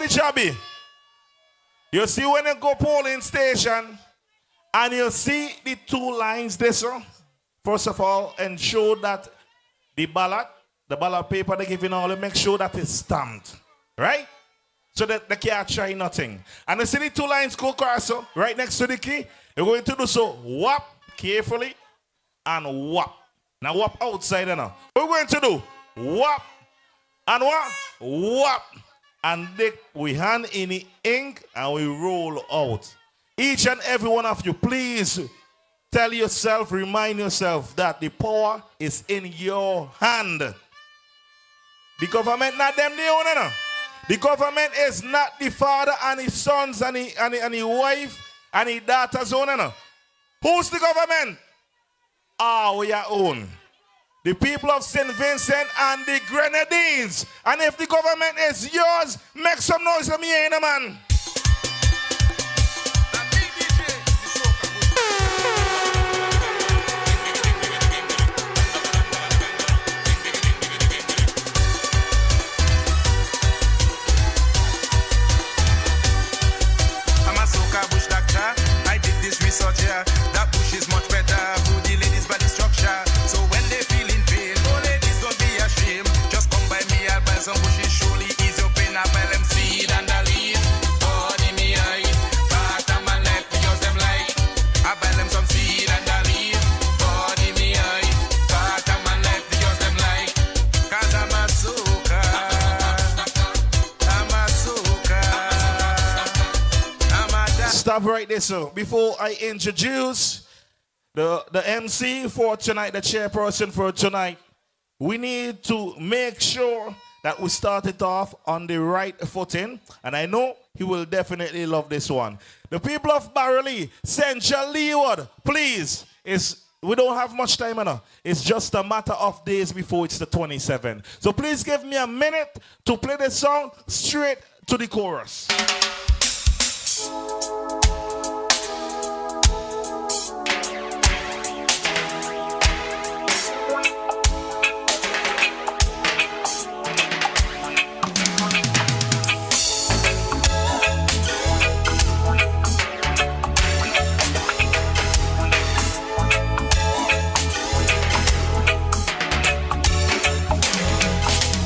the jobby. You see when you go polling station and you see the two lines there, sir. First of all, ensure that the ballot paper they give you all, make sure that it's stamped. Right? So that they can't try nothing. And you see the two lines go across, so right next to the key. You're going to do so. Whap carefully and whap. Now whap outside now. What we're going to do? Whap and what? Whap. And we hand in the ink and we roll out. Each and every one of you, please tell yourself, remind yourself that the power is in your hand. The government not them the owner. The government is not the father and his sons and his wife and his daughter's owner. Who's the government? Our own. The people of St. Vincent and the Grenadines. And if the government is yours, make some noise for me, ain't man. I'm a soca bush doctor. I did this research here. That bush is much better for the ladies' body structure. So when they feel in pain, oh ladies, don't be ashamed. Just come by me, I'll buy some bushes. Surely ease your pain. I buy them seed and I leave. Body me eye, fat and my life because them like. I buy them some seed and I leave. Body me eye, fat and my life because them like. Cause I'm a soca. I'm a soca. I'm a da- Stop right there, sir. Before I introduce the MC for tonight, the chairperson for tonight, we need to make sure that we start it off on the right footing. And I know he will definitely love this one. The people of Barley, Central Leeward, please, we don't have much time enough. It's just a matter of days before it's the 27th. So please give me a minute to play this song straight to the chorus.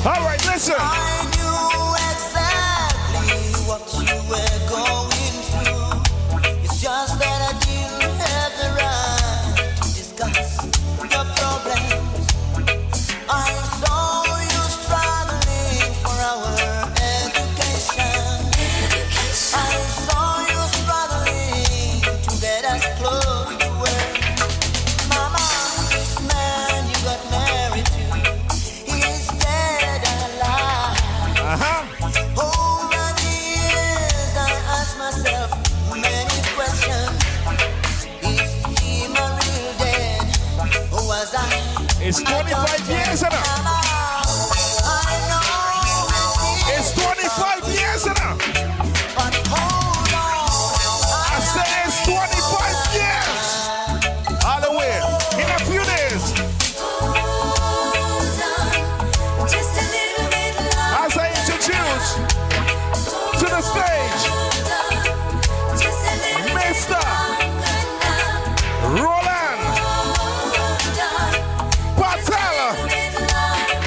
All right, listen. I knew exactly what you were going through. It's just that I didn't have the right to discuss your problems. I saw you struggling for our education. I saw you struggling to get us close to work. Mama, this man you got married to, he's dead and alive. Over the years, I asked myself many questions. Is he my real dad, or was I? It's 25 years now. I know It's 25 years now. but hold on. I say it's 25 years. All the way. In a few days. Just a little bit longer. As I introduce to the stage, Just a little Mr. longer now. Roland Hold on. Patel. A little longer.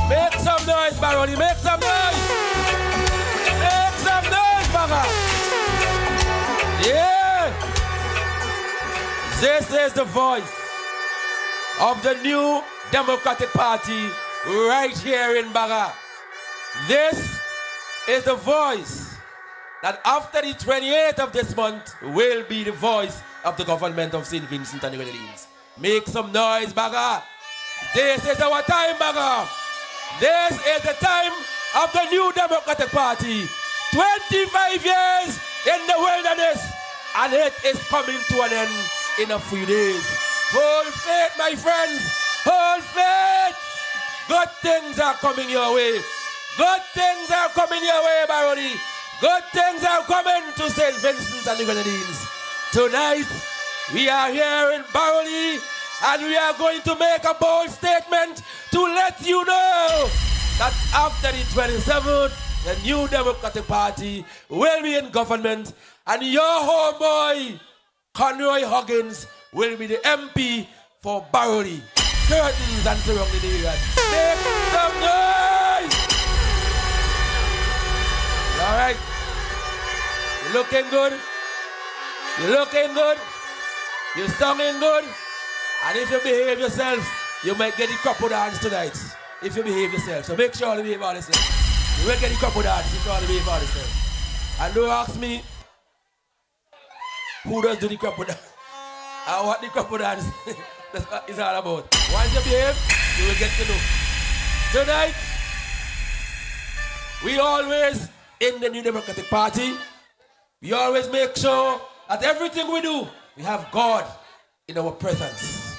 Make some noise, Baroni. Make some noise. Make some noise, Baga. Yeah. This is the voice of the new Democratic Party right here in Baga. This is the voice that after the 28th of this month will be the voice of the government of St. Vincent and the Grenadines. Make some noise, Baga. This is our time, Baga. This is the time of the new Democratic Party. 25 years in the wilderness, and it is coming to an end in a few days. Hold faith, my friends. Hold faith. Good things are coming your way. Good things are coming your way, Baroni. Good things are coming to St. Vincent and the Grenadines. Tonight, we are here in Baroni, and we are going to make a bold statement to let you know that after the 27th, the new Democratic Party will be in government, and your homeboy, Conroy Huggins, will be the MP for Baroni, Curtains and surrounding areas. Make some noise! All right. You're looking good. You're looking good. You're sounding good. And if you behave yourself, you might get the couple dance tonight. If you behave yourself. So make sure you behave all yourself. You will get the couple dance if you all behave all yourself. And don't ask me who does do the couple dance. And what the couple dance is all about. Once you behave, you will get to know. Tonight, we always, in the New Democratic Party, we always make sure that everything we do, we have God in our presence.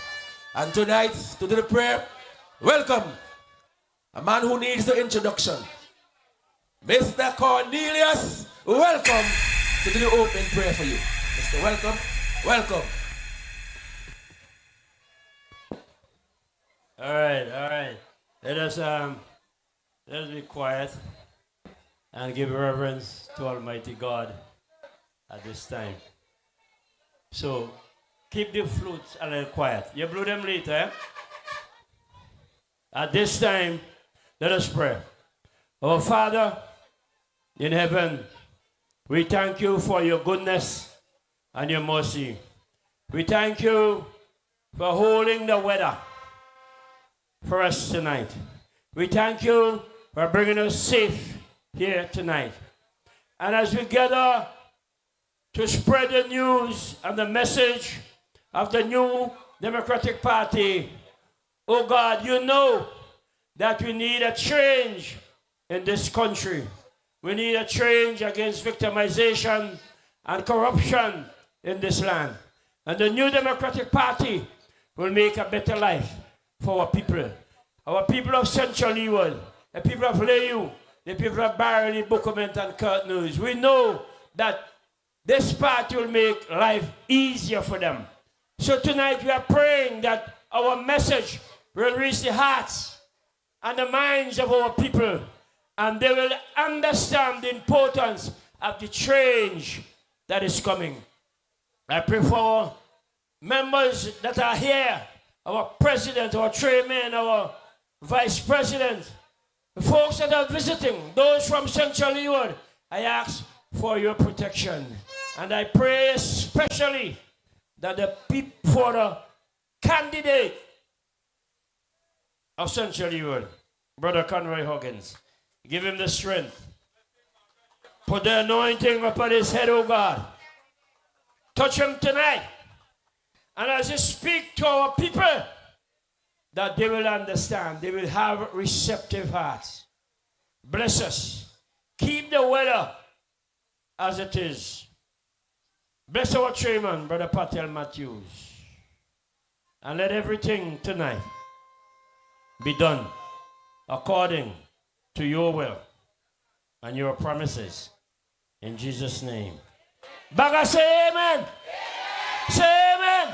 And tonight, to do the prayer, welcome a man who needs the introduction. Mr. Cornelius, welcome to do the opening prayer for you. Mr. Welcome, welcome. All right. Let us be quiet and give reverence to Almighty God at this time. So, keep the flutes a little quiet. You blow them later, eh? At this time, let us pray. Our Father in heaven, we thank you for your goodness and your mercy. We thank you for holding the weather for us tonight. We thank you for bringing us safe here tonight. And as we gather to spread the news and the message of the new Democratic Party, oh God, you know that we need a change in this country. We need a change against victimization and corruption in this land. And the new Democratic Party will make a better life for our people of Central Leeward, the people of Leeward, the people of Barely, Bookament, and Curtains. We know that this party will make life easier for them. So tonight we are praying that our message will reach the hearts and the minds of our people, and they will understand the importance of the change that is coming. I pray for our members that are here, our president, our chairman, our vice president, the folks that are visiting, those from Central Leeward. I ask for your protection. And I pray especially that for the candidate of Central Leeward, Brother Conroy Huggins, give him the strength. Put the anointing upon his head, oh God. Touch him tonight. And as you speak to our people, that they will understand, they will have receptive hearts. Bless us. Keep the weather as it is. Bless our chairman, Brother Patel Matthews. And let everything tonight be done according to your will and your promises. In Jesus' name. Baga, say amen. Say amen.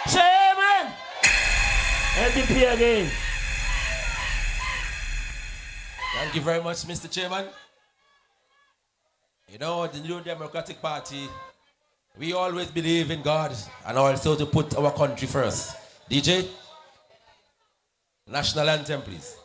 Say amen. NDP again. Thank you very much, Mr. Chairman. You know, the New Democratic Party, we always believe in God and also to put our country first. DJ, national anthem, please.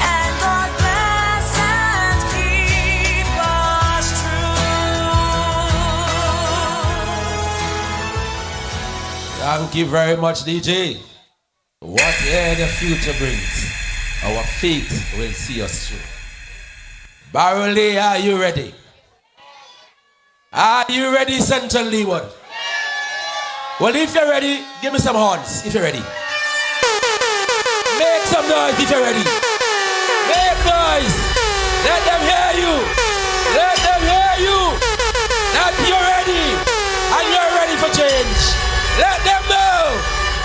And God bless and keep us true. Thank you very much, DJ. Whatever the future brings, our faith will see us through. Barrelly, are you ready? Are you ready, Central Leeward? Well, if you're ready, give me some horns, if you're ready. Make some noise if you're ready. Make noise. Let them hear you. Let them hear you. That you're ready. And you're ready for change. Let them know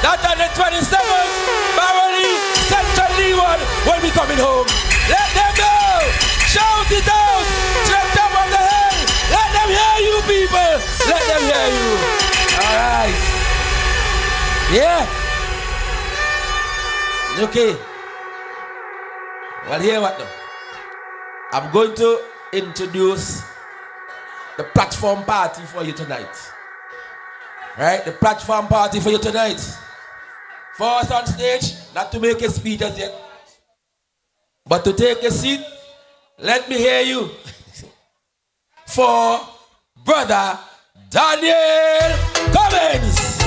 that on the 27th, Barrelly, Central Leeward will be coming home. Let them know. Shout it out. Straight top of the hill. Let them hear you, people. Let them hear you. All right. Yeah. Okay. Well, hear what now? I'm going to introduce the platform party for you tonight. Right? The platform party for you tonight. First on stage, not to make a speech as yet, but to take a seat. Let me hear you. For Brother Daniel Cummins.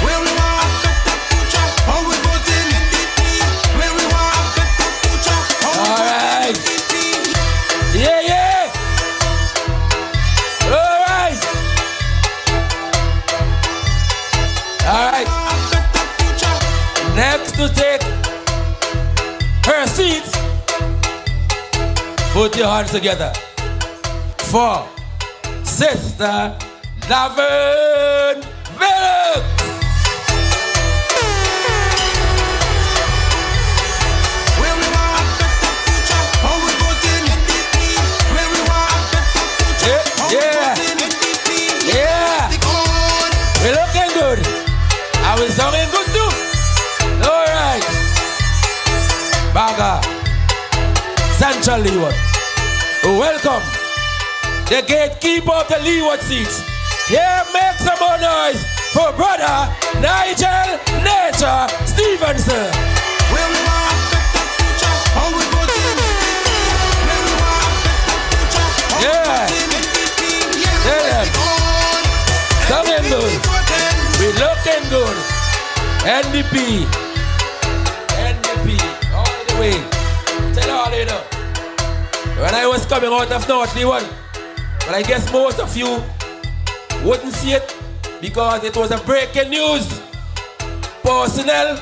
Where we want a better future, how we voting NDP. Where we want a better future, how we All right. voting NDP. Yeah, yeah. All right. All right. A better future. Next to take her seat, put your hands together for Sister Laverne Villock. Where we want a better future, how we voting NDP. Where we want a better future, how we Yeah. voting NDP. Yeah. Stick on. We're looking good. Are we sounding good too? All right. Baga. Central Leeward. Welcome. The gatekeeper of the Leeward seats. Here, make some more noise for Brother Nigel Nature Stevenson. Where we want a better future, how we voting NDP. Where we want a better future, how we Yeah. voting NDP. Tell them. Stick on. Sounding good. NDP voting. We looking good. NDP. NDP. All the way. Tell all you know. When I was coming out of North Leeward, but I guess most of you wouldn't see it because it was a breaking news. Personnel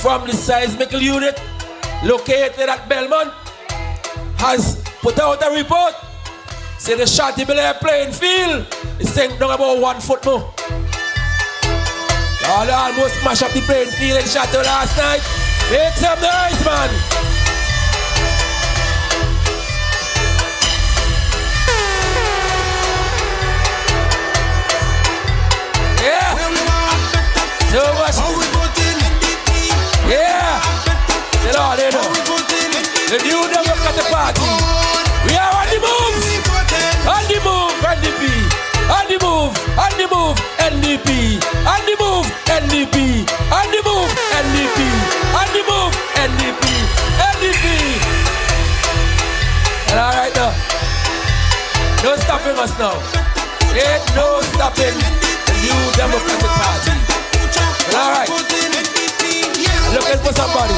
from the seismic unit located at Belmont has put out a report. Say the Shotty playing field is sank down about 1 foot more. Y'all almost smash up the playing field in Chateau last night. Make some noise, man. Yeah. Where we want a better future, So much. how we voting NDP. Yeah. Tell all they How know. we voting NDP. The new Democratic Party. We are on the move. On the move, NDP. On the move, on the move, NDP. On the move, NDP. On the move, NDP. On the move, NDP. NDP. And all right now. No stopping us now. Ain't no stopping the new Democratic Party. And all right. I'm looking for somebody.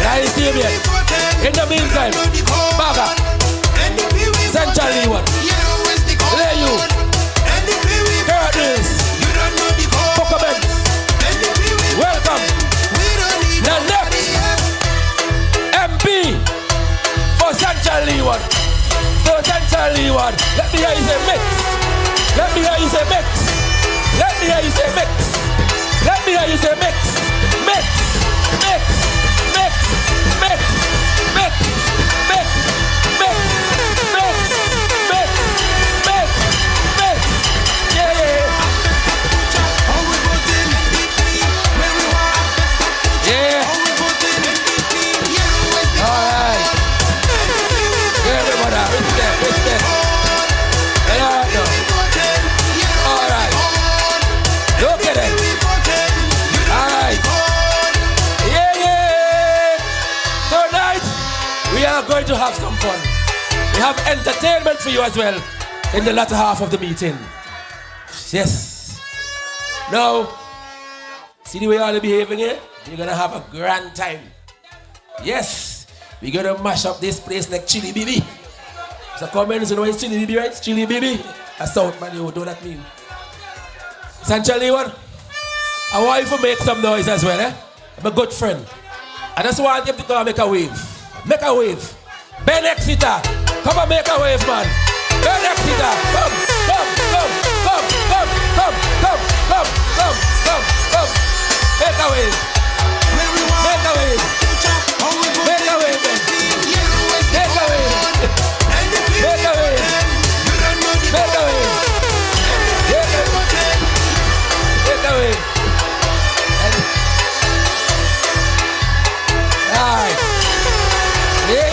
And I see him yet. In the meantime, Baga, Central Leeward, Lay you, Curtis, Pokemon, welcome. The next MP for Central Leeward. So Central Leeward, let me hear you say mix. Let me hear you say mix. Let me hear you say mix. Let me hear you say mix. Mix. Mix. Mix. Mix. Mix. Mix. Mix. Mix. Mix. Mix. have some fun. We have entertainment for you as well in the latter half of the meeting. Yes. Now, see the way y'all are behaving here? You're gonna have a grand time. Yes. We're gonna mash up this place like Chili Bibi. So come in, you know it's Chili Bibi, right? Chili Bibi. A South man, you know what that mean. Central Leeward, I want you to make some noise as well, eh? I'm a good friend. I just want you to come and make a wave. Make a wave. Ben Exeter, come and make a wave, man. Ben Exeter, come. Make a wave. Make a wave. Make a wave, man. Make a wave. Make a wave. Make a wave. Make a wave. Alright. Yeah.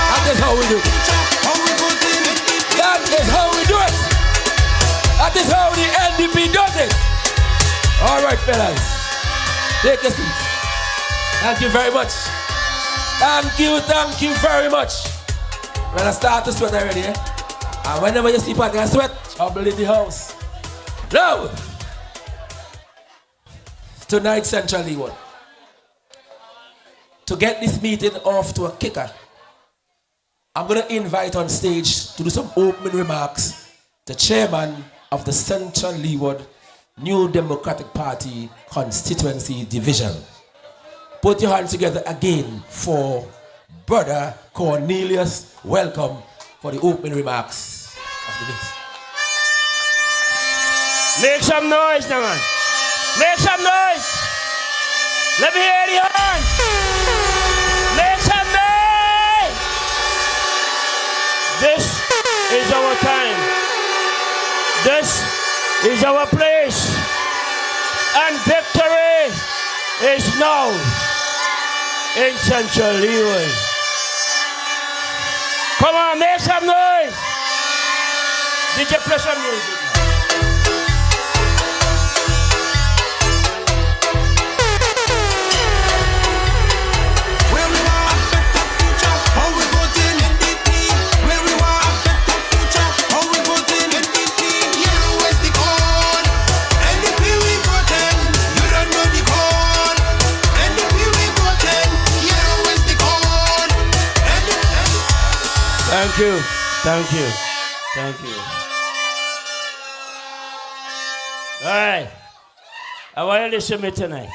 That is how we do it. That is how we do it. That is how the NDP does it. Alright, fellas. Take a seat. Thank you very much. Thank you very much. When I start to sweat already, eh? And whenever you see party and sweat, I'll build in the house. Now, tonight, Central Leeward, to get this meeting off to a kicker, I'm going to invite on stage to do some opening remarks the chairman of the Central Leeward New Democratic Party Constituency Division. Put your hands together again for Brother Cornelius. Welcome for the opening remarks of the meeting. Make some noise now, man. Make some noise. Let me hear the hands. Make some noise. This is our time. This is our place. And victory is now in Central Leeward. Come on, make some noise. Did you play some music? Thank you. All right. I want you to listen to me tonight.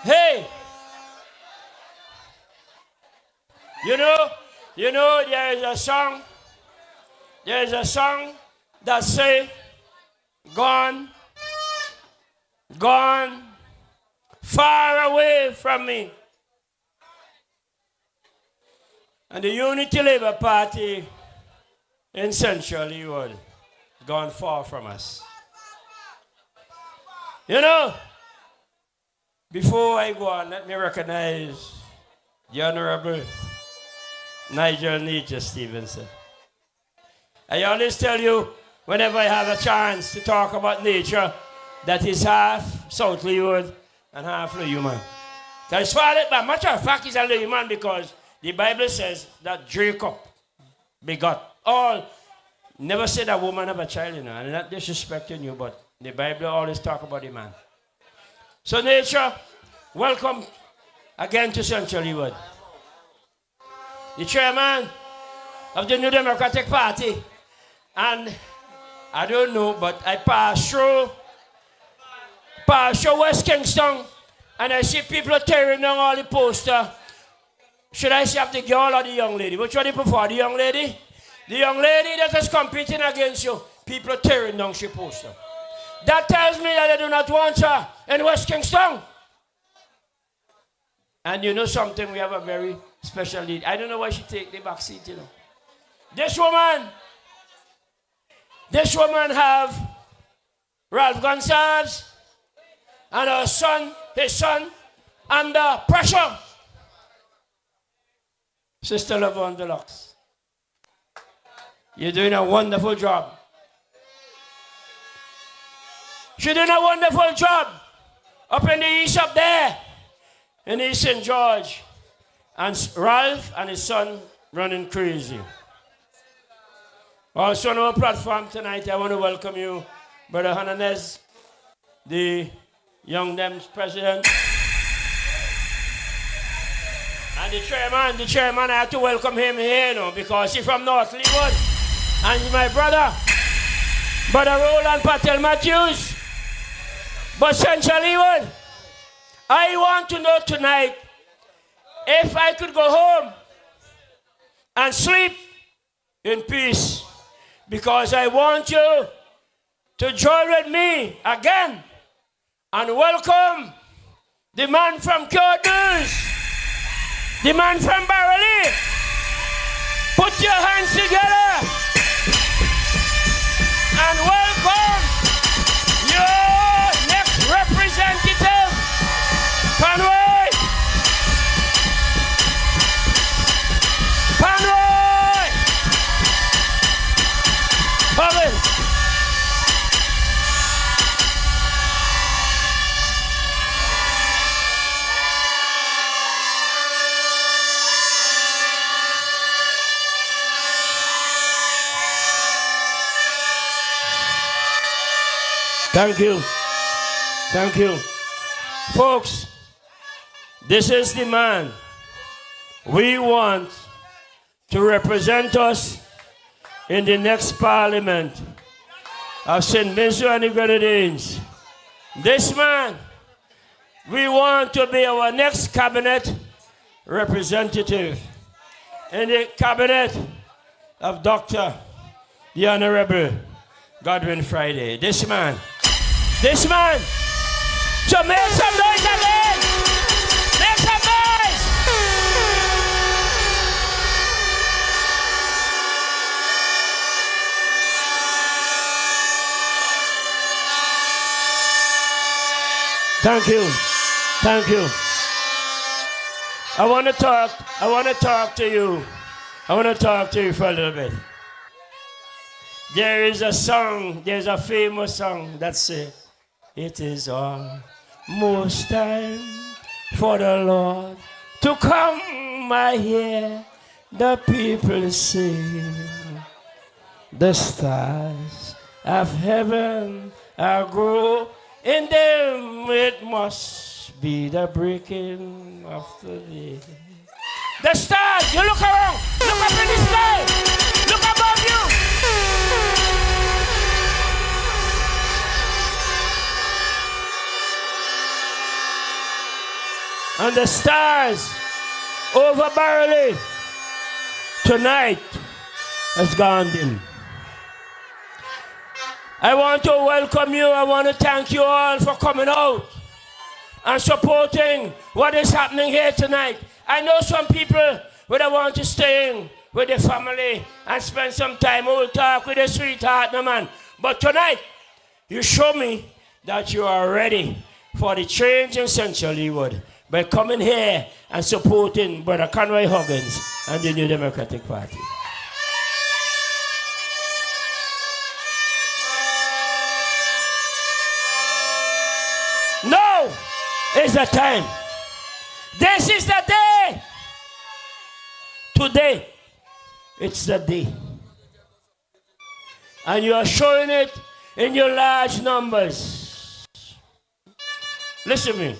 Hey. You know, there is a song that say, gone far away from me. And the Unity Labour Party in Central Leeward gone far from us. You know, before I go on, let me recognize the Honorable Nigel Nature Stevenson. I always tell you, whenever I have a chance to talk about nature, that is half South Leeward and half Leewman. Because by matter of fact, he's a Leewman because the Bible says that Jacob begot all. Never said a woman have a child, you know. I'm not disrespecting you, but the Bible always talk about the man. So nature, welcome again to Central Leeward. The chairman of the New Democratic Party. And I don't know, but I pass through West Kingston, and I see people tearing down all the posters. Should I say of the girl or the young lady? Which one do you prefer? The young lady? The young lady that is competing against you. People tearing down she poster. That tells me that they do not want her in West Kingston. And you know something, we have a very special lead. I don't know why she take the back seat, you know. This woman have Ralph Gonsalves and his son, under pressure. Sister Lavon Deluxe, you're doing a wonderful job. She did a wonderful job up in the east up there in East St. George. And Ralph and his son running crazy. Also on our platform tonight, I want to welcome you, Brother Hernandez, the Young Dems president. And the chairman, I have to welcome him here, because he's from North Leeward. And my brother, Brother Roland Patel Matthews, but Central Leeward. I want to know tonight if I could go home and sleep in peace, because I want you to join with me again and welcome the man from Cordus, the man from Barley. Put your hands together and welcome your next representative, Conroy Huggins. Thank you. Thank you. Folks, this is the man we want to represent us in the next parliament of St. Vincent and the Grenadines. This man, we want to be our next cabinet representative in the cabinet of Dr. the Honorable Godwin Friday. This man. So make some noise again. Make some noise. Thank you. Thank you. I want to talk to you. I want to talk to you for a little bit. There is a song, there's a famous song that says, it is almost time for the Lord to come. I hear the people sing. The stars of heaven are grow in them. It must be the breaking of the day. The stars, you look around, look up in the sky, look above you. And the stars over Barley tonight has gone dim. I want to welcome you. I want to thank you all for coming out and supporting what is happening here tonight. I know some people would want to stay in with their family and spend some time, old talk with their sweetheart, no man. But tonight, you show me that you are ready for the change in Central Leeward by coming here and supporting Brother Conroy Huggins and the New Democratic Party. Now is the time. This is the day. Today, it's the day. And you are showing it in your large numbers. Listen to me.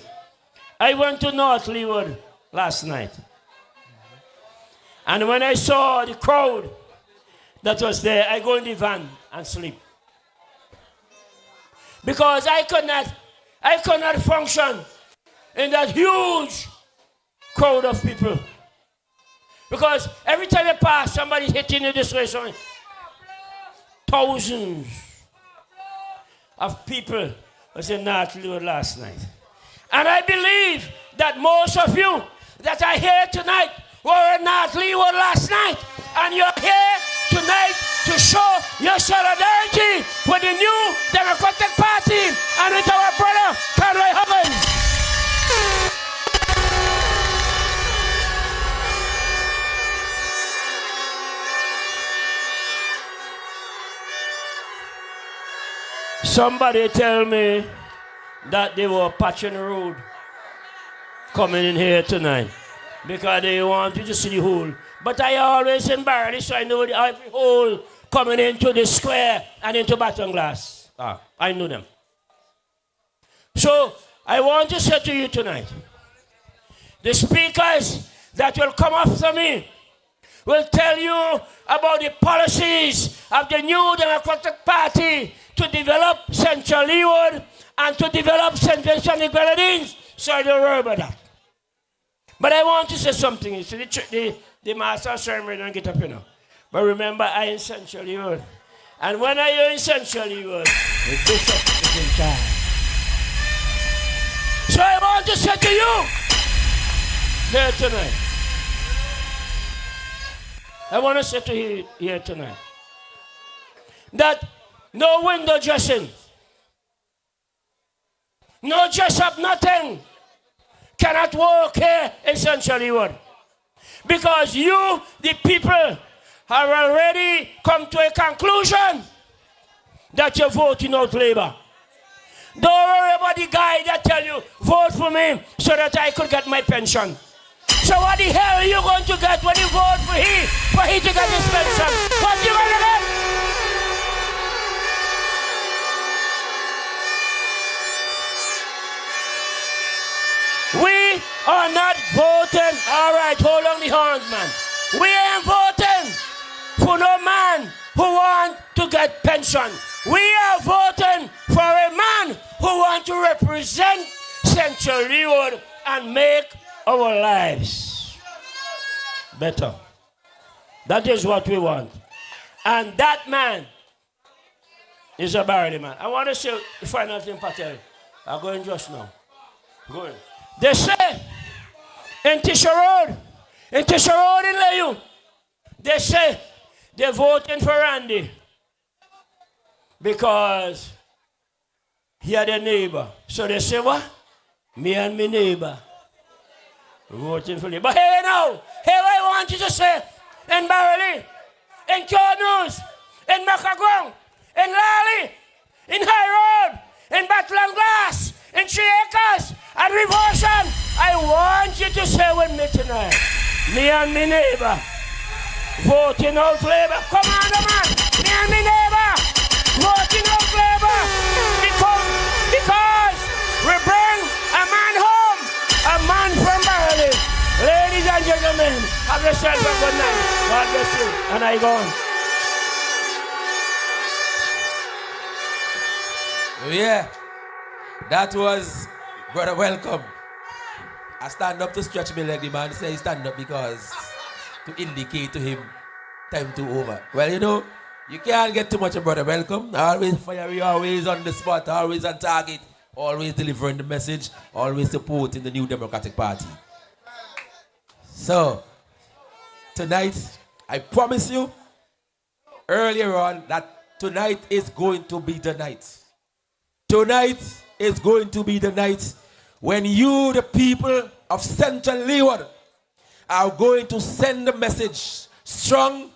I went to North Leeward last night. And when I saw the crowd that was there, I go in the van and sleep. Because I could not function in that huge crowd of people. Because every time you pass, somebody's hitting you this way. Thousands of people was in North Leeward last night. And I believe that most of you that are here tonight were in North Leeward last night. And you're here tonight to show your solidarity with the New Democratic Party and with our brother, Conroy Huggins. Somebody tell me that they were patching the road coming in here tonight because they want you to see the hole. But I always embarrassed, so I know every hole coming into the square and into Baton Glass. I know them. So I want to say to you tonight, the speakers that will come after me will tell you about the policies of the new Democratic Party to develop Central Leeward and to develop St. Vincent and the Grenadines. So I don't worry about that. But I want to say something. You see, the master of ceremony don't get up, you know. But remember, I in Central Leeward. And when I am in Central Leeward, the bishop is in charge. So I want to say to you here tonight. I want to say to you here tonight that no window dressing, no dress up, nothing cannot work here in Central Leeward. Because you, the people, have already come to a conclusion that you're voting out Labour. Don't worry about the guy that tell you, vote for me so that I could get my pension. So what the hell are you going to get when you vote for he to get his pension? What you going to get? We are not voting. All right, hold on the horns, man. We ain't voting for no man who want to get pension. We are voting for a man who want to represent Central Leeward and make our lives better. That is what we want. And that man is a Barony man. I want to say the final thing, Patel. I'm going just now. Going. They say in Tisha Road in Layu, they say they're voting for Randy because he had a neighbor. So they say, what? Me and my neighbor voting for him. But hey now, hey, what I want you to say in Barely, in Cornus, in Macagong, in Lally, in High Road, in Batland Glass, in 3 Acres, and Reversion. I want you to say with me tonight, me and my neighbor voting out Labour. Come on, man. Me and my neighbor voting out Labour because we bring a man home, a man from Barely. Ladies and gentlemen, have yourself a good night. God bless you. And I go on. Yeah, that was Brother Welcome. I stand up to stretch my leg. The man say stand up because to indicate to him time to over. Well, you know, you can't get too much of Brother Welcome. Always fiery, always on the spot, always on target, always delivering the message, always supporting the New Democratic Party. So, tonight, I promise you, earlier on, that tonight is going to be the night. Tonight is going to be the night when you, the people of Central Leeward, are going to send a message strong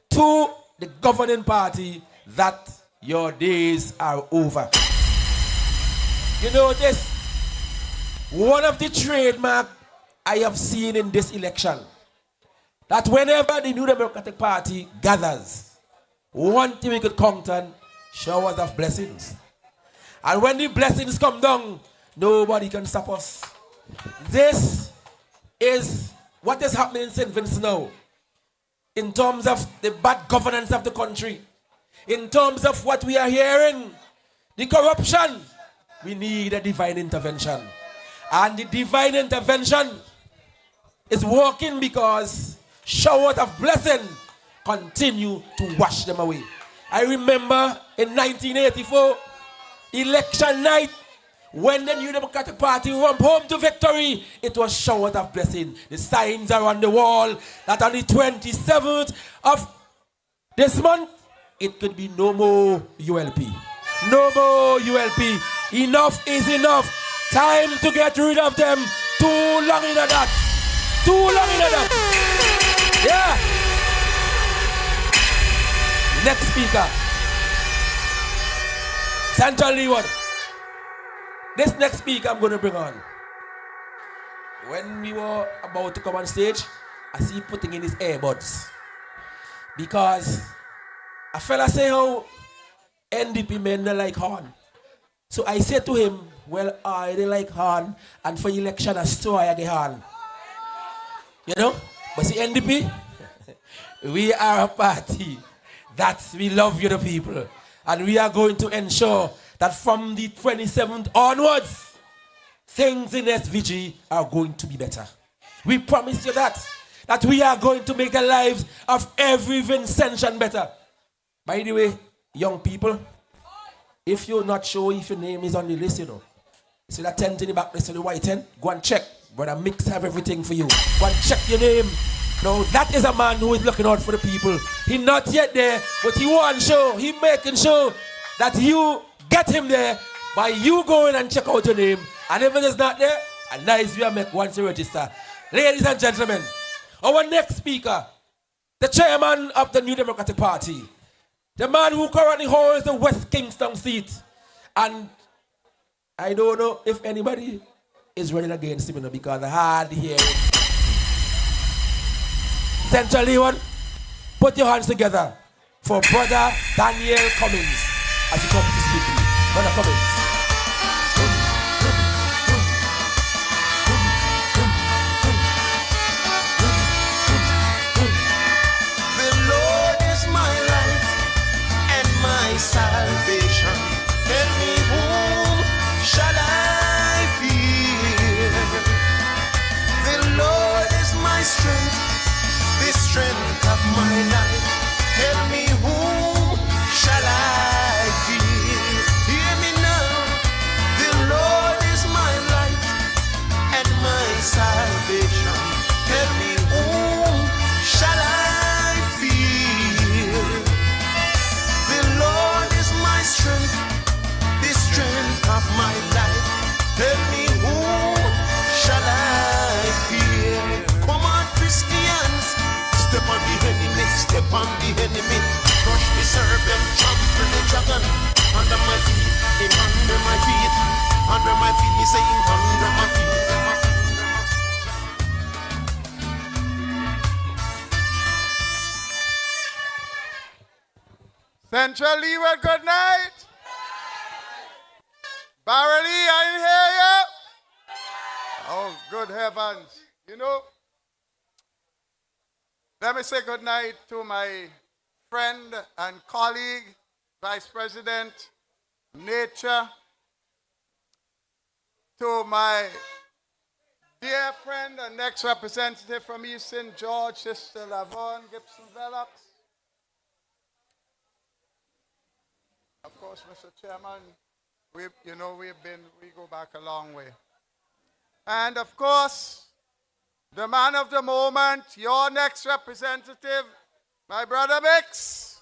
to the governing party that your days are over. You know this? One of the trademark I have seen in this election, that whenever the New Democratic Party gathers, one thing we could count on, showers of blessings. And when the blessings come down, nobody can stop us. This is what is happening in St. Vincent now. In terms of the bad governance of the country. In terms of what we are hearing. The corruption. We need a divine intervention. And the divine intervention is working because showers of blessing continue to wash them away. I remember in 1984, election night, when the New Democratic Party went home to victory, it was showers of blessing. The signs are on the wall that on the 27th of this month, it could be no more ULP. No more ULP. Enough is enough. Time to get rid of them. Too long in that. Too long in that. Yeah. Next speaker. Central Leeward. This next speaker I'm going to bring on. When we were about to come on stage, I see he putting in his earbuds. Because a fella say how NDP men don't like horn. So I said to him, well, I they like horn, and for election I still I get horn. You know? But see NDP, we are a party that we love you the people. And we are going to ensure that from the 27th onwards, things in SVG are going to be better. We promise you that we are going to make the lives of every Vincentian better. By the way, young people, if you're not sure if your name is on the list, you know, see that tent in the back, listen to the white tent, go and check. Brother Mix have everything for you. Go and check your name. Now, that is a man who is looking out for the people. He's not yet there, but he wants show. He making sure that you get him there by you going and check out your name. And if it is not there, a nice way to make once you register. Ladies and gentlemen, our next speaker, the chairman of the New Democratic Party, the man who currently holds the West Kingston seat. And I don't know if anybody is running against him because I hard hearing. Central Leeward, put your hands together for Brother Daniel Cummins as he comes to speak to you. Brother Cummins. The Lord is my light and my salvation. Tell me whom shall I fear? The Lord is my strength, the strength of my life. Tell me whom shall I fear? Hear me now. The Lord is my light and my salvation. Tell me whom shall I fear? The Lord is my strength, the strength of my life. Tell me whom shall I fear? Come on, Christians. Step on the enemy, step on the enemy. Crush the serpent, trample the dragon. Under my feet, him under my feet. Under my feet, me say him under my feet. Central Leeward, good night. Barley, I didn't hear you. Oh, good heavens. You know, let me say good night to my friend and colleague, Vice President Nature, to my dear friend and next representative from East St. George, Sister Lavon Gibson-Vellox. Of course, Mr. Chairman, we go back a long way. And of course, the man of the moment, your next representative, my brother Mix,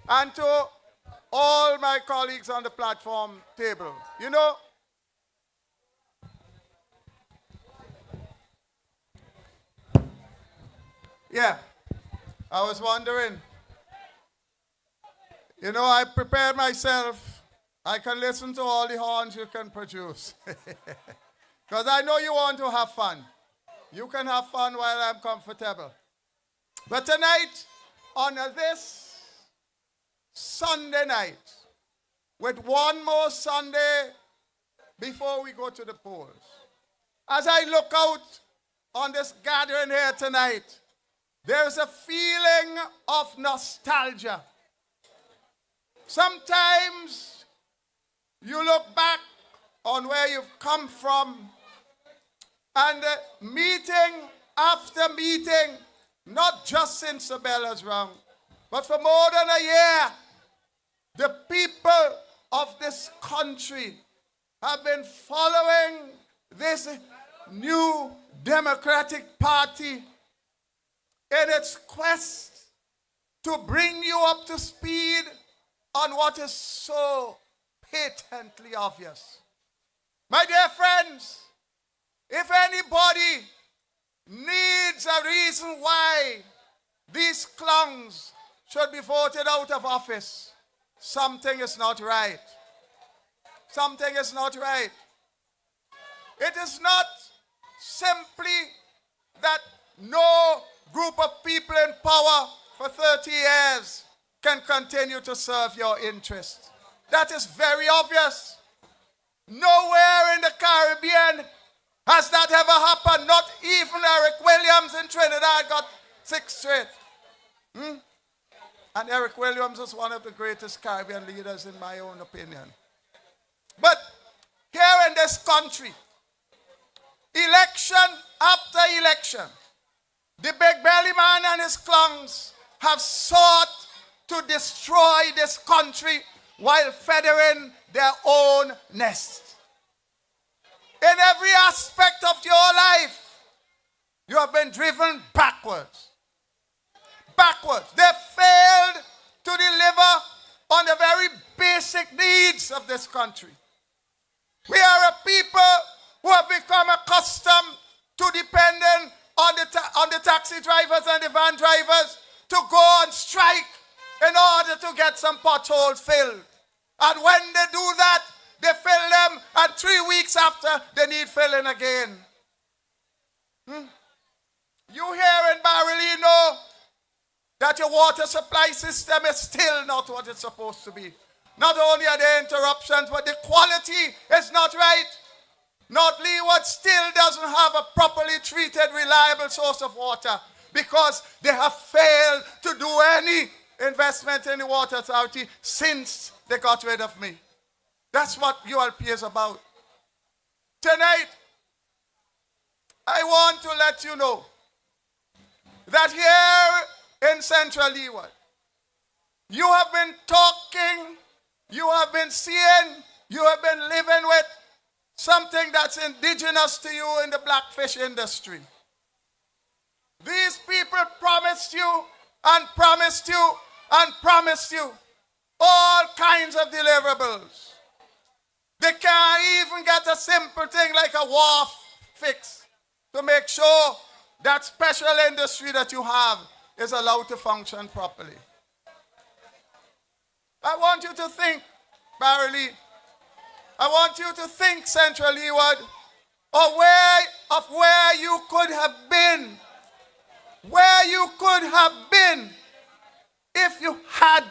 and to all my colleagues on the platform table. You know, yeah, I was wondering, you know, I prepared myself. I can listen to all the horns you can produce. Because I know you want to have fun. You can have fun while I'm comfortable. But tonight, on this Sunday night, with one more Sunday before we go to the polls, as I look out on this gathering here tonight, there's a feeling of nostalgia. Sometimes you look back on where you've come from, and meeting after meeting, not just since the bell has rung, but for more than a year, the people of this country have been following this new Democratic Party in its quest to bring you up to speed on what is so patently obvious. My dear friends, if anybody needs a reason why these clowns should be voted out of office, something is not right. Something is not right. It is not simply that no group of people in power for 30 years can continue to serve your interests. That is very obvious. Nowhere in the Caribbean has that ever happened. Not even Eric Williams in Trinidad got 6 straight. And Eric Williams is one of the greatest Caribbean leaders in my own opinion. But here in this country, election after election, the big belly man and his clowns have sought to destroy this country while feathering their own nest. In every aspect of your life, you have been driven backwards. Backwards. They failed to deliver on the very basic needs of this country. We are a people who have become accustomed to depending on the taxi drivers and the van drivers to go on strike in order to get some potholes filled. And when they do that, they fill them, and 3 weeks after, they need filling again. You here in Barely know that your water supply system is still not what it's supposed to be. Not only are there interruptions, but the quality is not right. North Leeward still doesn't have a properly treated, reliable source of water because they have failed to do any investment in the water authority since they got rid of me. That's what ULP is about. Tonight, I want to let you know that here in Central Leeward, you have been talking, you have been seeing, you have been living with something that's indigenous to you in the blackfish industry. These people promised you and promised you and promised you all kinds of deliverables. They can't even get a simple thing like a wharf fix to make sure that special industry that you have is allowed to function properly. I want you to think, Barely. I want you to think, Central Leeward, of where you could have been. Where you could have been if you had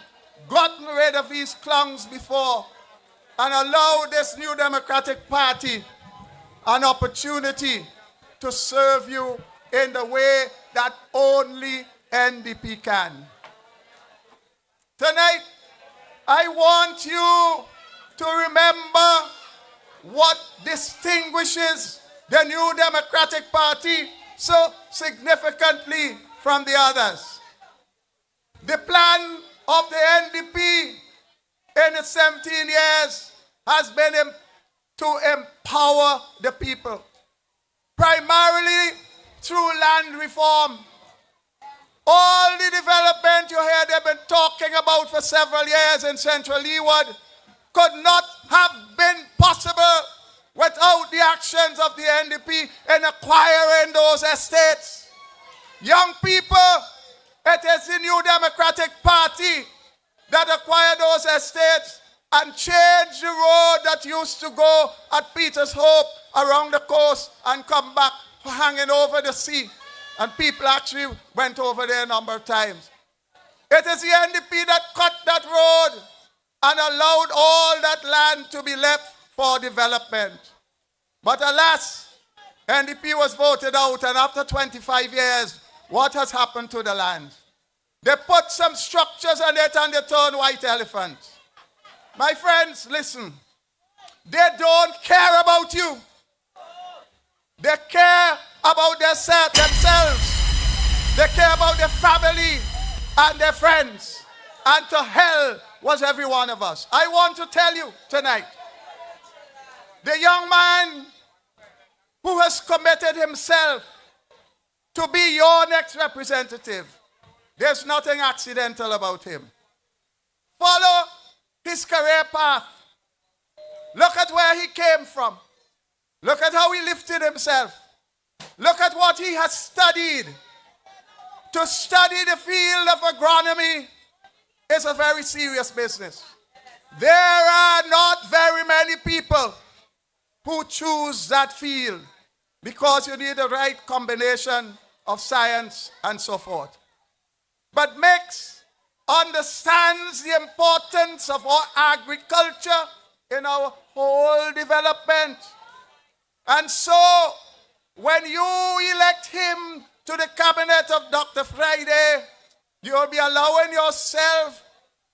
gotten rid of these clowns before and allowed this new Democratic Party an opportunity to serve you in the way that only NDP can. Tonight, I want you to remember what distinguishes the new Democratic Party so significantly from the others. The plan of the NDP in its 17 years has been to empower the people, primarily through land reform. All the development you hear they've been talking about for several years in Central Leeward could not have been possible without the actions of the NDP in acquiring those estates. Young people, it is the new Democratic Party that acquired those estates and changed the road that used to go at Peter's Hope around the coast and come back hanging over the sea. And people actually went over there a number of times. It is the NDP that cut that road and allowed all that land to be left for development. But alas, NDP was voted out, and after 25 years, what has happened to the land? They put some structures on it and they turn white elephants. My friends, listen. They don't care about you. They care about themselves. They care about their family and their friends. And to hell was every one of us. I want to tell you tonight, the young man who has committed himself to be your next representative, there's nothing accidental about him. Follow his career path. Look at where he came from. Look at how he lifted himself. Look at what he has studied. To study the field of agronomy is a very serious business. There are not very many people who choose that field because you need the right combination of science and so forth. But Mix understands the importance of our agriculture in our whole development. And so, when you elect him to the cabinet of Dr. Friday, you'll be allowing yourself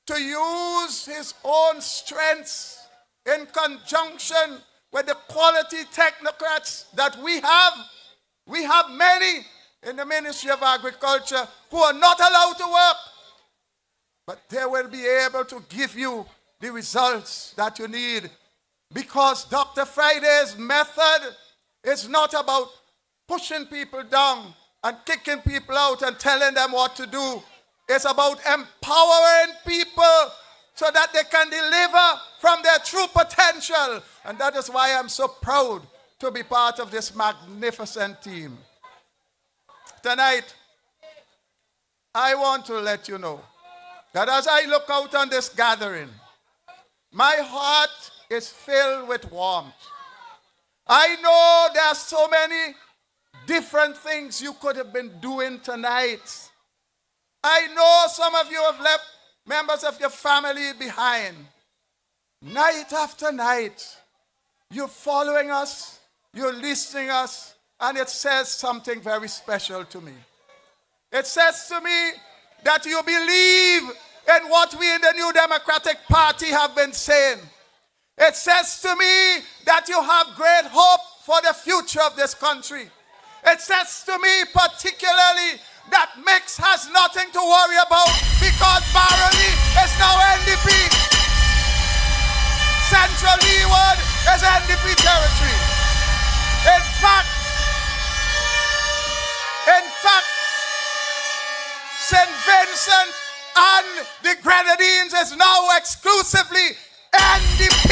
to use his own strengths in conjunction with the quality technocrats that we have. We have many in the Ministry of Agriculture who are not allowed to work, but they will be able to give you the results that you need, because Dr. Friday's method is not about pushing people down and kicking people out and telling them what to do. It's about empowering people so that they can deliver from their true potential. And that is why I'm so proud to be part of this magnificent team. Tonight, I want to let you know that as I look out on this gathering, my heart is filled with warmth. I know there are so many different things you could have been doing tonight. I know some of you have left members of your family behind. Night after night, you're following us, you're listening us, and it says something very special to me. It says to me that you believe in what we in the New Democratic Party have been saying. It says to me that you have great hope for the future of this country. It says to me particularly that Mix has nothing to worry about because Barony is now NDP. Central Leeward is NDP territory. In fact, St. Vincent and the Grenadines is now exclusively NDP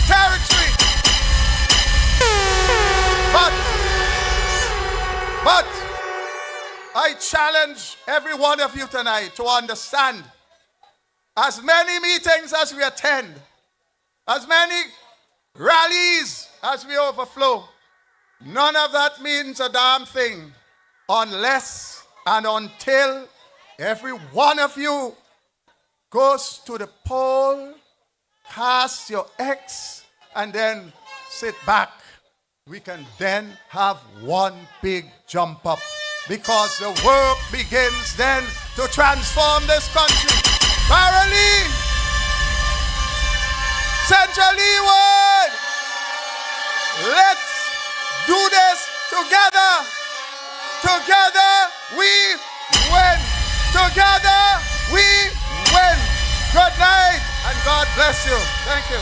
territory. But I challenge every one of you tonight to understand, as many meetings as we attend, as many rallies as we overflow, none of that means a damn thing unless and until every one of you goes to the poll, cast your X, and then sit back. We can then have one big jump up, because the work begins then to transform this country. Barely, Central Leeward, let's do this together. Together we win. Together we win. Good night and God bless you. Thank you.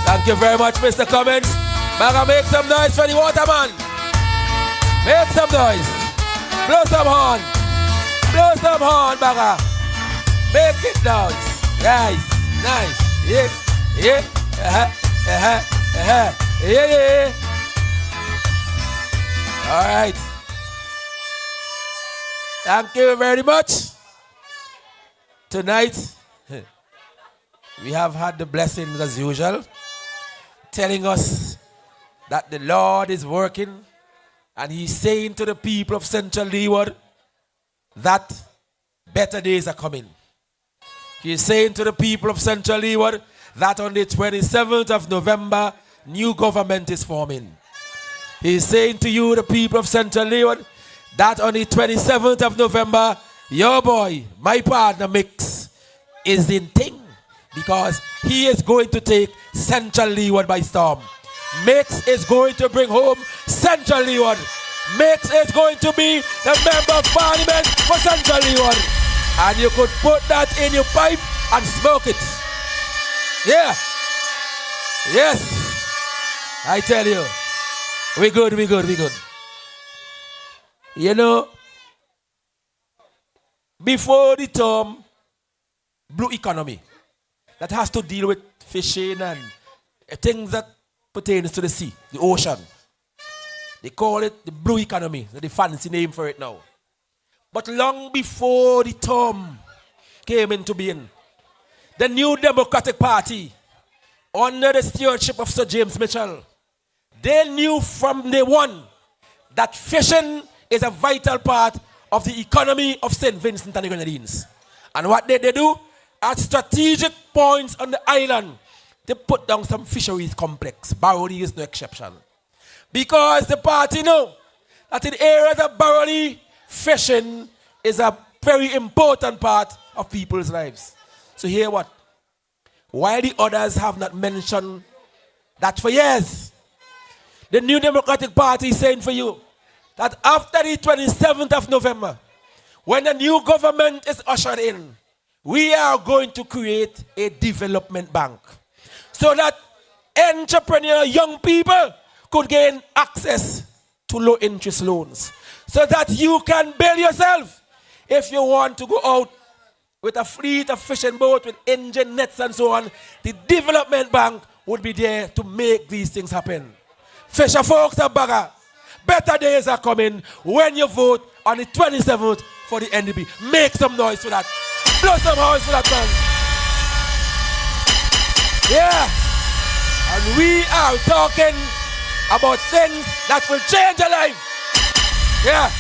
Thank you very much, Mr. Cummins. Baga, make some noise for the waterman. Make some noise. Blow some horn. Blow some horn, Baga. Make it noise. Nice, nice. Yeah, yeah. Yeah. All right. Thank you very much. Tonight, we have had the blessings as usual, telling us that the Lord is working, and He's saying to the people of Central Leeward that better days are coming. He's saying to the people of Central Leeward that on the 27th of November, new government is forming. He's saying to you, the people of Central Leeward, that on the 27th of November, your boy, my partner Mix, is in thing, because he is going to take Central Leeward by storm. Mix is going to bring home Central Leeward. Mix is going to be the member of parliament for Central Leeward. And you could put that in your pipe and smoke it. Yeah. Yes. I tell you. We good. You know, before the term blue economy, that has to deal with fishing and things that pertains to the sea, the ocean. They call it the blue economy, the fancy name for it now. But long before the term came into being, the New Democratic Party, under the stewardship of Sir James Mitchell, they knew from day one that fishing is a vital part of the economy of St. Vincent and the Grenadines. And what they do? At strategic points on the island, they put down some fisheries complex. Baroli is no exception. Because the party know that in areas of Baroli, fishing is a very important part of people's lives. So hear what? While the others have not mentioned that for years, the New Democratic Party is saying for you that after the 27th of November, when the new government is ushered in, we are going to create a development bank so that entrepreneur young people could gain access to low interest loans so that you can build yourself. If you want to go out with a fleet of fishing boat with engine nets and so on, the development bank would be there to make these things happen. Fisher folks are bagger. Better days are coming when you vote on the 27th for the NDP. Make some noise for that. Blow some noise for that, man. Yeah. And we are talking about things that will change your life. Yeah.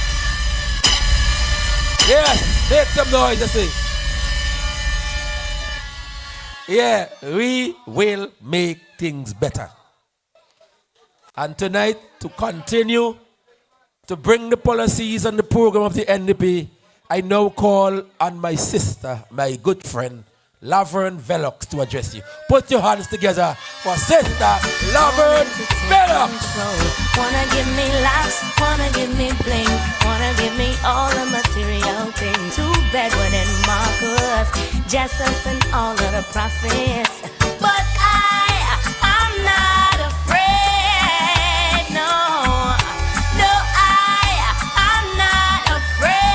Yes. Make some noise, I say. Yeah. We will make things better. And tonight, to continue to bring the policies and the program of the NDP, I now call on my sister, my good friend, Laverne Velox, to address you. Put your hands together for Sister Laverne Velox. Wanna give me laughs, wanna give me bling, wanna give me all the material things. Too bad when it Marcus, Jesus and all of the prophets. But I'm not afraid, no. No, I'm not afraid.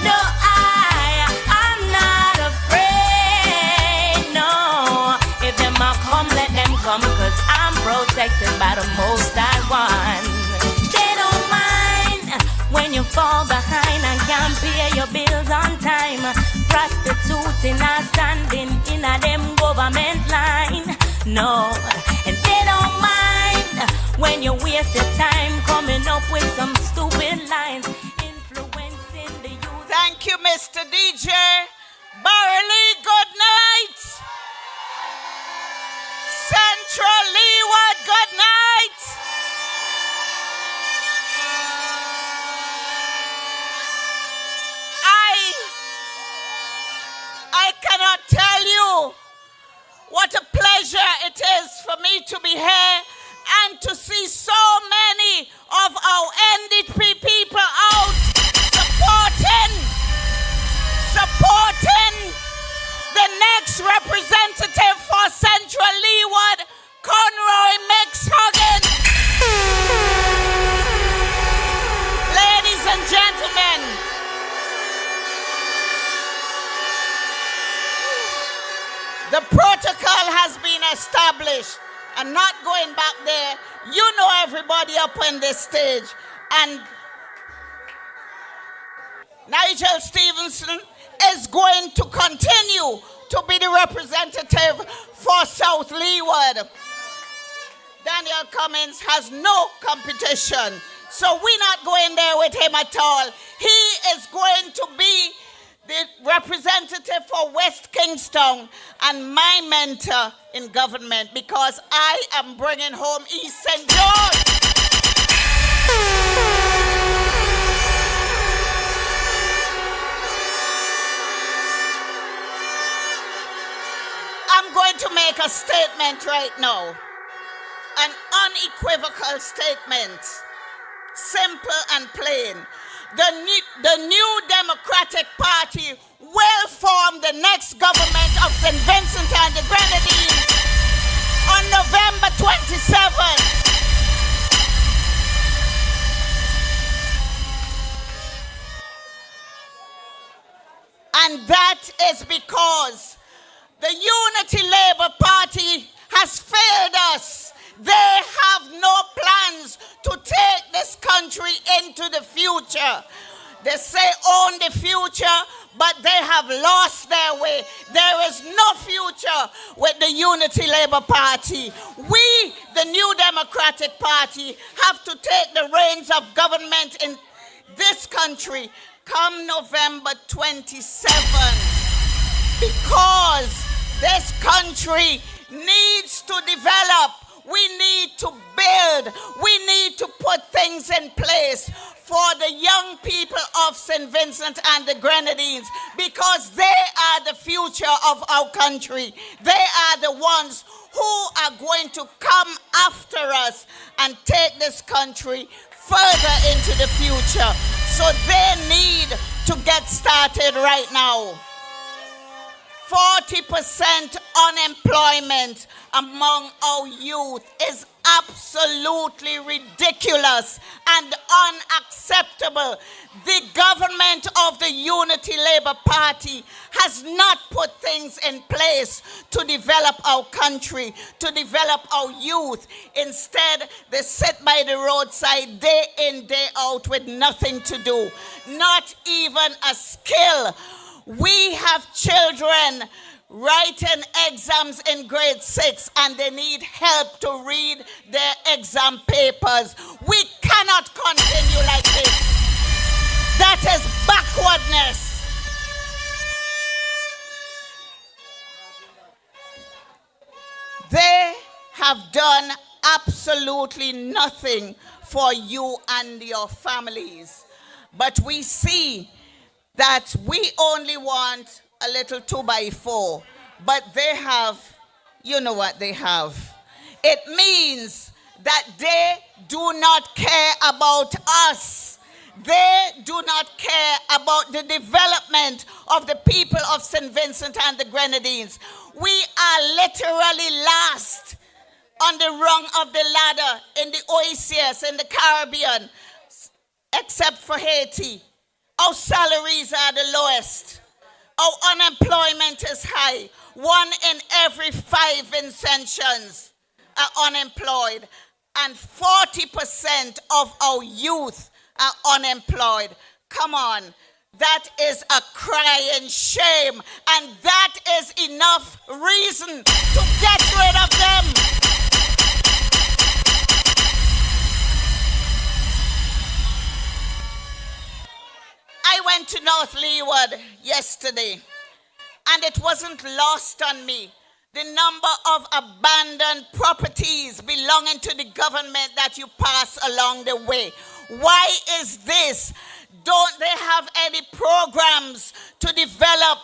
No, I'm not afraid, no. If them a come, let them come, cause I'm protected by the Most High One. They don't mind when you fall behind and can't pay your bills on time. Prostituting and standing in a them government line. No, and they don't mind when you waste your time coming up with some stupid lines, influencing the youth. Thank you, Mr. DJ. Barley, good night. Central Leeward, good night. I cannot tell you what a pleasure it is for me to be here and to see so many of our NDP people out supporting the next representative for Central Leeward, Conroy Huggins. Ladies and gentlemen, the protocol has been established, and not going back there. You know everybody up on this stage, and Nigel Stevenson is going to continue to be the representative for South Leeward. Daniel Cummins has no competition, so we're not going there with him at all. He is going to be the representative for West Kingston and my mentor in government, because I am bringing home East St. George. I'm going to make a statement right now, an unequivocal statement, simple and plain. The new Democratic Party will form the next government of St. Vincent and the Grenadines on November 27th. And that is because the Unity Labour Party has failed us. They have no plans to take this country into the future. They say own the future, but they have lost their way. There is no future with the Unity Labour Party. We, the New Democratic Party, have to take the reins of government in this country come November 27th, because this country needs to develop. We need to build. We need to put things in place for the young people of St. Vincent and the Grenadines, because they are the future of our country. They are the ones who are going to come after us and take this country further into the future. So they need to get started right now. 40% unemployment among our youth is absolutely ridiculous and unacceptable. The government of the Unity Labour Party has not put things in place to develop our country, to develop our youth. Instead, they sit by the roadside day in, day out with nothing to do, not even a skill. We have children writing exams in grade 6 and they need help to read their exam papers. We cannot continue like this. That is backwardness. They have done absolutely nothing for you and your families. But we see that we only want a little 2x4, but they have, you know what they have. It means that they do not care about us. They do not care about the development of the people of St. Vincent and the Grenadines. We are literally last on the rung of the ladder in the OASIS, in the Caribbean, except for Haiti. Our salaries are the lowest. Our unemployment is high. 1 in every 5 Vincentians are unemployed. And 40% of our youth are unemployed. Come on. That is a crying shame. And that is enough reason to get rid of them. I went to North Leeward yesterday, and it wasn't lost on me the number of abandoned properties belonging to the government that you pass along the way. Why is this? Don't they have any programs to develop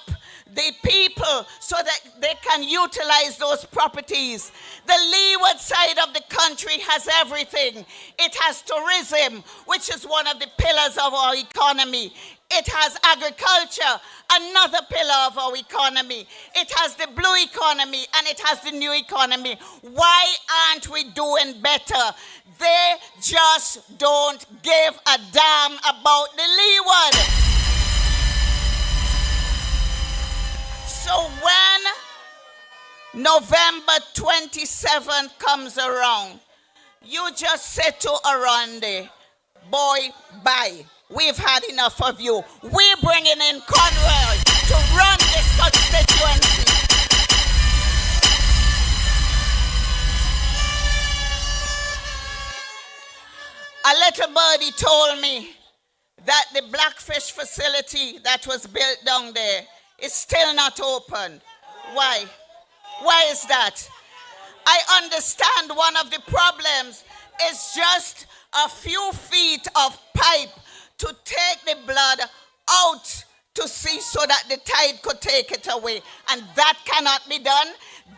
the people so that they can utilize those properties? The Leeward side of the country has everything. It has tourism, which is one of the pillars of our economy. It has agriculture, another pillar of our economy. It has the blue economy and it has the new economy. Why aren't we doing better? They just don't give a damn about the Leeward. So when November 27th comes around, you just say to Aronde, boy, bye. We've had enough of you. We're bringing in Conroy to run this constituency. A little birdie told me that the Blackfish facility that was built down there is still not open. Why? Why is that? I understand one of the problems is just a few feet of pipe to take the blood out to see so that the tide could take it away. And that cannot be done.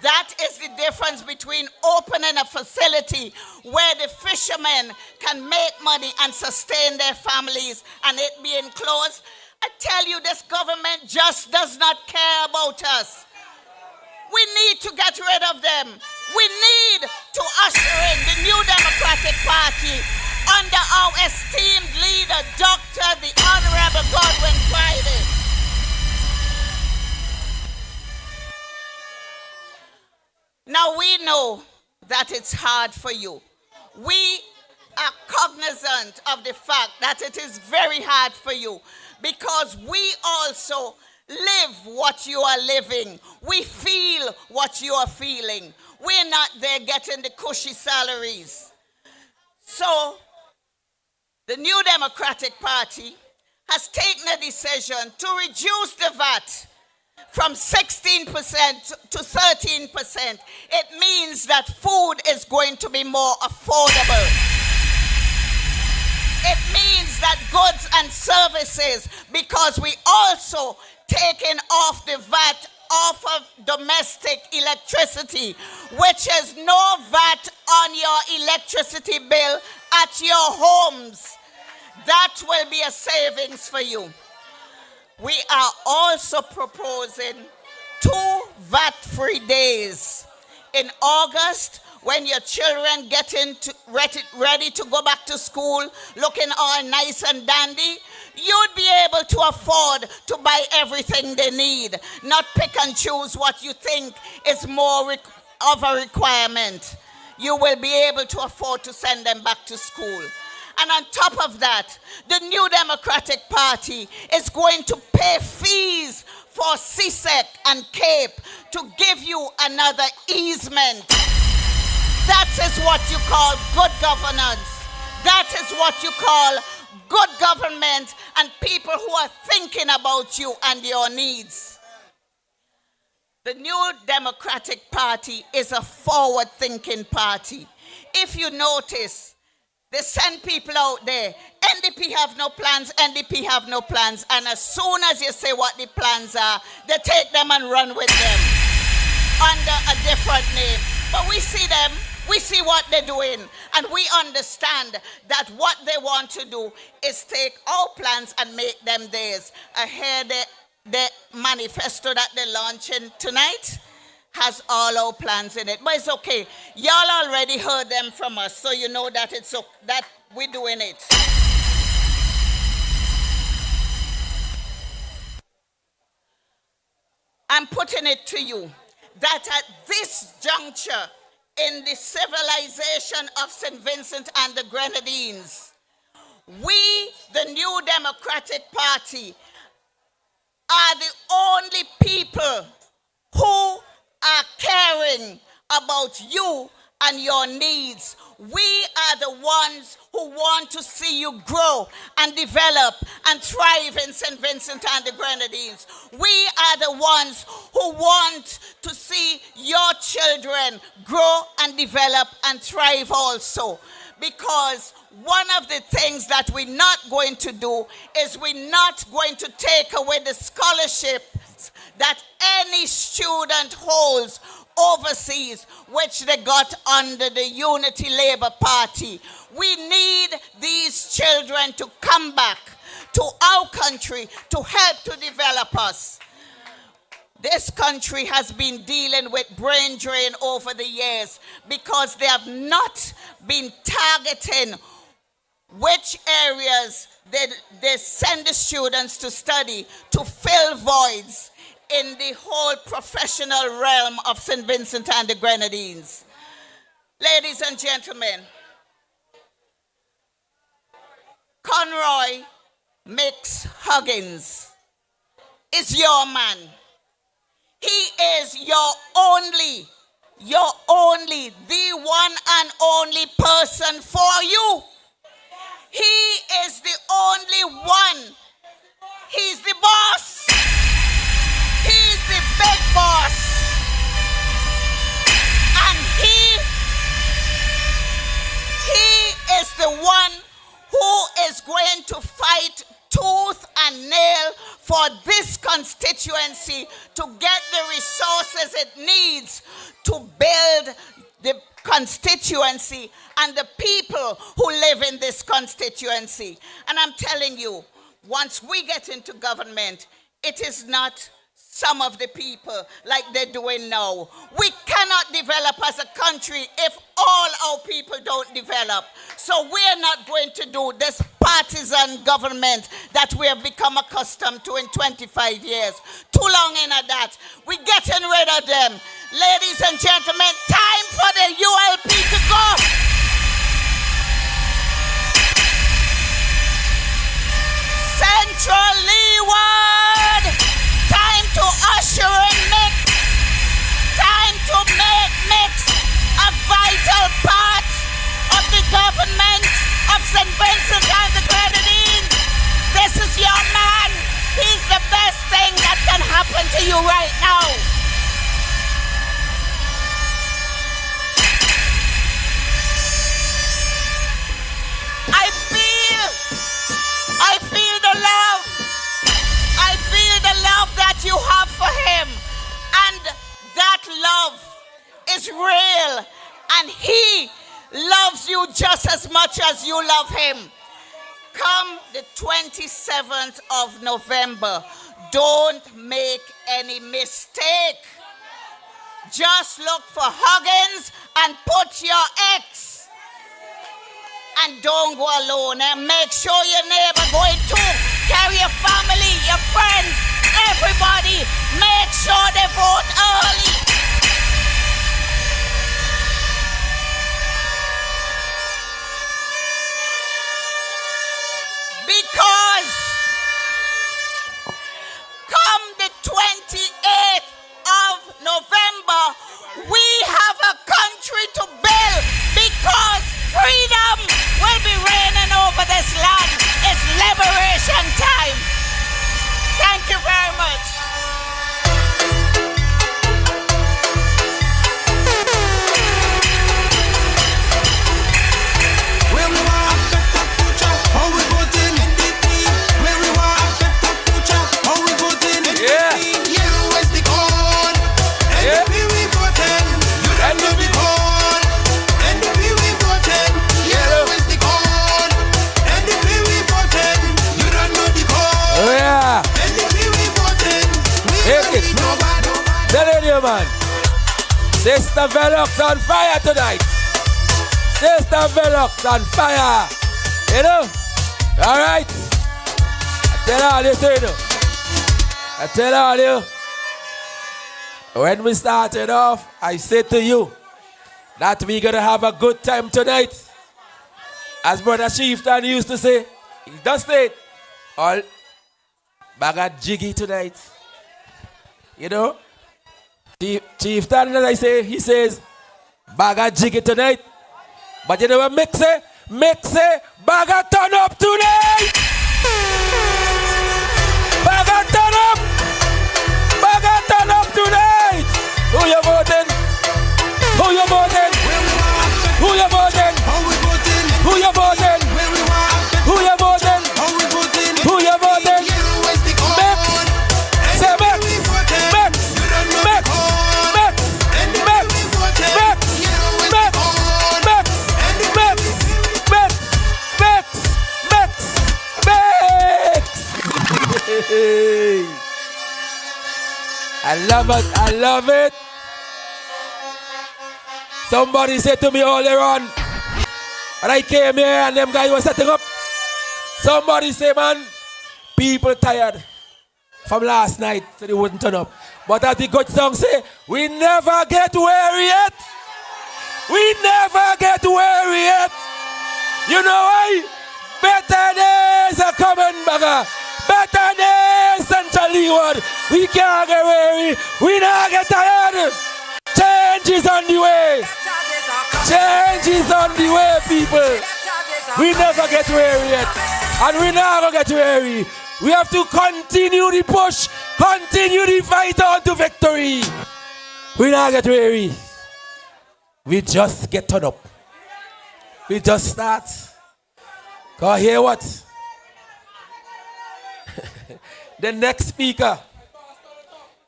That is the difference between opening a facility where the fishermen can make money and sustain their families and it being closed. I tell you, this government just does not care about us. We need to get rid of them. We need to usher in the New Democratic Party under our esteemed leader, Dr. the Honorable Godwin Friday. Now we know that it's hard for you. We are cognizant of the fact that it is very hard for you because we also live what you are living. We feel what you are feeling. We're not there getting the cushy salaries. So, the New Democratic Party has taken a decision to reduce the VAT from 16% to 13%. It means that food is going to be more affordable. It means that goods and services, because we also taken off the VAT off of domestic electricity, which is no VAT on your electricity bill at your homes. That will be a savings for you. We are also proposing 2 VAT-free days. In August, when your children get ready to go back to school, looking all nice and dandy, you'd be able to afford to buy everything they need, not pick and choose what you think is more of a requirement. You will be able to afford to send them back to school. And on top of that, the New Democratic Party is going to pay fees for CSEC and CAPE to give you another easement. That is what you call good governance. That is what you call good government and people who are thinking about you and your needs. The New Democratic Party is a forward-thinking party. If you notice, they send people out there. NDP have no plans, NDP have no plans. And as soon as you say what the plans are, they take them and run with them under a different name. But we see them, we see what they're doing, and we understand that what they want to do is take our plans and make them theirs. I hear the manifesto that they're launching tonight has all our plans in it. But it's okay. Y'all already heard them from us, so you know that that we're doing it. I'm putting it to you that at this juncture in the civilization of St. Vincent and the Grenadines, we, the New Democratic Party, are the only people who are caring about you and your needs. We are the ones who want to see you grow and develop and thrive in St. Vincent and the Grenadines. We are the ones who want to see your children grow and develop and thrive also. Because one of the things that we're not going to do is we're not going to take away the scholarships that any student holds overseas, which they got under the Unity Labour Party. We need these children to come back to our country to help to develop us. This country has been dealing with brain drain over the years because they have not been targeting which areas they send the students to study to fill voids in the whole professional realm of St. Vincent and the Grenadines. Ladies and gentlemen, Conroy Huggins is your man. He is your only, the one and only person for you. He is the only one. He's the boss. He's the big boss. And he is the one who is going to fight tooth and nail for this constituency to get the resources it needs to build the constituency and the people who live in this constituency. And I'm telling you, once we get into government, it is not some of the people like they're doing now. We cannot develop as a country if all our people don't develop. So we're not going to do this partisan government that we have become accustomed to in 25 years. Too long in that. We're getting rid of them. Ladies and gentlemen, time for the ULP to go. Central Leeward. Time to usher and mix. Time to make mix a vital part of the government of St. Vincent and the Grenadines. This is your man. He's the best thing that can happen to you right now. I feel the love. I feel the love that you have for him. And that love is real. And he loves you just as much as you love him. Come the 27th of November, don't make any mistake. Just look for Huggins and put your X. And don't go alone, and make sure your neighbor going too. Carry your family, your friends, everybody. Make sure they vote early. Because come the 28th of November, we have a country to build, because freedom will be reigning over this land. It's liberation time. Thank you very much. Where we want a better future, how we voting NDP. Where we want a better future, how we voting NDP. Yellow is the code, NDP we voting. You don't know the code, NDP we voting. Yellow is the code, NDP we voting. You don't know the code. Oh yeah. NDP we voting. We Take it. nobody. Telling you, man. Sister Velox on fire tonight. Sister Velox on fire. You know? Alright. I tell all you, so you know. I tell all you. When we started off, I said to you that we're going to have a good time tonight. As Brother Chieftain used to say, he does say it. All bag of jiggy tonight. You know? Chieftain, as I say, he says, bag of jiggy tonight. But you know what Mick say? Mick say, bag of turn up tonight. Bag of turn up. Bag of turn up tonight. Who you voting? Who you voting? Who you voting? How we voting? Who you voting? Where we want a Who you voting? how we voting? Who you voting? Yellow is the code. Mix. Say mix. we voting. Mix. You don't know Mix. the code. Mix. NDP Mix. we voting. Mix. Yellow is the Mix. code. Mix. NDP Mix. Mix. Mix. Mix. Mix. I love it. I love it. Somebody said to me earlier on, when I came here and them guys were setting up, somebody say, man, people tired from last night, so they wouldn't turn up. But as the good song say, we never get weary yet. We never get weary yet. You know why? Better days are coming, bagger. Better days, Central Leeward. We can't get weary. We not get tired. Change is on the way. Change is on the way, people. We never get weary yet. And we never get weary. We have to continue the push, continue the fight on to victory. We never get weary. We just get turned up. We just start. Cause hear what? The next speaker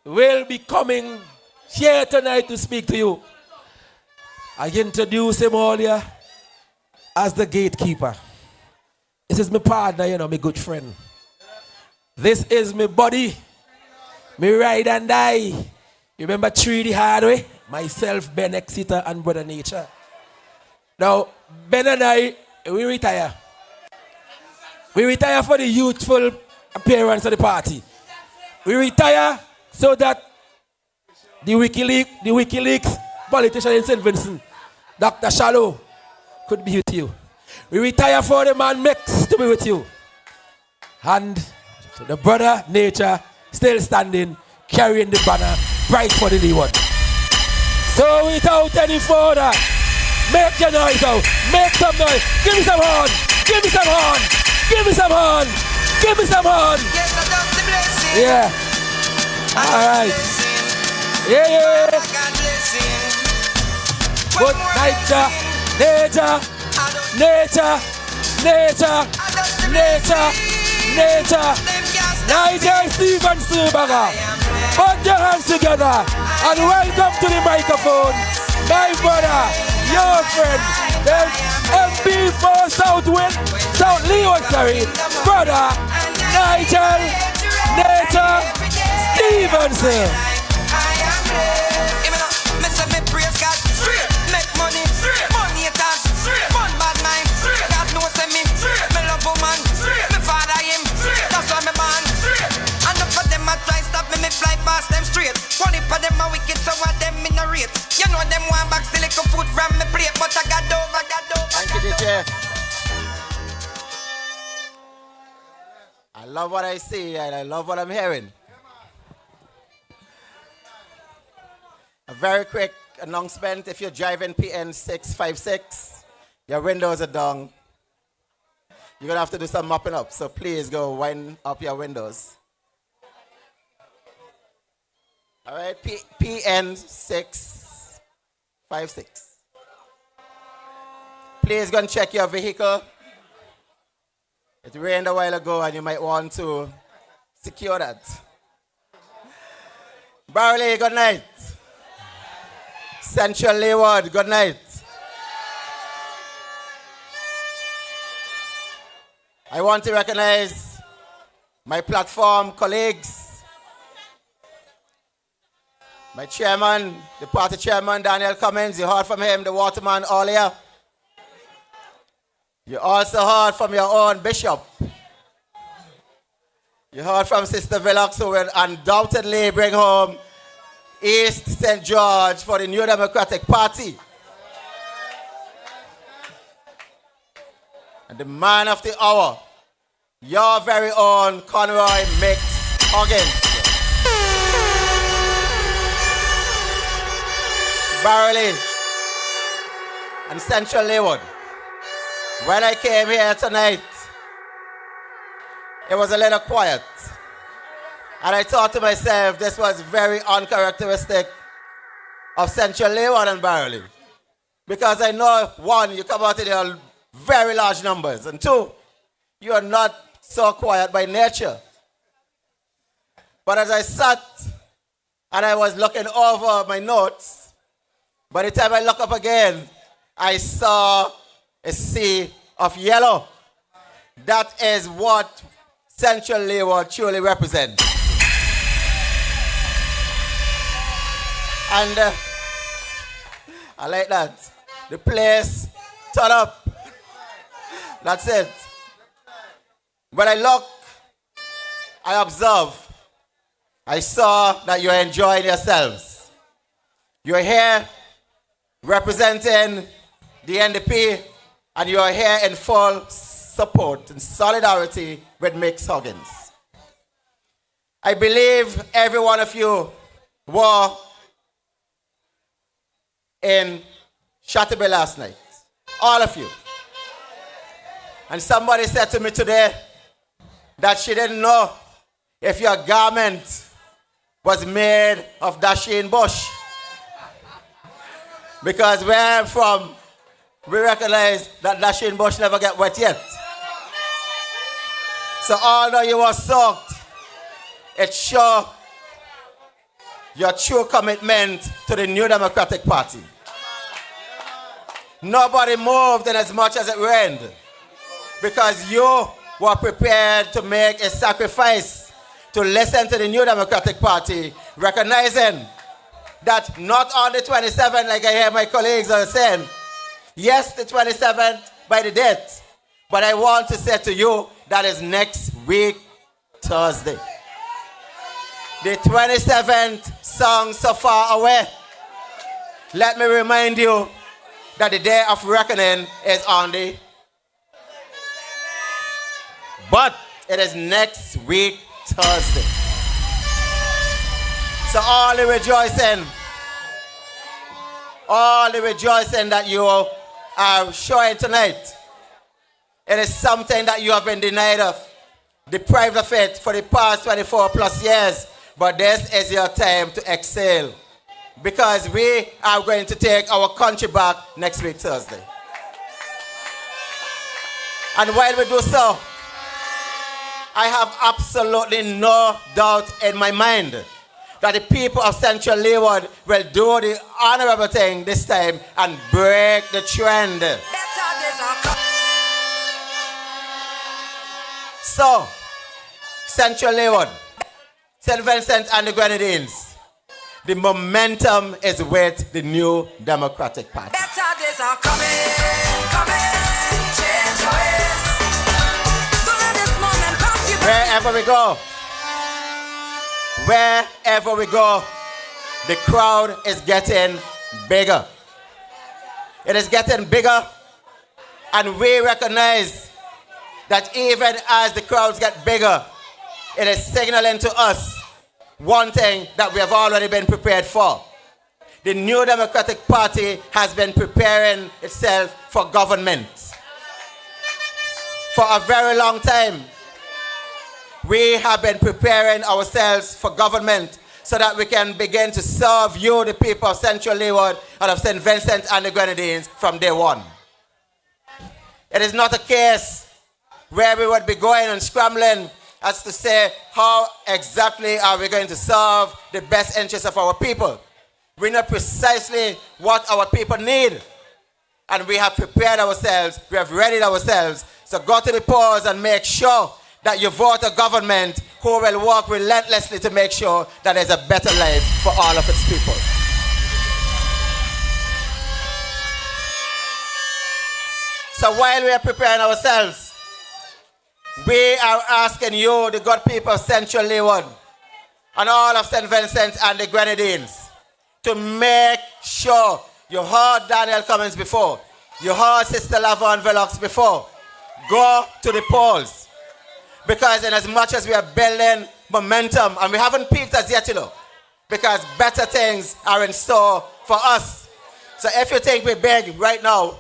will be coming here tonight to speak to you. I introduce him earlier as the gatekeeper. This is my partner, you know, my good friend. This is my buddy, me ride and die. You remember Tree the Hard Way? Myself, Ben Exeter, and Brother Nature. Now, Ben and I, we retire. We retire for the youthful appearance of the party. We retire so that the WikiLeaks politician in St. Vincent, Dr. Shallow, could be with you. We retire for the man Mix to be with you. And the brother Nature still standing, carrying the banner, bright for the Leeward. So without any further, make your noise out, make some noise, give me some horn, give me some horn, give me some horn, give me some horn. Yeah. Alright. Yeah. Good nature, nature, nature, nature, nature, nature. Nigel Stevens Baga. Put your hands together and welcome to the microphone, my brother, your friend, the MP for South Leeward, brother Nigel Nature Stevenson. Fly past them straight. One for them are wicked, so what them in a rate. You know them one back still little food from me plate, but I got over. Thank you, DJ. I love what I see and I love what I'm hearing. A very quick announcement: if you're driving PN 656, your windows are down. You're gonna have to do some mopping up, so please go wind up your windows. All right, PN 656. Please go and check your vehicle. It rained a while ago and you might want to secure that. Barley, good night. Central Leeward, good night. I want to recognize my platform colleagues. My chairman, the party chairman, Daniel Cummins, you heard from him, the waterman earlier. You also heard from your own bishop. You heard from Sister Villox, who will undoubtedly bring home East St. George for the New Democratic Party. And the man of the hour, your very own Conroy Huggins. Barley and Central Leeward. When I came here tonight, it was a little quiet. And I thought to myself, this was very uncharacteristic of Central Leeward and Barley. Because I know, one, you come out in your very large numbers, and two, you are not so quiet by nature. But as I sat and I was looking over my notes, by the time I look up again, I saw a sea of yellow. That is what Central Leeward truly represents. And I like that. The place turned up. That's it. When I look, I observe. I saw that you're enjoying yourselves. You're here representing the NDP, and you are here in full support and solidarity with Mick Huggins. I believe every one of you were in Shatterby last night. All of you. And somebody said to me today that she didn't know if your garment was made of dasheen bush. Because where I'm from, we recognize that dasheen bush never get wet yet. So although you were soaked, it shows your true commitment to the New Democratic Party. Nobody moved in as much as it rained because you were prepared to make a sacrifice to listen to the New Democratic Party, recognizing that not on the 27th, like I hear my colleagues are saying, yes, the 27th by the date, but I want to say to you that is next week, Thursday. The 27th song so far away. Let me remind you that the day of reckoning is on the, but it is next week, Thursday. So all the rejoicing that you are showing tonight, it is something that you have been denied of, deprived of it for the past 24 plus years. But this is your time to exhale, because we are going to take our country back next week, Thursday. And while we do so, I have absolutely no doubt in my mind that the people of Central Leeward will do the honorable thing this time and break the trend. So, Central Leeward, St. Vincent and the Grenadines, the momentum is with the New Democratic Party. Better days are coming, change your ways. Don't let this moment pass you by. Wherever we go, the crowd is getting bigger. It is getting bigger, and we recognize that even as the crowds get bigger, it is signaling to us one thing that we have already been prepared for. The New Democratic Party has been preparing itself for government. For a very long time, we have been preparing ourselves for government so that we can begin to serve you, the people of Central Leeward and of St. Vincent and the Grenadines, from day one. It is not a case where we would be going and scrambling as to say how exactly are we going to serve the best interests of our people. We know precisely what our people need, and we have prepared ourselves, we have readied ourselves. So go to the polls and make sure that you vote a government who will work relentlessly to make sure that there's a better life for all of its people. So while we are preparing ourselves, we are asking you, the good people of Central Leeward and all of St. Vincent and the Grenadines, to make sure you heard Daniel Cummins before, you heard Sister Lavon Velox before. Go to the polls. Because in as much as we are building momentum, and we haven't peaked as yet, because better things are in store for us. So if you think we're big right now,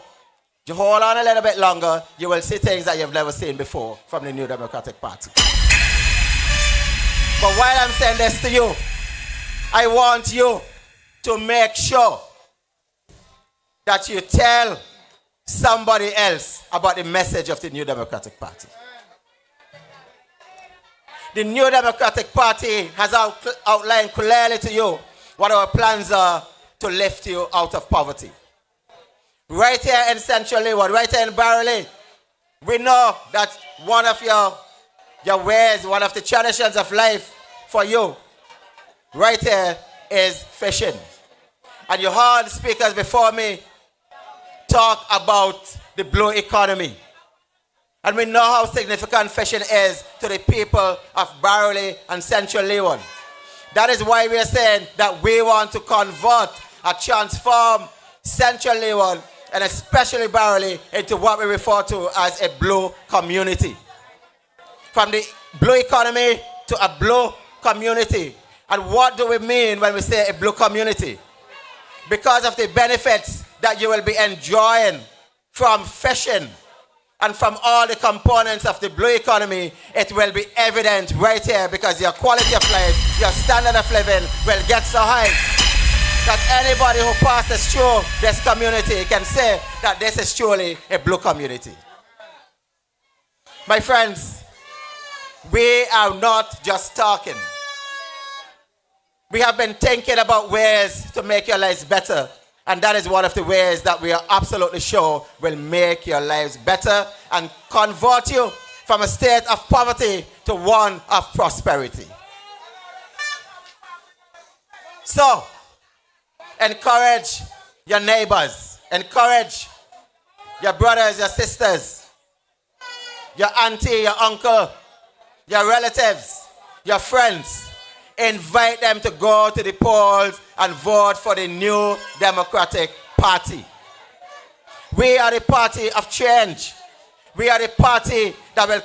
you hold on a little bit longer, you will see things that you've never seen before from the New Democratic Party. But while I'm saying this to you, I want you to make sure that you tell somebody else about the message of the New Democratic Party. The New Democratic Party has outlined clearly to you what our plans are to lift you out of poverty. Right here in Central Leeward, right here in Barley, we know that one of your ways, one of the traditions of life for you, right here, is fishing. And you heard speakers before me talk about the blue economy. And we know how significant fishing is to the people of Barley and Central Leeward. That is why we are saying that we want to convert or transform Central Leeward and especially Barley into what we refer to as a blue community. From the blue economy to a blue community. And what do we mean when we say a blue community? Because of the benefits that you will be enjoying from fishing and from all the components of the blue economy, it will be evident right here, because your quality of life, your standard of living will get so high that anybody who passes through this community can say that this is truly a blue community. My friends, we are not just talking. We have been thinking about ways to make your lives better. And that is one of the ways that we are absolutely sure will make your lives better and convert you from a state of poverty to one of prosperity. So, encourage your neighbors, encourage your brothers, your sisters, your auntie, your uncle, your relatives, your friends. Invite them to go to the polls and vote for the New Democratic Party. We are the party of change. We are the party that will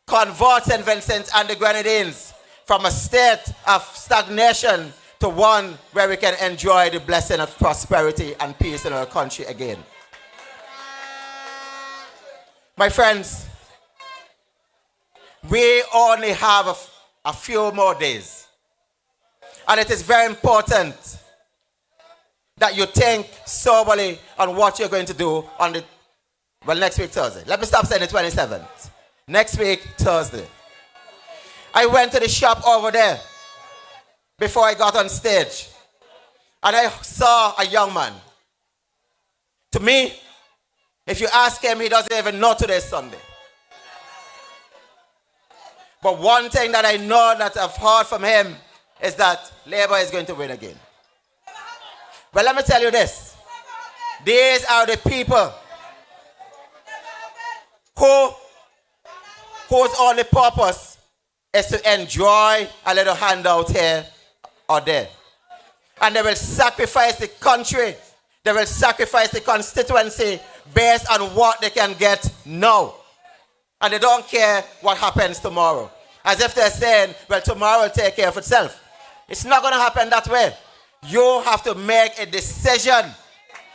convert St. Vincent and the Grenadines from a state of stagnation to one where we can enjoy the blessing of prosperity and peace in our country again. My friends, we only have a few more days. And it is very important that you think soberly on what you're going to do on next week, Thursday. Let me stop saying the 27th. Next week, Thursday. I went to the shop over there before I got on stage. And I saw a young man. To me, if you ask him, he doesn't even know today's Sunday. But one thing that I know that I've heard from him is that Labour is going to win again. Well, let me tell you this. These are the people whose only purpose is to enjoy a little handout here or there. And they will sacrifice the country. They will sacrifice the constituency based on what they can get now. And they don't care what happens tomorrow. As if they're saying, well, tomorrow will take care of itself. It's not going to happen that way. You have to make a decision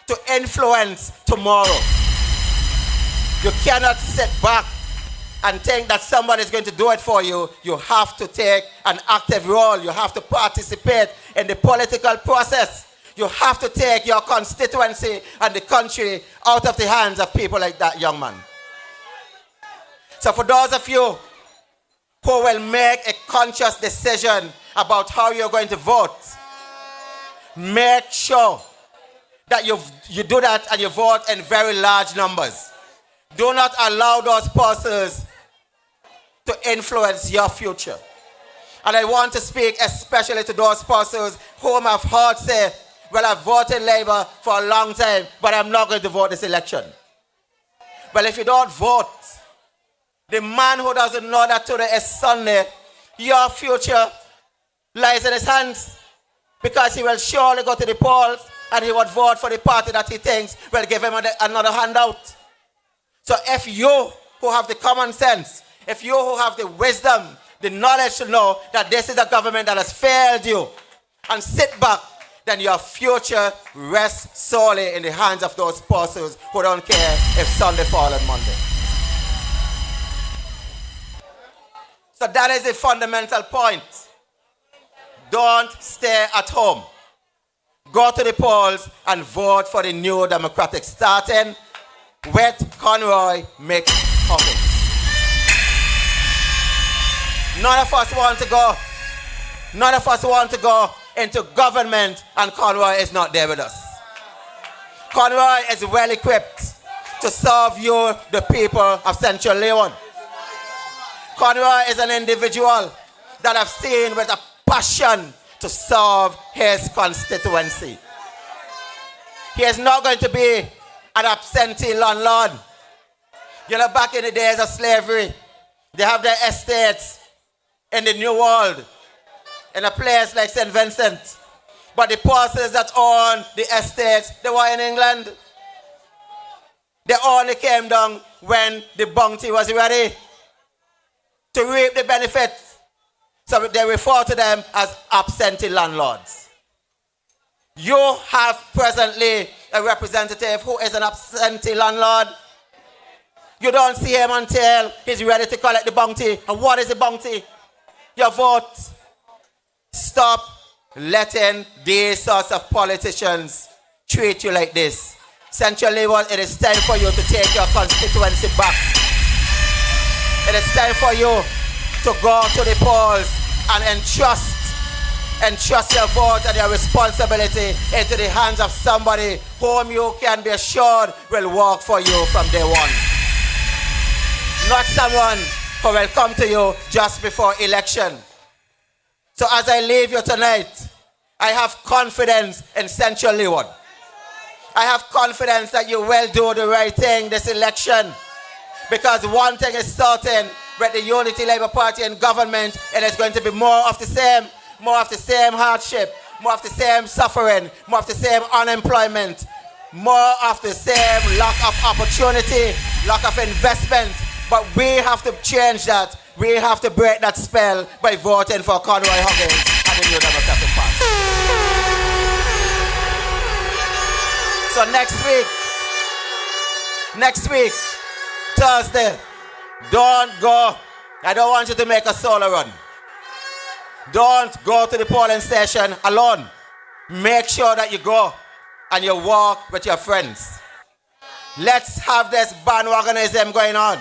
to influence tomorrow. You cannot sit back and think that somebody is going to do it for you. You have to take an active role. You have to participate in the political process. You have to take your constituency and the country out of the hands of people like that young man. So for those of you who will make a conscious decision about how you're going to vote, make sure that you do that and you vote in very large numbers. Do not allow those persons to influence your future. And I want to speak especially to those persons whom I've heard say, well, I've voted Labour for a long time, but I'm not going to vote this election. Well, if you don't vote, the man who doesn't know that today is Sunday, your future lies in his hands, because he will surely go to the polls and he would vote for the party that he thinks will give him another handout. So if you who have the common sense, if you who have the wisdom, the knowledge to know that this is a government that has failed you, and sit back, then your future rests solely in the hands of those persons who don't care if Sunday falls on Monday. So that is the fundamental point. Don't stay at home. Go to the polls and vote for the New Democratic, starting with Conroy Huggins. None of us want to go. None of us want to go into government and Conroy is not there with us. Conroy is well equipped to serve you, the people of Central Leeward. Conroy is an individual that I've seen with a passion to serve his constituency. He is not going to be an absentee landlord. You know, back in the days of slavery, they have their estates in the New World, in a place like St. Vincent. But the persons that own the estates, they were in England. They only came down when the bounty was ready to reap the benefits. So they refer to them as absentee landlords. You have presently a representative who is an absentee landlord. You don't see him until he's ready to collect the bounty. And what is the bounty? Your vote. Stop letting these sorts of politicians treat you like this. Central Leeward, it is time for you to take your constituency back. It is time for you to go to the polls and entrust your vote and your responsibility into the hands of somebody whom you can be assured will work for you from day one. Not someone who will come to you just before election. So as I leave you tonight, I have confidence in Central Leeward. I have confidence that you will do the right thing this election. Because one thing is certain, with the Unity Labour Party in government, it is going to be more of the same hardship, more of the same suffering, more of the same unemployment, more of the same lack of opportunity, lack of investment. But we have to change that we have to break that spell by voting for Conroy Huggins and the New Democratic Party. So next week, Thursday, don't go. I don't want you to make a solo run. Don't go to the polling station alone. Make sure that you go and you walk with your friends. Let's have this bandwagonism going on.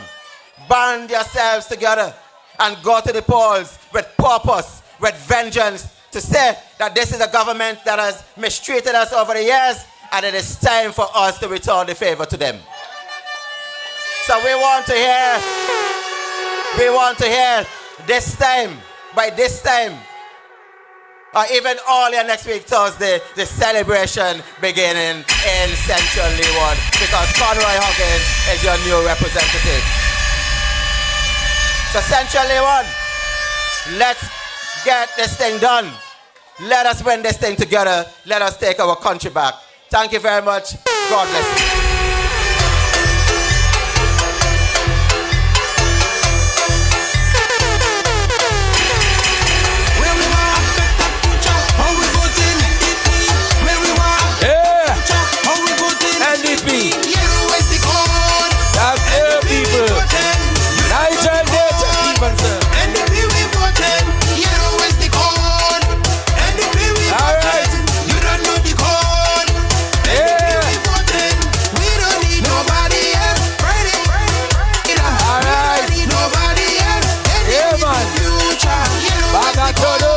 Band yourselves together and go to the polls with purpose, with vengeance, to say that this is a government that has mistreated us over the years and it is time for us to return the favor to them. So we want to hear this time, by this time, or even earlier next week, Thursday, the celebration beginning in Central Leeward, because Conroy Huggins is your new representative. So Central Leeward, let's get this thing done. Let us win this thing together. Let us take our country back. Thank you very much. God bless you. NDP. That's your people. Nigel Stevenson. NDP we voted. You know it's the code. NDP we voted. You don't know the code. NDP we voted. We don't need nobody else. Alright. Nobody else. Yeah, man. Future. You know Back at Todo.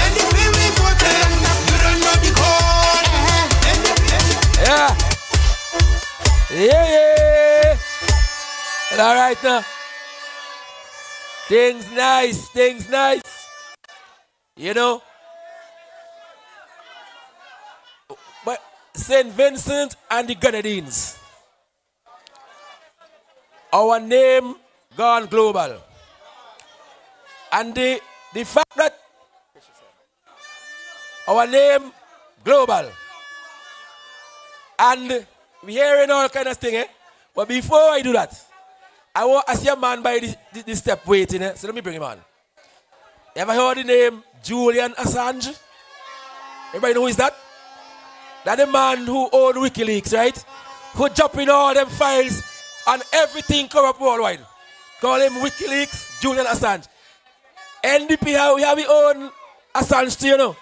NDP we voted. You don't know the code. Yeah. Yeah. All right now. Things nice. You know. But St. Vincent and the Grenadines. Our name gone global. And the fact that our name global. And we hearing all kind of thing, eh? But before I do that, I see a man by the step waiting, eh? So let me bring him on. You ever heard the name Julian Assange? Everybody know who is that? That's the man who owned WikiLeaks, right? Who jump in all them files and everything corrupt worldwide. Call him WikiLeaks Julian Assange. NDP, we have our own Assange too, you know.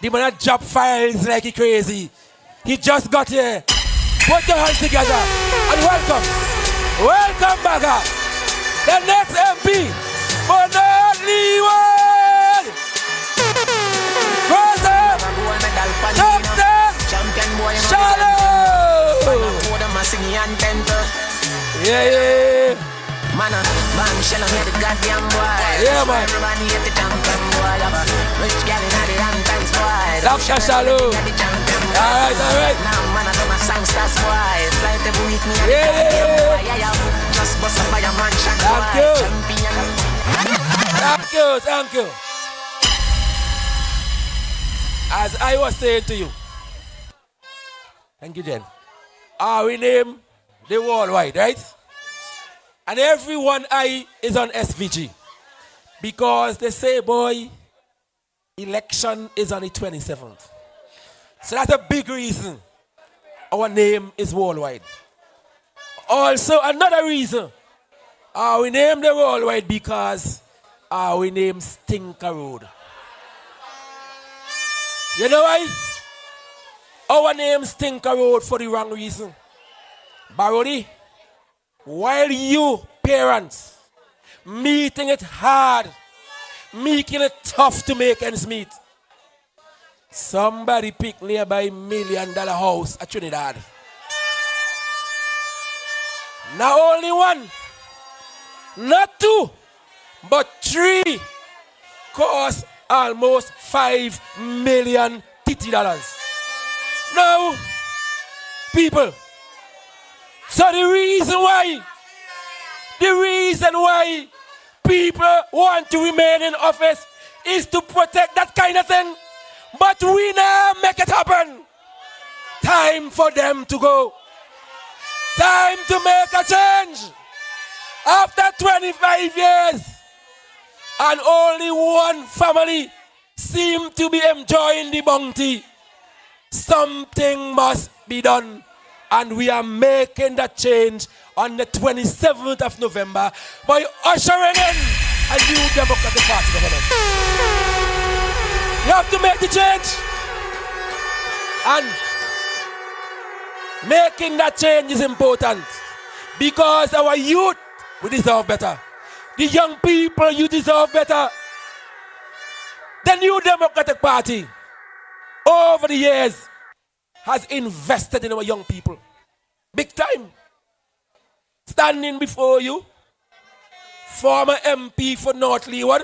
The man that drop files like he crazy. He just got here. Put your hands together and welcome. Welcome back. The next MP for North Leeward. Crosser. Dr. Shallow. Yeah. Man, bang, shell on the goddamn boy. Yeah, man. Everybody hit the champion boy. Rich gal in the anthems boy. Dr. Shallow. All right. Now, man, I do my songs, that's why. Flight every week, me and Yeah. the goddamn boy. Yeah. Just bust up by a mansion boy. Thank you. Champion. Thank you. As I was saying to you. Thank you, Jen. We name the worldwide, right? And everyone is on SVG. Because they say, boy, election is on the 27th. So that's a big reason our name is worldwide. Also, another reason, we name the worldwide because we name Stinker Road. You know why? Our name Stinker Road for the wrong reason. Barodi, while you parents meeting it hard, making it tough to make ends meet, somebody picked nearby $1 million house at Trinidad. Not only one, not two, but three cost almost $5 million. Now, people, so the reason why people want to remain in office is to protect that kind of thing. But we now make it happen. Time for them to go. Time to make a change. After 25 years, and only one family seem to be enjoying the bounty, something must be done. And we are making that change on the 27th of November by ushering in a new Democratic Party government. You have to make the change. And making that change is important because our youth, we deserve better. The young people, you deserve better. The new Democratic Party, over the years, has invested in our young people. Big time. Standing before you, former MP for North Leeward,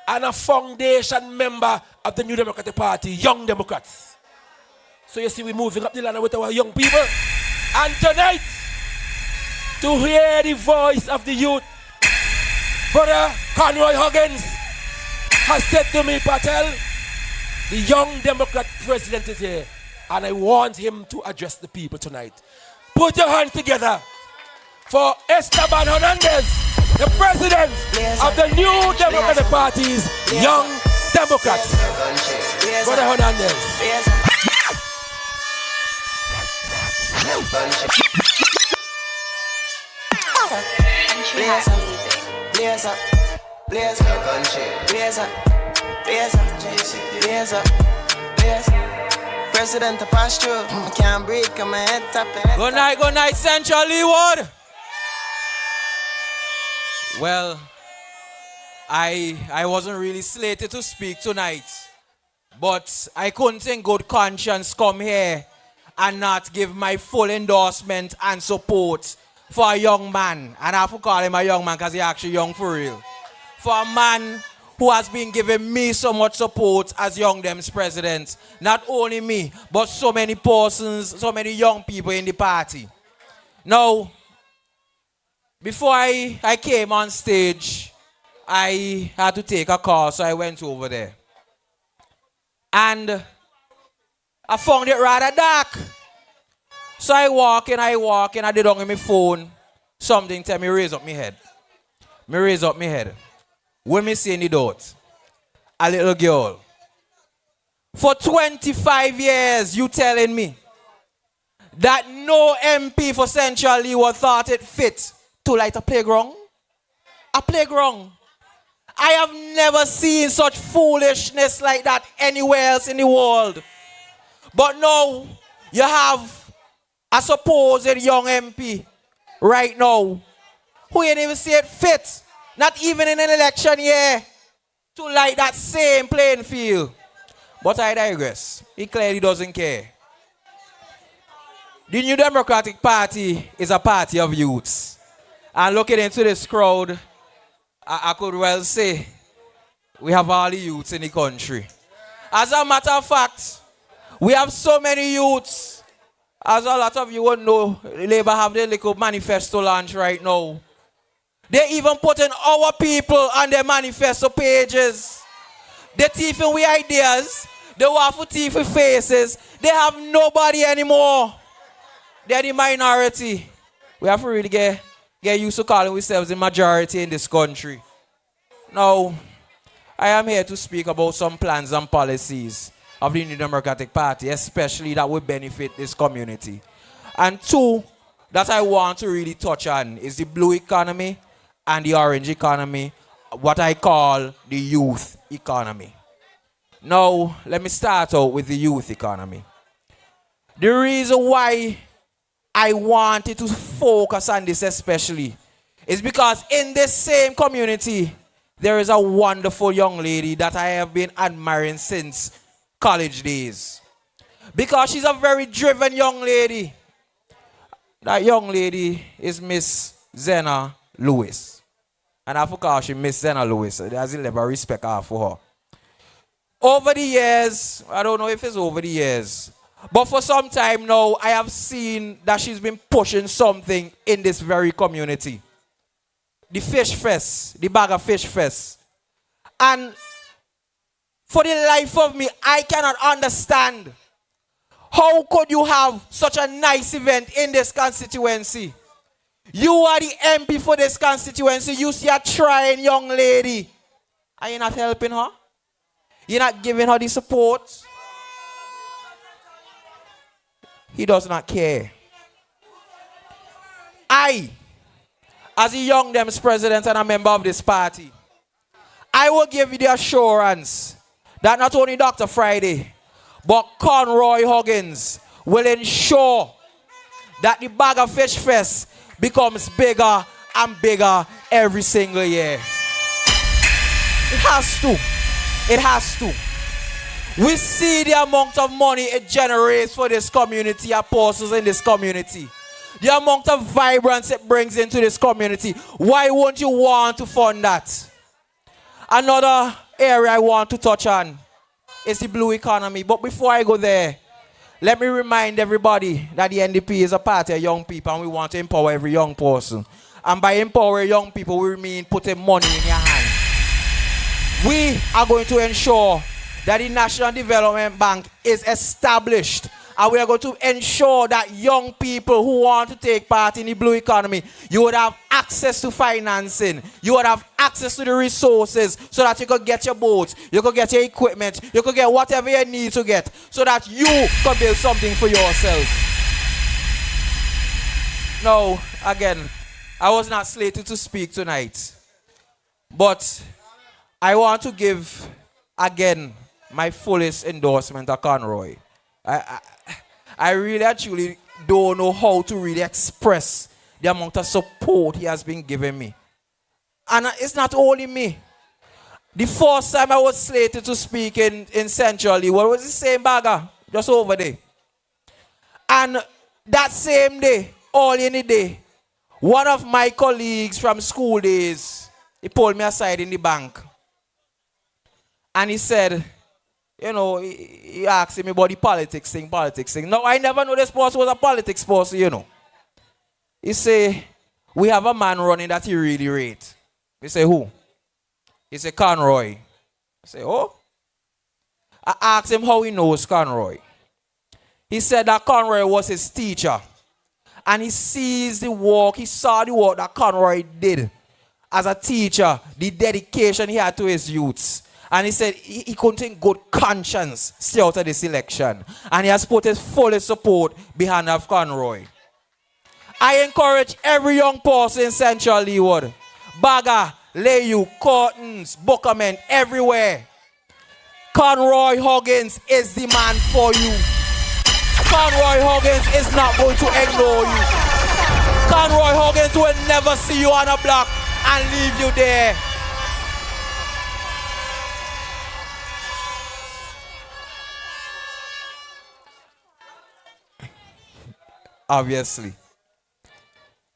and a foundation member of the New Democratic Party, Young Democrats. So you see, we're moving up the ladder with our young people. And tonight, to hear the voice of the youth, Brother Conroy Huggins has said to me, Patel, the Young Democrat president is here, and I want him to address the people tonight. Put your hands together for Esteban Hernandez, the president of the New Democratic Party's Young Democrats. Brother Hernandez. President to pass through. I can't breathe, come my head tapping. Good night, Central Leeward. Well, I wasn't really slated to speak tonight, but I couldn't in good conscience come here and not give my full endorsement and support for a young man. And I have to call him a young man because he's actually young for real. For a man who has been giving me so much support as Young Dem's president. Not only me, but so many persons, so many young people in the party. Now, before I came on stage, I had to take a call, so I went over there. And I found it rather dark. So I walk in, I did on my phone. Something tell me raise up my head. Me raise up my head. When me see in the dot, a little girl. For 25 years, you telling me that no MP for Central Leeward thought it fit to light a playground? A playground. I have never seen such foolishness like that anywhere else in the world. But now, you have a supposed young MP right now who ain't even see it fit, not even in an election year, to light that same playing field. But I digress. He clearly doesn't care. The New Democratic Party is a party of youths. And looking into this crowd, I could well say we have all the youths in the country. As a matter of fact, we have so many youths. As a lot of you would know, Labour have their little manifesto launch right now. They even put in our people on their manifesto pages. They thieving with ideas. They want to thief with faces. They have nobody anymore. They're the minority. We have to really get used to calling ourselves the majority in this country. Now, I am here to speak about some plans and policies of the New Democratic Party, especially that will benefit this community. And two, that I want to really touch on is the blue economy and the orange economy, what I call the youth economy. Now, let me start out with the youth economy. The reason why I wanted to focus on this especially is because in this same community, there is a wonderful young lady that I have been admiring since college days. Because she's a very driven young lady. That young lady is Miss Zena Lewis. And I forgot she Miss Zena Lewis. There's a level of respect I have for her. Over the years, I don't know if it's over the years, but for some time now, I have seen that she's been pushing something in this very community. The Fish Fest, the Bag of Fish Fest. And for the life of me, I cannot understand how could you have such a nice event in this constituency. You are the MP for this constituency. You see a trying young lady. Are you not helping her? You're not giving her the support? He does not care. I, as a Young Dems president and a member of this party, I will give you the assurance that not only Dr. Friday, but Conroy Huggins will ensure that the Bag of Fish Fest becomes bigger and bigger every single year. It has to. It has to. We see the amount of money it generates for this community, apostles in this community. The amount of vibrance it brings into this community. Why won't you want to fund that? Another area I want to touch on is the blue economy. But before I go there, let me remind everybody that the NDP is a party of young people and we want to empower every young person. And by empowering young people, we mean putting money in your hand. We are going to ensure that the National Development Bank is established. And we are going to ensure that young people who want to take part in the blue economy, you would have access to financing. You would have access to the resources so that you could get your boats, you could get your equipment, you could get whatever you need to get so that you could build something for yourself. Now, again, I was not slated to speak tonight, but I want to give, again, my fullest endorsement to Conroy. I really actually don't know how to really express the amount of support he has been giving me. And it's not only me. The first time I was slated to speak in Central Leeward was the same bagger, just over there. And that same day, all in the day, one of my colleagues from school days, he pulled me aside in the bank. And he said, you know, he asked me about the politics thing. No, I never knew this person was a politics person, you know. He say, we have a man running that he really rate. He say, who? He say, Conroy. I say, oh? I asked him how he knows Conroy. He said that Conroy was his teacher. And he sees the work, he saw the work that Conroy did as a teacher, the dedication he had to his youths. And he said he couldn't in good conscience stay out of this election. And he has put his full support behind of Conroy. I encourage every young person in Central Leeward, Baga, Leyu, Cottons, Buckerman, everywhere. Conroy Huggins is the man for you. Conroy Huggins is not going to ignore you. Conroy Huggins will never see you on a block and leave you there. Obviously.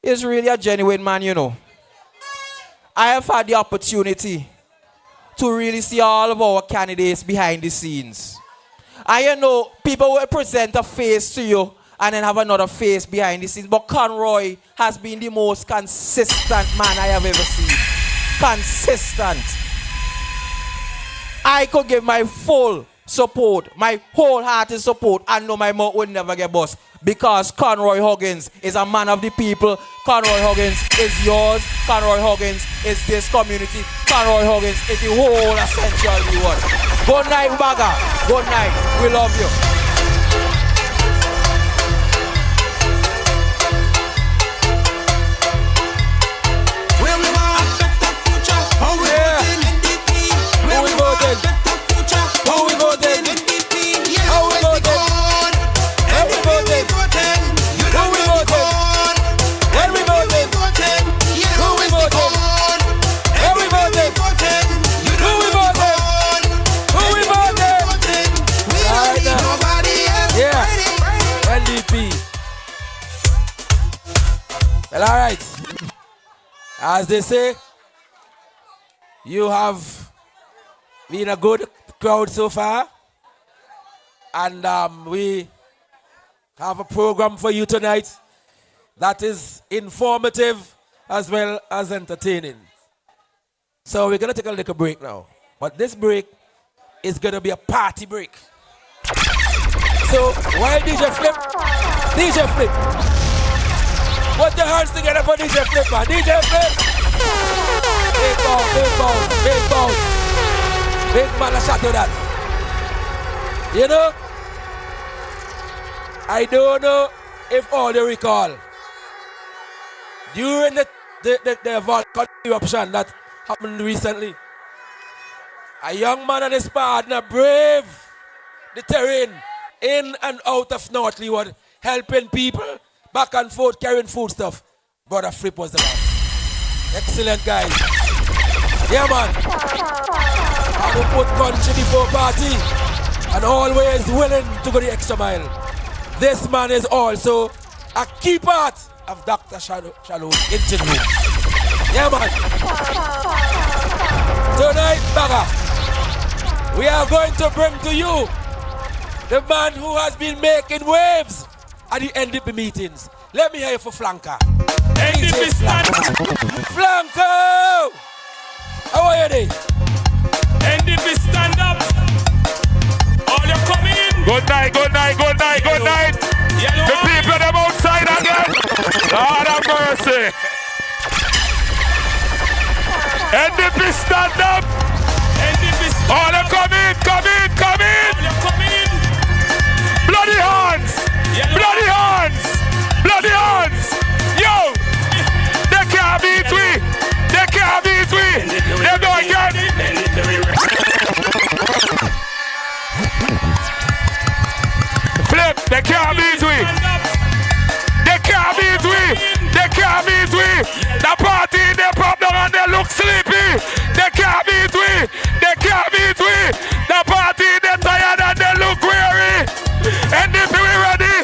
He's really a genuine man, you know. I have had the opportunity to really see all of our candidates behind the scenes. And you know, people will present a face to you and then have another face behind the scenes. But Conroy has been the most consistent man I have ever seen. Consistent. I could give my full support, my wholehearted support, and know my mouth will never get bust. Because Conroy Huggins is a man of the people. Conroy Huggins is yours. Conroy Huggins is this community. Conroy Huggins is the whole essential Leeward. Good night, Baga. Good night. We love you. Where we want a better future. How we voting NDP. Where we want a better future. How we voting NDP. How we voting. Well, all right. As they say, you have been a good crowd so far. And we have a program for you tonight that is informative as well as entertaining. So we're going to take a little break now. But this break is going to be a party break. So while DJ Flip, Put your hands together for DJ Flip, man. DJ Flip. Big bounce, big bounce, big bounce. Big man, a shot to that. You know, I don't know if all you recall, during the volcano eruption that happened recently, a young man and his partner brave the terrain in and out of North Leeward, helping people back and forth, carrying food stuff. Brother Flip was the man. Excellent guy. Yeah, man. And we put country before party and always willing to go the extra mile. This man is also a key part of Dr. Shalom's engine room. Yeah, man. Tonight, Baga, we are going to bring to you the man who has been making waves at the NDP meetings. Let me hear you for Flanker. NDP stand up. Flanker! How are you there? NDP stand up. All you coming in. Good night, good night, good night, good night. Yellow The people them outside again. Lord have mercy. NDP stand up. NDP stand All them come in, come in, come in. All you coming in. Bloody hands! Bloody hands! Bloody hands! Yo! They can't beat we! They can't beat we! They don't get Flip! They can't beat we! They can't beat we! They can't beat we! The party they pop down and they look sleepy! They can't beat we! They can't beat we! The party they tired and they look weary! NDP we ready!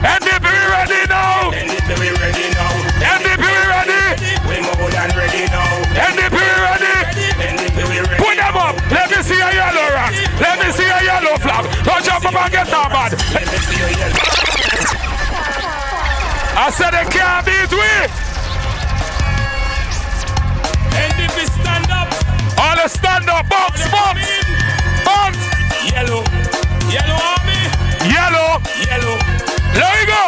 NDP we ready now! NDP we ready now. NDP we ready! We more than ready now. NDP we ready! NDP we ready. Put them up! Let me see a yellow rock! Let me see a yellow flag! Don't jump up and get that bad! Let me see your yellow. I said they can't beat we! NDP stand up. All the stand up! Box! Box! Box! Yellow. Yellow army. Yellow! Yellow. There we go!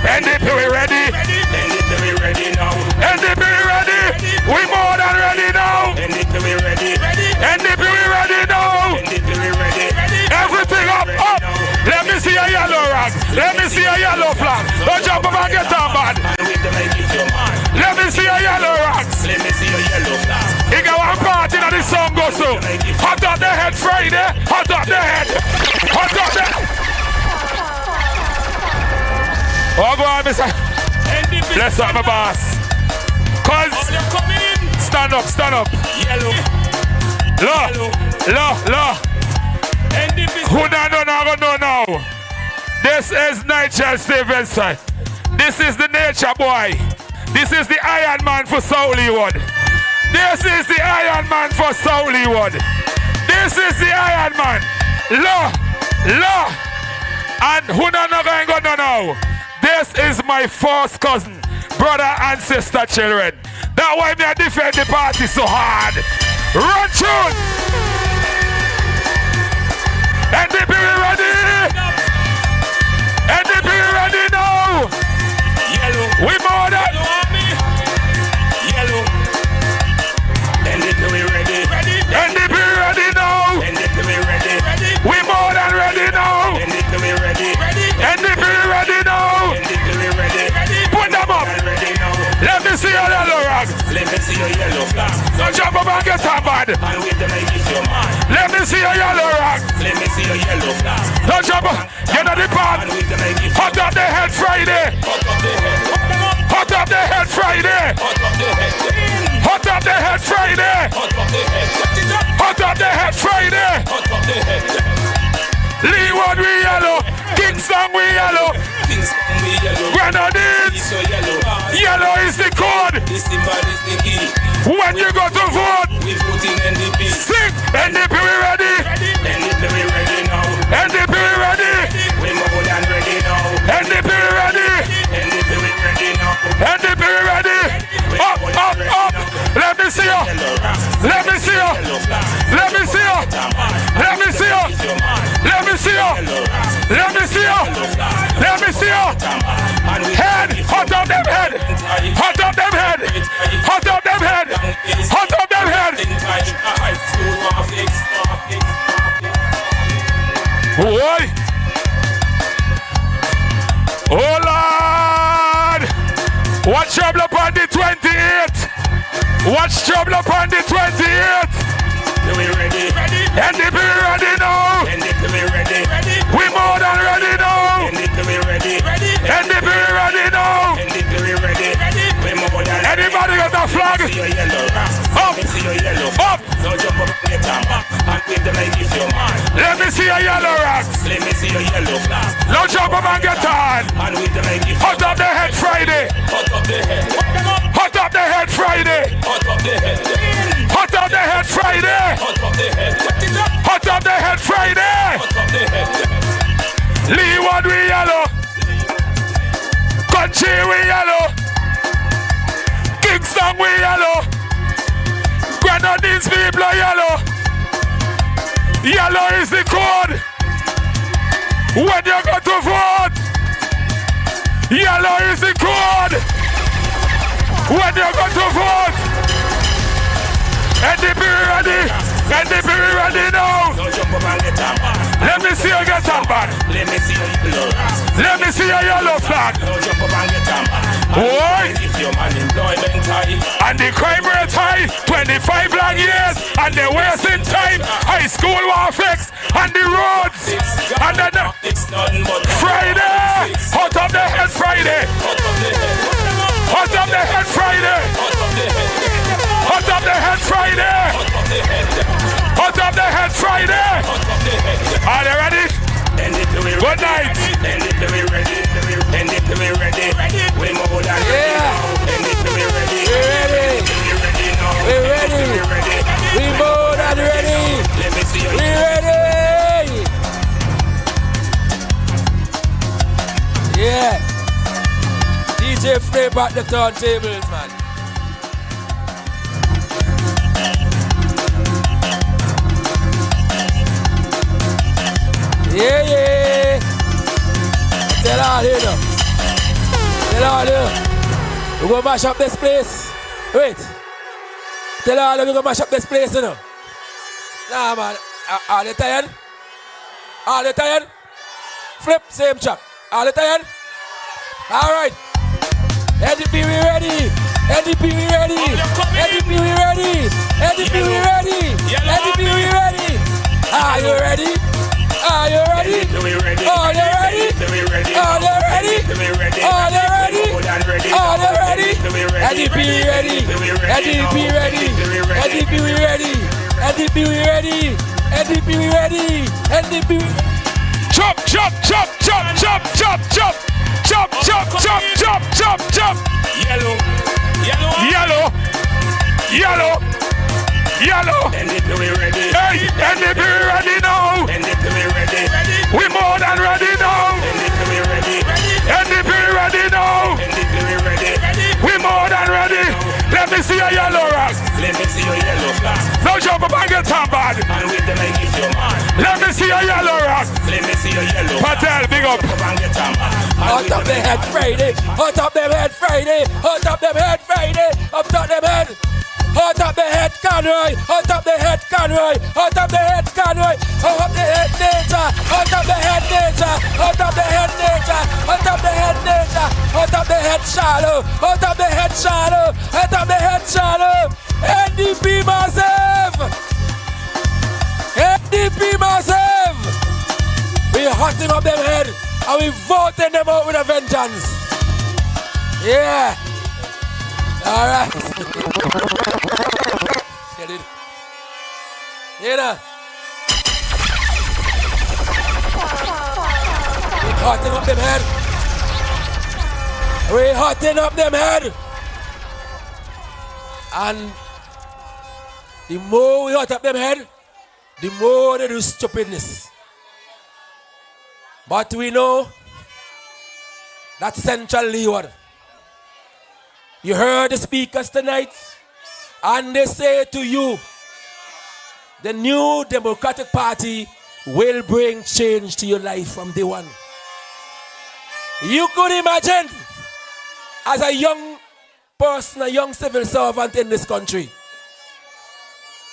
NDP we ready! NDP we ready now. NDP we ready! We more than ready now! NDP we ready. NDP we ready now! NDP we ready. Everything up, up! Let me see a yellow rag! Let me see a yellow flag! Don't jump up and get down bad! And with the mic is your man. Let me see a yellow rag! Let me see your yellow flag. He got one party that the song goes so. Hot up the head Friday! Hot up the head! Hot up the head! Oh, go on, Mr. NDP Bless up, my boss. Cause, All you coming in. stand up, stand up. Yellow. Low, low, low. NDP Who don't know now? This is Nigel Stevenson. This is the nature boy. This is the Iron Man for South Leeward. This is the Iron Man for South Leeward. This is the Iron Man. Low, low. And who don't know going on now? This is my first cousin, brother and sister children. That's why me I defend the party so hard. Run tune! NDP ready? NDP ready now? Yellow. We more than Yellow army. Yellow. NDP we ready. NDP ready now? NDP we ready. We more than ready now? NDP we ready. NDP ready now? NDP we ready. Put them up. Ready now. Let me see your yellow rag. Let me see your yellow flag. Don't jump up and get that bad. And with the mic is your man. Let me see your yellow rag. Let me see your yellow flag. Don't jump up. Get on the pan. And with the mic is Hot up the head Friday. hot up the head. Hot up the head Friday. Hot up the head. Hot up the head Friday. Hot up the head. Hot up the head Friday. Hot up the head. Leeward we yellow. Kingston we yellow. Things we yellow. Grenadines. So yellow. Yellow is the code. This symbol is the key. When you go to vote, We vote in NDP. sing. NDP we ready. NDP we ready now. NDP we ready. We more than ready now. NDP we ready. NDP we ready now. NDP we ready. Up, up, up. Let me see you. Let me see you. Let me see you. Let me see you. Let me see you. Let me see you. Let me see you. Hey. Watch trouble upon the 28th. Watch trouble upon the 28th. We ready? NDP ready now. NDP ready? We more than ready now. NDP ready? NDP ready now. NDP ready? We more than ready. Anybody got a flag? See your yellow rocks. Up. Let me see your yellow Up. So jump up and get on back. And with them like if you're man. Let me see your yellow rocks. Let me see your yellow flag. Now jump up and get on. And with them like if Hot up the head Friday. Hot up the head. Hot up the head Friday. Hot up the head. Hot up the head Friday. Hot up the head. Hot up the head Friday. Hot up the head. Leeward we yellow. Country we yellow. Kingston we yellow. Grenadines people are yellow. Yellow is the code. When you go to vote. Yellow is the code. When you go to vote. NDP ready. NDP ready now. So jump up and get on back. Let me see you get on back. Let me see your yellow rocks. Let me see your yellow flag. So jump up and get on back. Boy. If your man employment high. And the crime rate high, 25 long years, and the wasting time, high school war fix, and the roads, and then It's nothing but Friday, hot up the head Friday, hot up the head. hot up the head Friday, Hot up the head. hot up the head Friday, Hot up the head. hot up the head Friday. Hot up the head. Are you ready? Good night. NDP we ready. NDP we ready. We more than ready now. NDP we ready. We ready. We ready now. We ready. We ready. We more than ready. Let me see your We ready. Yeah. DJ flip at the turntables, man. Yeah, yeah. Tell all you know. Tell all you. We're gonna mash up this place. Wait. Tell all you we're gonna mash up this place, you know. Nah, man. Are you tired? Are you tired? Flip, same track. Are you tired? Alright. NDP we ready. NDP we ready. NDP we ready. NDP we ready. NDP we ready. Are you ready? Are you ready? Are you ready? Are you ready? Are you ready? Are you ready? NDP we ready. NDP ready. NDP we ready. NDP we ready. NDP we ready. NDP. Chop, chop, chop, chop, chop, chop, chop, chop, chop, chop, chop, chop, chop. yellow. Yellow, yellow, yellow. NDP we ready. Hey, NDP ready now. NDP we ready. We more than ready now. NDP we ready. NDP ready now. NDP we ready. We more than ready. Let me see a yellow rock. Let me see your yellow flag. Now jump up and get on bad. And with them like if you're man. Let me see a yellow rock. Let me see your yellow flag. Patel, big up. Up and get on back. Hot up them head Friday. Hot up them head Friday. Hot up them head Friday. Up top them head. Hot up the head Conroy. Hot up the head Conroy. Hot up the head Conroy. Hot up the head Nature. Hot up the head Nature. Hot up the head Nature. Hot up the head Nature. Hot up the head Shallow. Hot up the head Shallow. Hot up the head Shallow. NDP massive. NDP massive. We hotting up them head and we voting them out with a vengeance. Yeah. All right. Get it. You know. We hotting up them head. We hotting up them head. And the more we hot up them head, the more they do stupidness. But we know that Central Leeward. You heard the speakers tonight, and they say to you, the new Democratic Party will bring change to your life from day one. You could imagine, as a young person, a young civil servant in this country,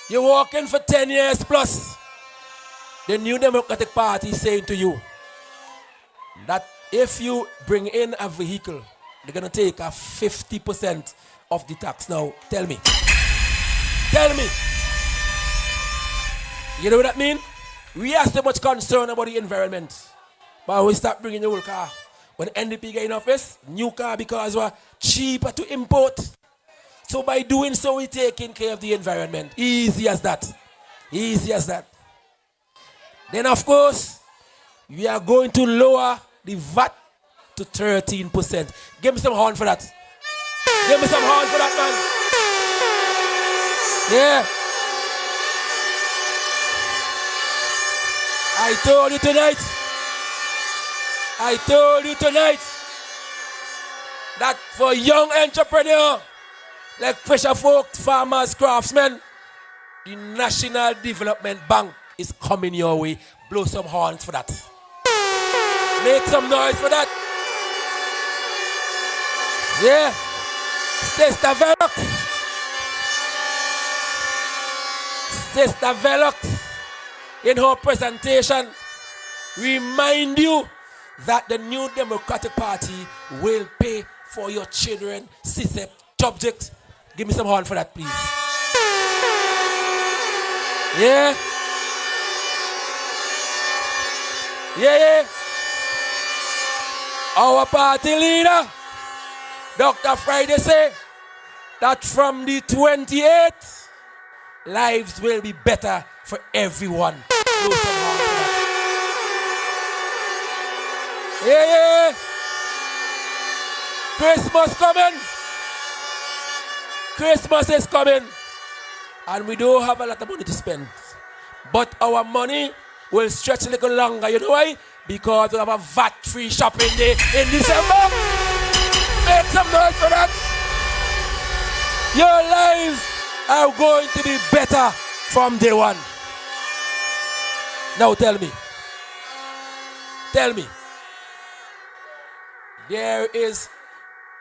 you're working for 10 years plus, the new Democratic Party is saying to you that if you bring in a vehicle they're going to take a 50% of the tax. Now, tell me. Tell me. You know what that means? We are so much concerned about the environment. But we start bringing the old car. When NDP get in office, new car because we're cheaper to import. So by doing so, we're taking care of the environment. Easy as that. Easy as that. Then, of course, we are going to lower the VAT to 13%. Give me some horn for that. Give me some horn for that, man. Yeah. I told you tonight that for young entrepreneur like fisher folk, farmers, craftsmen, the National Development Bank is coming your way. Blow some horns for that. Make some noise for that. Yeah. Sister Velox, in her presentation, remind you that the New Democratic Party will pay for your children, sister, subjects. Give me some horn for that, please. Yeah. Yeah. Our party leader, Dr. Friday, say that from the 28th, lives will be better for everyone. Blow some horn for that. Yeah. Christmas coming. Christmas is coming. And we don't have a lot of money to spend. But our money will stretch a little longer. You know why? Because we have a VAT-free shopping day in December. Make some noise for that. Your lives are going to be better from day one. Now tell me. There is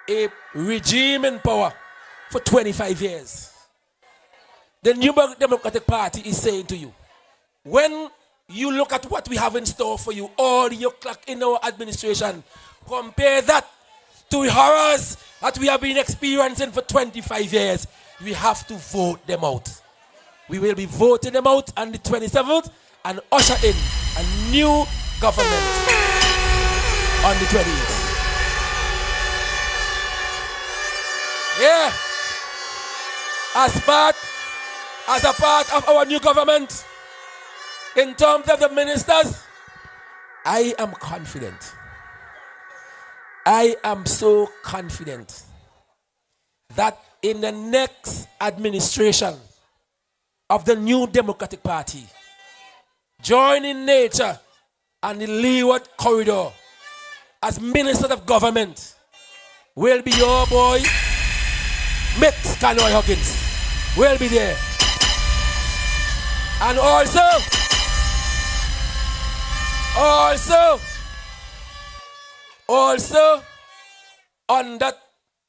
a regime in power for 25 years. The New Democratic Party is saying to you, when you look at what we have in store for you, all your clock in our administration, compare that to the horrors that we have been experiencing for 25 years, we have to vote them out. We will be voting them out on the 27th and usher in a new government on the 28th. Yeah. As a part of our new government, in terms of the ministers, I am confident. I am so confident that in the next administration of the New Democratic Party, joining nature and the Leeward corridor as ministers of government will be your boy, Mix Conroy Huggins. Will be there. And also,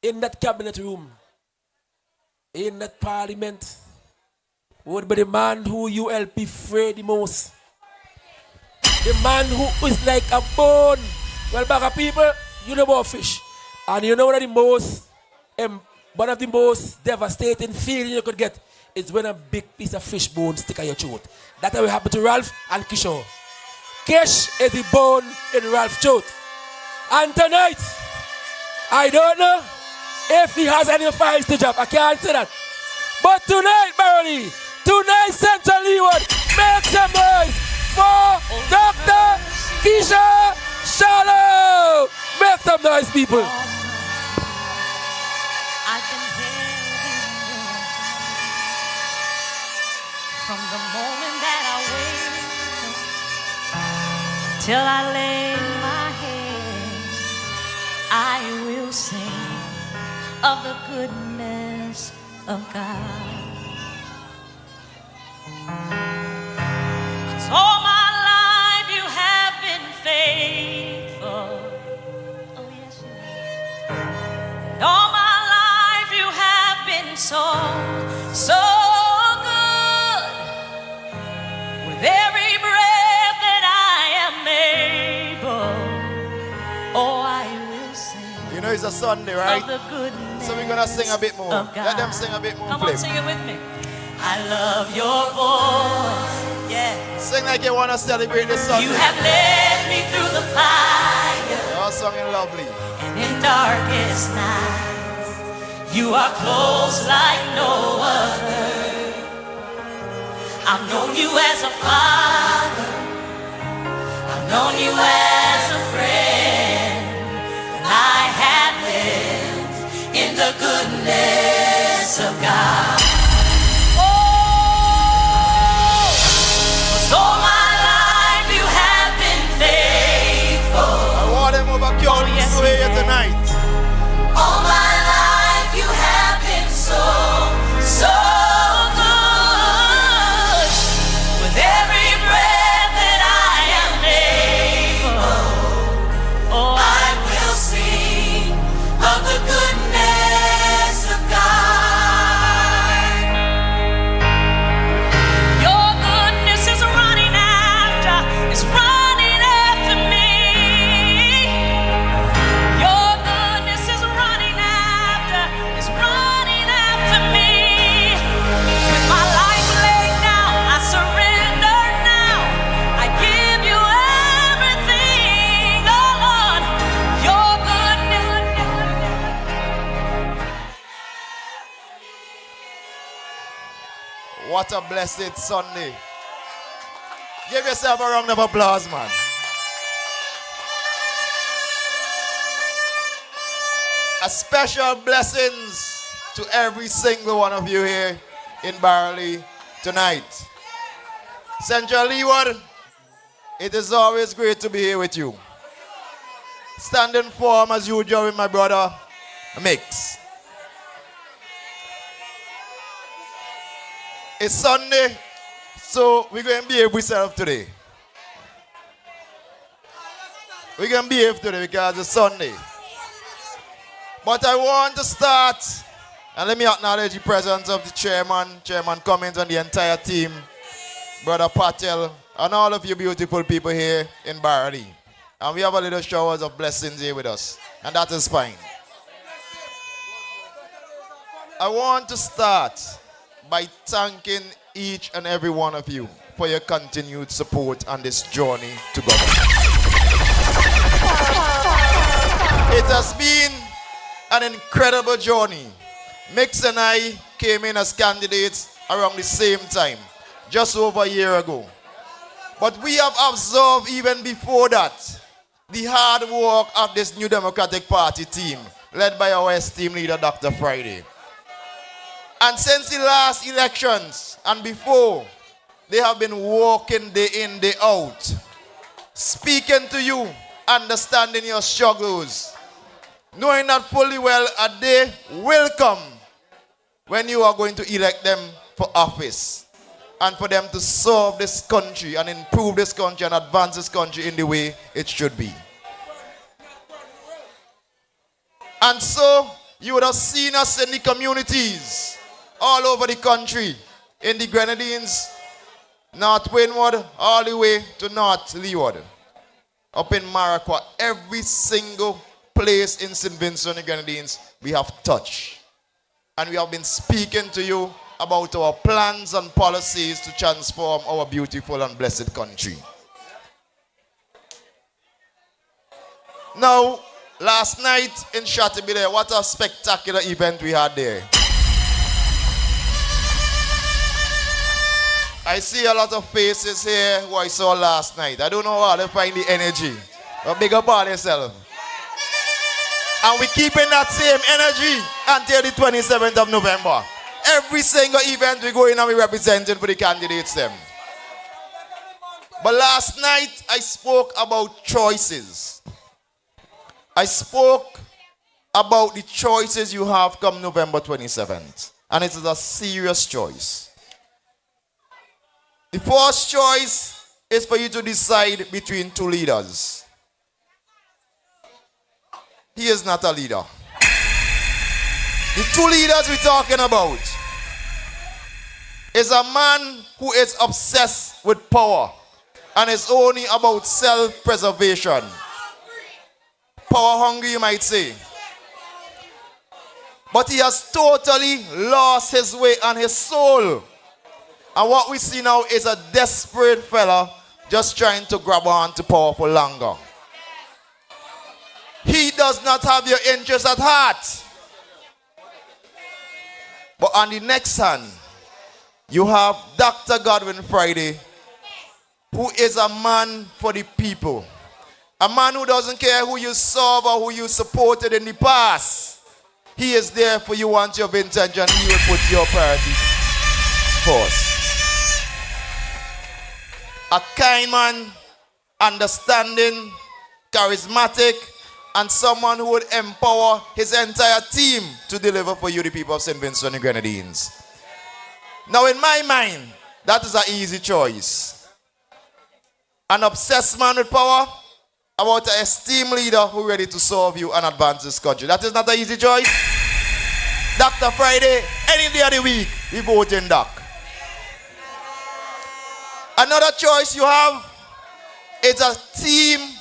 in that cabinet room, in that parliament, would be the man who you help afraid the most. The man who is like a bone. Well, back of people, you know about fish. And you know one of the most devastating feeling you could get is when a big piece of fish bone stick on your throat. That's what happened to Ralph and Kishore. Kish is the bone in Ralph's throat. And tonight, I don't know if he has any files to drop. I can't say that. But tonight, Barely, tonight, Central Leeward, make some noise for Dr. Keisha Shallow. Make some noise, people. From the moment that I wake up till I lay my head, I will sing of the goodness of God. 'Cause all my life you have been faithful. Oh yes, you have. And all my life you have been so good. With every breath that I am able, oh, I will sing. You know, is a Sunday, right? So we're gonna sing a bit more. Let them sing a bit more. Come on, sing it with me. I love your voice. Yeah. Sing like you wanna celebrate this Sunday. You have led me through the fire. You're singing lovely. And in darkest nights, you are close like no other. I've known you as a father. I've known you as a friend. And I have lived in the goodness of God. All my life you have been faithful. I want them over Counties to here tonight. All my life you have been so, so good. With every breath that I am able, oh, I will sing of the goodness of God. Your goodness is running after me. Your goodness is running after me. With my life laid down, I surrender now. I give you everything, oh Lord. Your goodness. What a blessed Sunday. Give yourself a round of applause, man. A special blessings to every single one of you here in Barley tonight. Central Leeward, it is always great to be here with you. Standing firm as usual with my brother, Mix. It's Sunday, so we're going to behave ourselves today. We're going to behave today because it's Sunday. But I want to start, and let me acknowledge the presence of the Chairman Cummins and the entire team, Brother Patel, and all of you beautiful people here in Barley. And we have a little showers of blessings here with us, and that is fine. I want to start by thanking each and every one of you for your continued support on this journey to government. It has been an incredible journey. Mix and I came in as candidates around the same time, just over a year ago. But we have observed even before that the hard work of this new Democratic Party team, led by our esteemed leader, Dr. Friday. And since the last elections and before, they have been working day in, day out, speaking to you, understanding your struggles, knowing that fully well a day will come when you are going to elect them for office and for them to serve this country and improve this country and advance this country in the way it should be. And so, you would have seen us in the communities all over the country, in the Grenadines, North Windward, all the way to North Leeward, up in Maraqua, every single place in St. Vincent and the Grenadines we have touched. And we have been speaking to you about our plans and policies to transform our beautiful and blessed country. Now, last night in Shattibile, what a spectacular event we had there. I see a lot of faces here who I saw last night. I don't know how to find the energy. But big up all yourself. And we're keeping that same energy until the 27th of November. Every single event we go in and we representing for the candidates them. But last night I spoke about choices. I spoke about the choices you have come November 27th. And it is a serious choice. The first choice is for you to decide between two leaders. He is not a leader. The two leaders we're talking about is a man who is obsessed with power and is only about self-preservation. Power hungry, you might say. But he has totally lost his way and his soul. And what we see now is a desperate fella just trying to grab on to power for longer. He does not have your interest at heart. But on the next hand, you have Dr. Godwin Friday, who is a man for the people. A man who doesn't care who you serve or who you supported in the past. He is there for you once you have intention. He will put your priority first. A kind man, understanding, charismatic, and someone who would empower his entire team to deliver for you, the people of St. Vincent and Grenadines. Now, in my mind, that is an easy choice. An obsessed man with power about an esteemed leader who is ready to serve you and advance this country. That is not an easy choice. Dr. Friday, any day of the week, we vote in Doc. Another choice you have is a team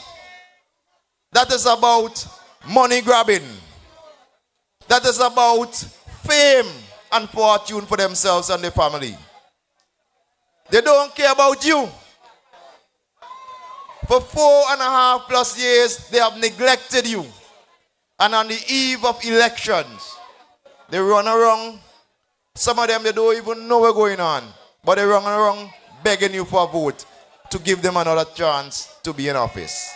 that is about money grabbing. That is about fame and fortune for themselves and their family. They don't care about you. For 4.5+ years, they have neglected you. And on the eve of elections, they run around. Some of them, they don't even know what's going on. But they run around begging you for a vote to give them another chance to be in office.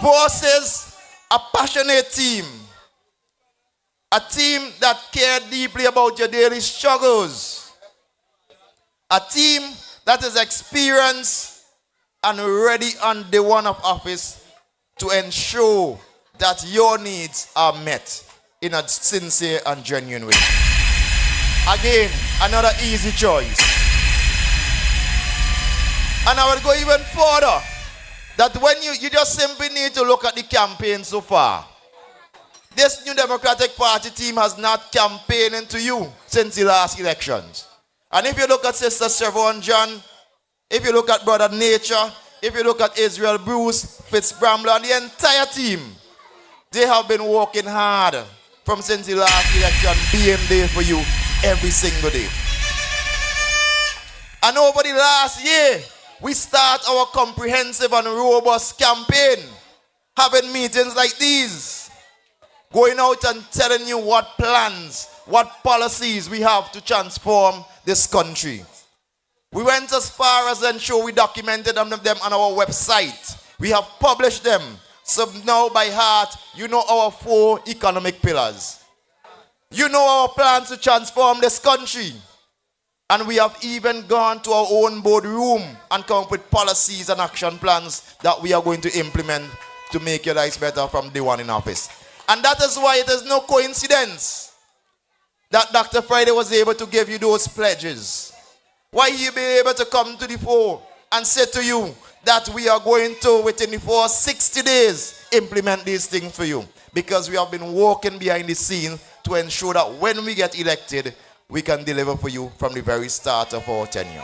Versus a passionate team. A team that cares deeply about your daily struggles. A team that is experienced and ready on day one of office to ensure that your needs are met in a sincere and genuine way. Again, another easy choice. And I will go even further. That when you just simply need to look at the campaign so far. This New Democratic Party team has not campaigned to you since the last elections. And if you look at Sister Sevon John, if you look at Brother Nature, if you look at Israel Bruce, Fitzbramble, and the entire team, they have been working hard from since the last election, being there for you every single day. And over the last year, we start our comprehensive and robust campaign, having meetings like these, going out and telling you what plans, what policies we have to transform this country. We went as far as ensure we documented them on our website. We have published them. So now by heart, you know our 4 economic pillars. You know our plans to transform this country. And we have even gone to our own boardroom and come up with policies and action plans that we are going to implement to make your lives better from day one in office. And that is why it is no coincidence that Dr. Friday was able to give you those pledges. Why he be able to come to the fore and say to you that we are going to, within the first 60 days, implement these things for you. Because we have been working behind the scenes to ensure that when we get elected, we can deliver for you from the very start of our tenure.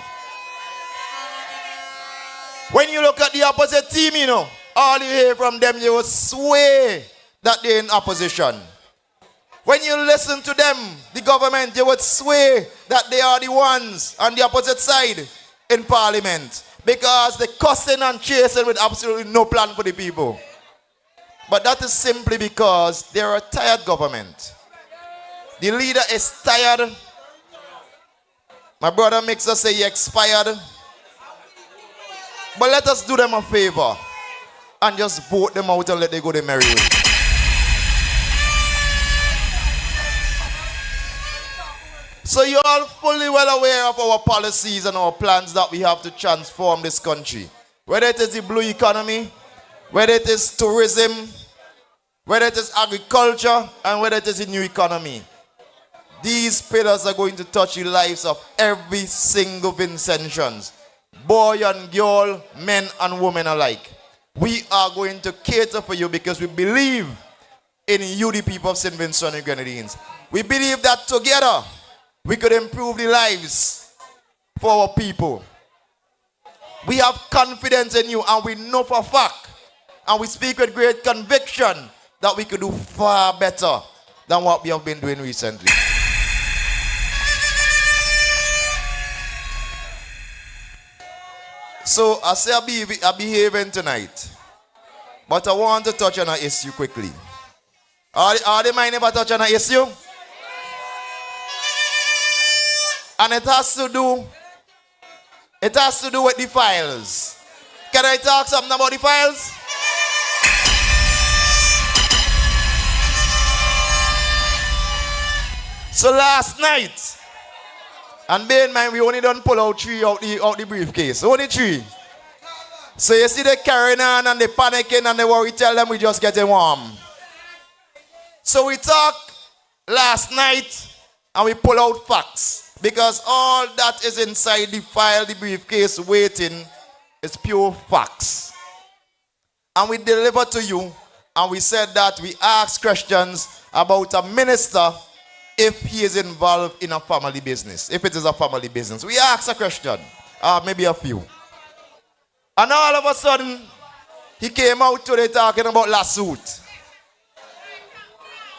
When you look at the opposite team, you know, all you hear from them, you will swear that they're in opposition. When you listen to them, the government, you would swear that they are the ones on the opposite side in parliament. Because they're cussing and chasing with absolutely no plan for the people. But that is simply because they're a tired government. The leader is tired. My brother makes us say he expired. But let us do them a favor and just vote them out and let them go their merry way. So you're all fully well aware of our policies and our plans that we have to transform this country. Whether it is the blue economy, whether it is tourism, whether it is agriculture, and whether it is the new economy. These pillars are going to touch the lives of every single Vincentians, boy and girl, men and women alike. We are going to cater for you because we believe in you, the people of St. Vincent and Grenadines. We believe that together we could improve the lives for our people. We have confidence in you, and we know for a fact, and we speak with great conviction, that we could do far better than what we have been doing recently. So I say I'm behaving tonight. But I want to touch on an issue quickly. Are they mind if I touch on an issue? And it has to do with the files. Can I talk something about the files? So last night, and bear in mind we only done pull out 3 out the briefcase. Only 3. So you see they carrying on and they panicking and they worry, tell them we just getting warm. So we talk last night and we pull out facts. Because all that is inside the file, the briefcase waiting, is pure facts. And we deliver to you and we said that we ask questions about a minister if he is involved in a family business. If it is a family business. We ask a question. Maybe a few. And all of a sudden, he came out today talking about lawsuit.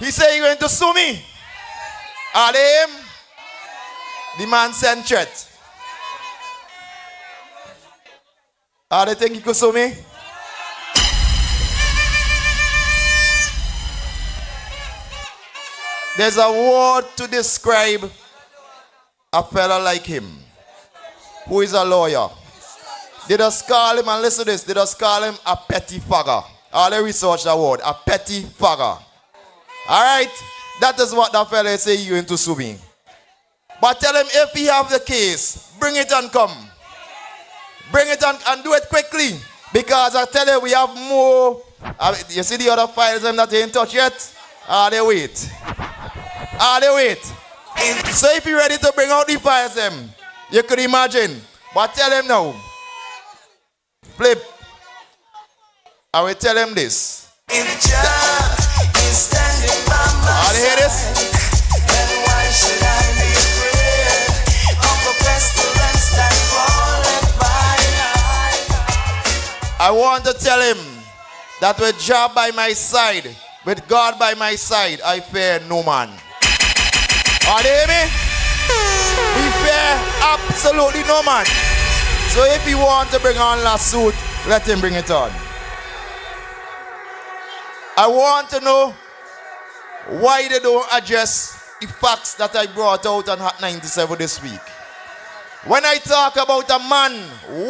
He said, "You're going to sue me." Are they him? The man sent threat. Are they think he could sue me? There's a word to describe a fella like him, who is a lawyer. They just call him, and listen to this, they just call him a petty fagger. All they research that word, a petty fagger. Alright? That is what that fella say you going to sue me. But tell him if he have the case, bring it and come. Bring it and do it quickly. Because I tell you, we have more. You see the other files that they ain't touched yet? They wait. They wait. So if you're ready to bring out the files, you could imagine. But tell him now. Flip. I will tell him this. If Jah is standing by my Are you hear this? then why should I be afraid of a pestilence that crawleth by night? I want to tell him that with Jah by my side, with God by my side, I fear no man. Are you hear me? We fear absolutely no man. So if he wants to bring on lawsuit, let him bring it on. I want to know why they don't address the facts that I brought out on Hot 97 this week. When I talk about a man,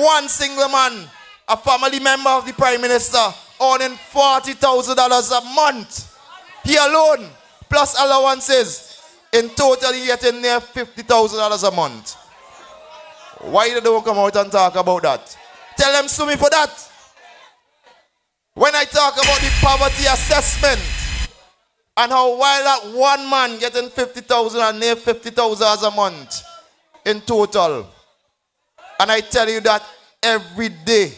one single man, a family member of the Prime Minister, earning $40,000 a month, he alone, plus allowances, in total he getting near $50,000 a month. Why they don't come out and talk about that? Tell them sue me for that. When I talk about the poverty assessment and how while that one man getting 50,000 and near 50,000 a month in total, and I tell you that every day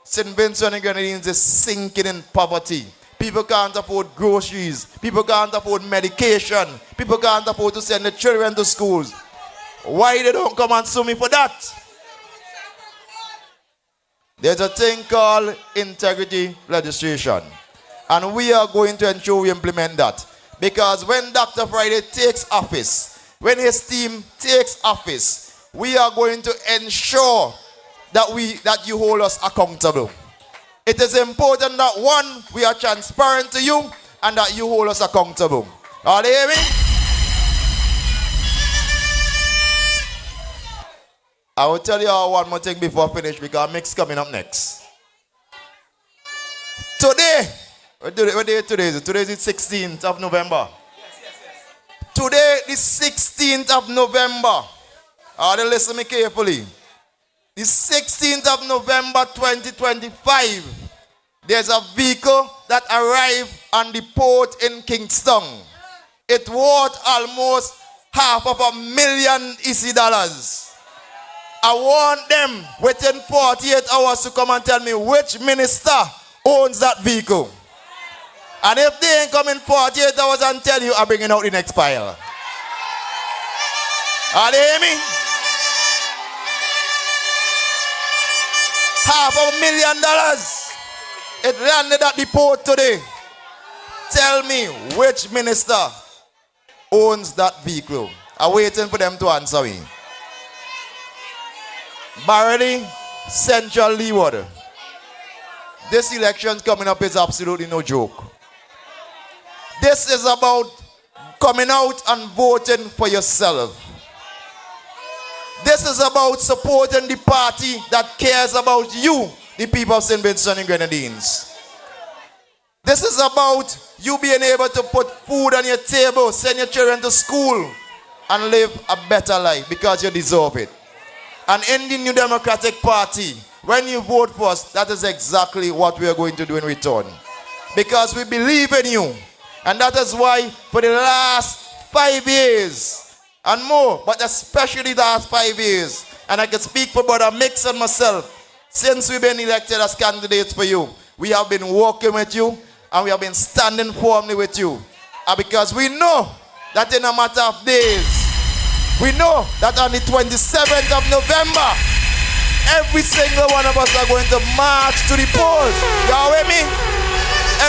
St. Vincent and Grenadines is sinking in poverty. People can't afford groceries. People can't afford medication. People can't afford to send their children to schools. Why they don't come and sue me for that? There's a thing called integrity legislation. And we are going to ensure we implement that. Because when Dr. Friday takes office, when his team takes office, we are going to ensure that you hold us accountable. It is important that one, we are transparent to you and that you hold us accountable. Are you hearing me? I will tell you one more thing before I finish because mix coming up next. Today, what day today is? Today is the 16th of November. Today, the 16th of November. Listen to me carefully. The 16th of November 2025, there's a vehicle that arrived on the port in Kingston. It worth almost $500,000 EC dollars. I want them within 48 hours to come and tell me which minister owns that vehicle. And if they ain't come in 48 hours and tell you, I'm bringing out the next file. Are you hear me? $500,000. It landed at the port today. Tell me which minister owns that vehicle. I'm waiting for them to answer me. Barony, Central Leeward. This election coming up is absolutely no joke. This is about coming out and voting for yourself. This is about supporting the party that cares about you, the people of St. Vincent and Grenadines. This is about you being able to put food on your table, send your children to school, and live a better life because you deserve it. And in the New Democratic Party, when you vote for us, that is exactly what we are going to do in return. Because we believe in you. And that is why for the last 5 years and more, but especially the last 5 years, and I can speak for Brother Mix and myself, since we've been elected as candidates for you, we have been working with you and we have been standing firmly with you. And because we know that in a matter of days, we know that on the 27th of November, every single one of us are going to march to the polls. Y'all with me?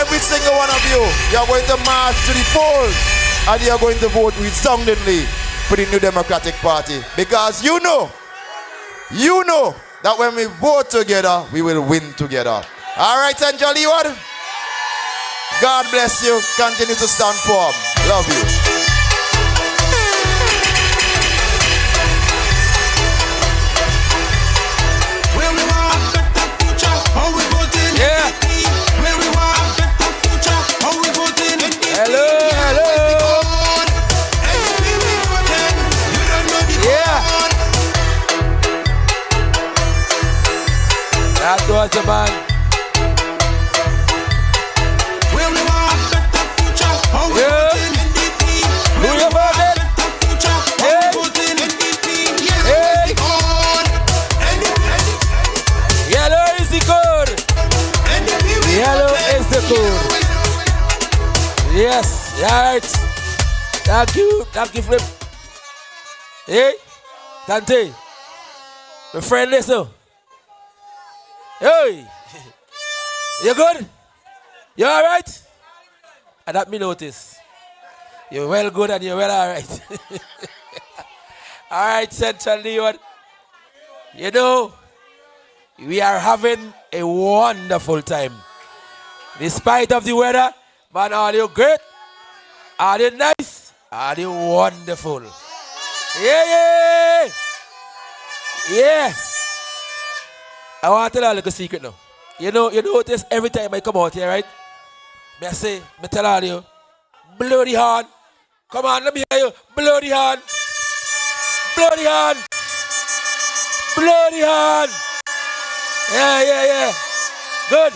Every single one of you, you're going to march to the polls and you're going to vote resoundingly for the New Democratic Party. Because you know that when we vote together, we will win together. All right, Central Leeward? God bless you. Continue to stand firm. Love you. That was the man. Where we want a better future, how we voting NDP. Who you voting? How we voting NDP. Hey. Yellow is the code. Yellow is the code. Yes, right. Thank you, Flip. Hey, Tante, my friend, listen. Hey, you good? You all right? And that me notice. You're well good and you're well all right. All right, Central Leeward. You know, we are having a wonderful time. Despite of the weather, man, are you great? Are you nice? Are you wonderful? Yeah. I want to tell you a little secret now. You notice every time I come out here, right? I tell all you, blow the horn. Come on, let me hear you. Blow the horn. Blow the horn. Blow the horn. Yeah. Good.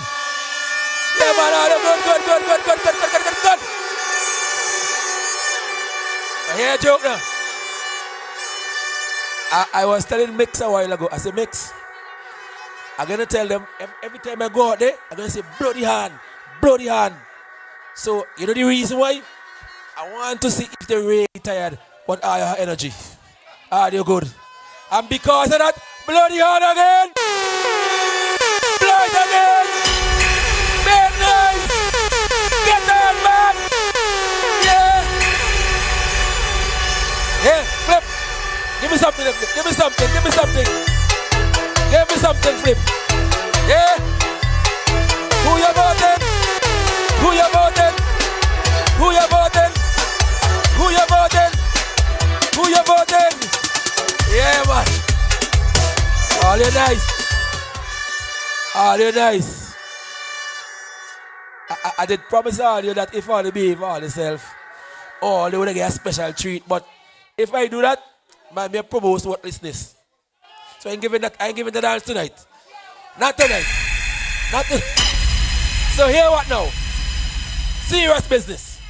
Yeah, man, good. I hear a joke now. I was telling Mix a while ago. I said, Mix, I'm going to tell them every time I go out there, I'm going to say, blow the hand. So, you know the reason why? I want to see if they're really tired, but are your energy? Are they good? And because of that, blow the hand again. Blow it again. Make noise. Get on, man. Yeah, Flip. Give me something, Flip. Yeah? Who you voting? Yeah, man. All you nice. I did promise all you that if all you behave all yourself, all you would get a special treat. But if I do that, man, me propose worthlessness. So I ain't giving the dance tonight. Not tonight. So hear what now? Serious business.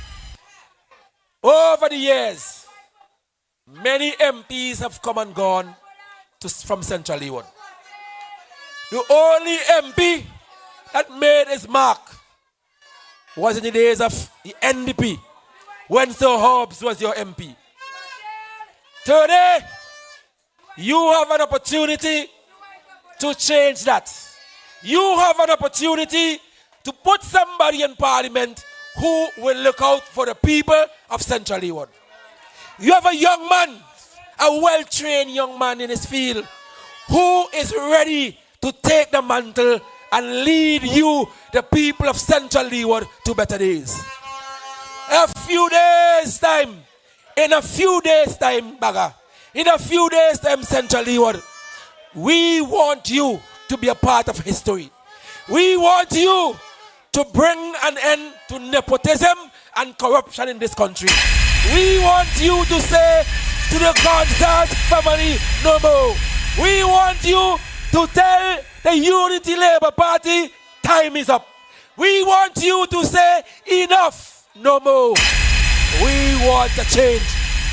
Over the years, many MPs have come and gone from Central Leeward. The only MP that made his mark was in the days of the NDP, when Sir Hobbs was your MP. Today, you have an opportunity to change that. You have an opportunity to put somebody in parliament who will look out for the people of Central Leeward. You have a young man, a well-trained young man in his field, who is ready to take the mantle and lead you, the people of Central Leeward, to better days. In a few days' time, Baga, in a few days' time, Central Leeward, we want you to be a part of history. We want you to bring an end to nepotism and corruption in this country. We want you to say to the Gonzalez family, no more. We want you to tell the Unity Labour Party, time is up. We want you to say, enough, no more. We want a change.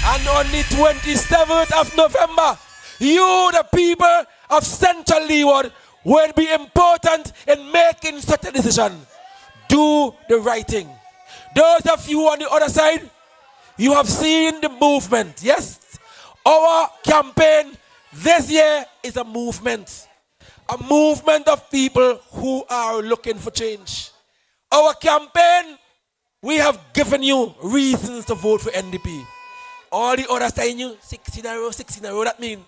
And on the 27th of November, you, the people of Central Leeward, will be important in making such a decision. Do the right thing. Those of you on the other side, you have seen the movement. Yes, our campaign this year is a movement of people who are looking for change. Our campaign, we have given you reasons to vote for NDP. All the others saying you 16 in a row, that means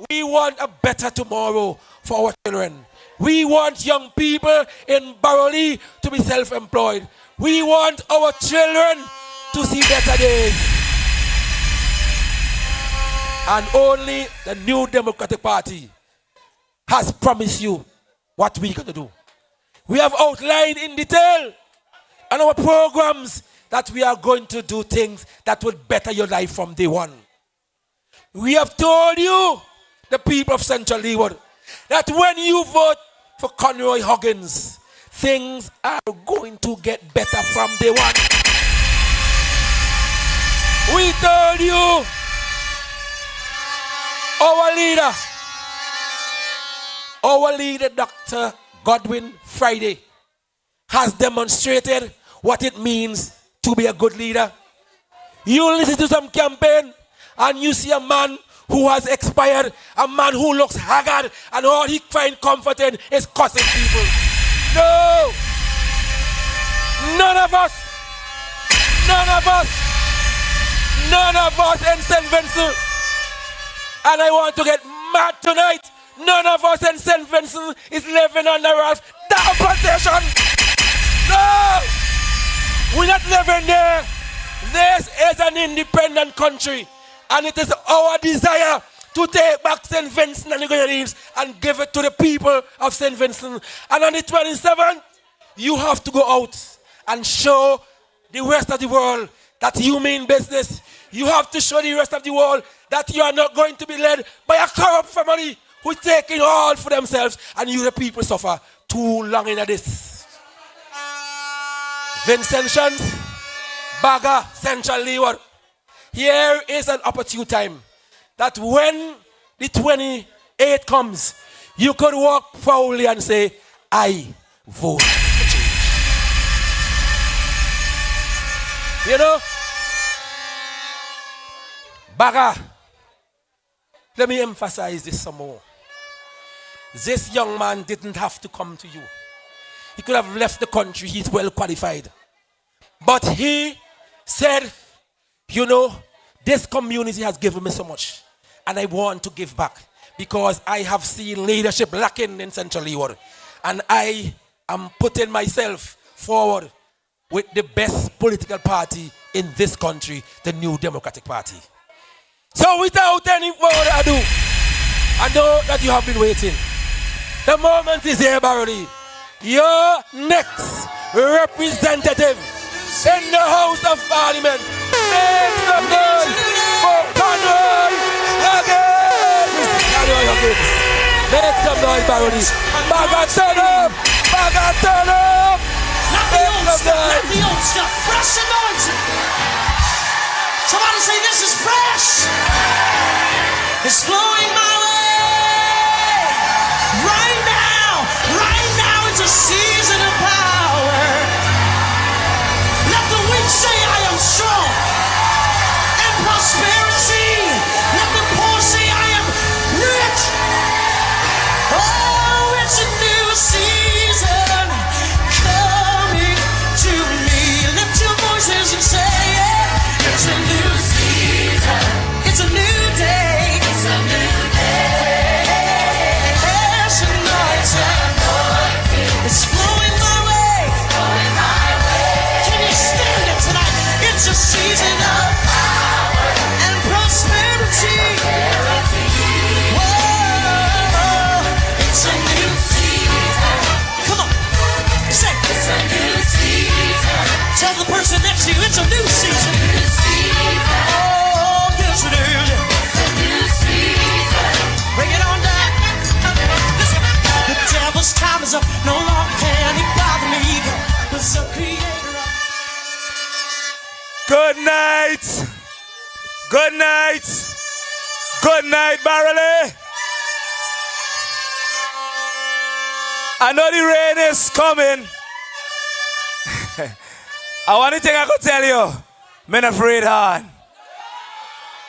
we want a better tomorrow for our children. We want young people in Baroli to be self-employed. We want our children to see better days. And only the New Democratic Party has promised you what we're going to do. We have outlined in detail on our programs that we are going to do things that will better your life from day one. We have told you, the people of Central Leeward, that when you vote for Conroy Huggins, things are going to get better from day one. We told you, our leader, Dr. Godwin Friday, has demonstrated what it means to be a good leader. You listen to some campaign and you see a man who has expired, a man who looks haggard, and all he finds comfort in is cussing people. No! None of us in St. Vincent, and I want to get mad tonight, none of us in St. Vincent is living on the Ralph Down plantation. No! We're not living there. This is an independent country, and it is our desire to take back St. Vincent and the Grenadines and give it to the people of St. Vincent. And on the 27th, you have to go out and show the rest of the world that you mean business. You have to show the rest of the world that you are not going to be led by a corrupt family who is taking all for themselves, and you the people suffer too long in this. Vincentians, Baga, Central Leeward, here is an opportune time that when the 28th comes, you could walk proudly and say, I vote for change. You know, Baga, let me emphasize this some more. This young man didn't have to come to you. He could have left the country. He's well qualified. But he said, you know, this community has given me so much, and I want to give back because I have seen leadership lacking in Central Leeward, and I am putting myself forward with the best political party in this country, the New Democratic Party. So without any further ado, I know that you have been waiting. The moment is here, Barony. Your next representative in the House of Parliament. Make some noise for Conroy Huggins. Conroy Huggins. Make some noise, Barony. Baga turn up. Baga turn up. Make some noise. The old stuff. Fresh anointing. Somebody say this is fresh. It's flowing my way. Right now it's a season of power. Let the weak say I am strong. And prosperity. Let the poor say I am rich. Oh, it's a new season coming to me. Lift your Tell the person next to you it's a new season. Oh, yes it is. Bring it on down. Listen. The devil's time is up. No longer can he bother me. Cause the creator of... Good night. Good night. Good night, Barley. I know the rain is coming. I want to thing I could tell you. I'm not afraid on.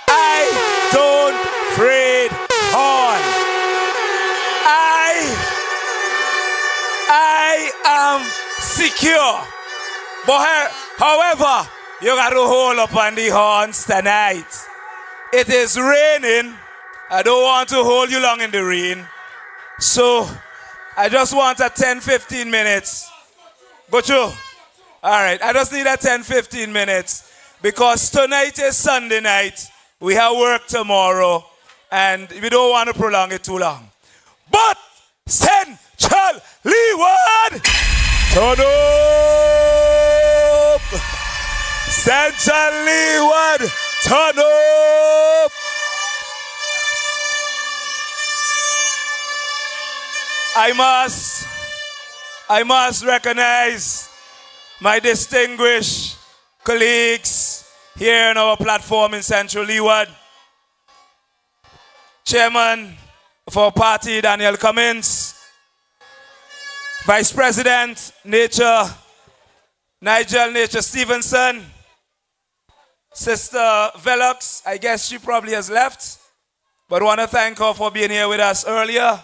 I don't afraid on. I am secure. But however, you got to hold up on the horns tonight. It is raining. I don't want to hold you long in the rain. So I just want a 10-15 minutes. Go through. All right, I just need a 10-15 minutes because tonight is Sunday night. We have work tomorrow and we don't want to prolong it too long. But Central Leeward, turn up. Central Leeward, turn up. I must recognize my distinguished colleagues here on our platform in Central Leeward. Chairman of our party, Daniel Cummins. Vice President, Nigel Stevenson. Sister Velox, I guess she probably has left, but want to thank her for being here with us earlier.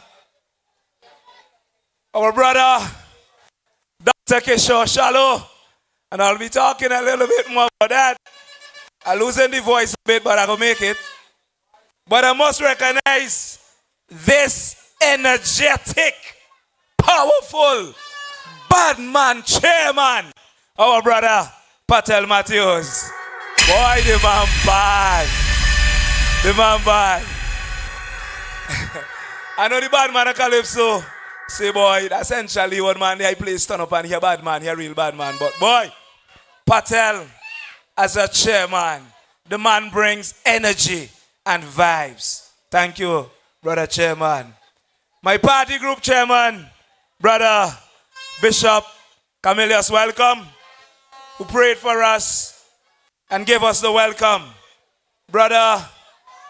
Our brother, Dr. Kishore Shallow, and I'll be talking a little bit more about that. I'm losing the voice a bit, but I will make it. But I must recognize this energetic, powerful, bad man chairman, our brother, Patel Matthews. Boy, the man bad. The man bad. I know the bad man of Calypso. Say, boy, that's essentially what man, he plays turn up and he a bad man, he a real bad man. But boy, Patel, as a chairman, the man brings energy and vibes. Thank you, brother chairman. My party group chairman, brother Bishop Camillus, welcome, who prayed for us and gave us the welcome. Brother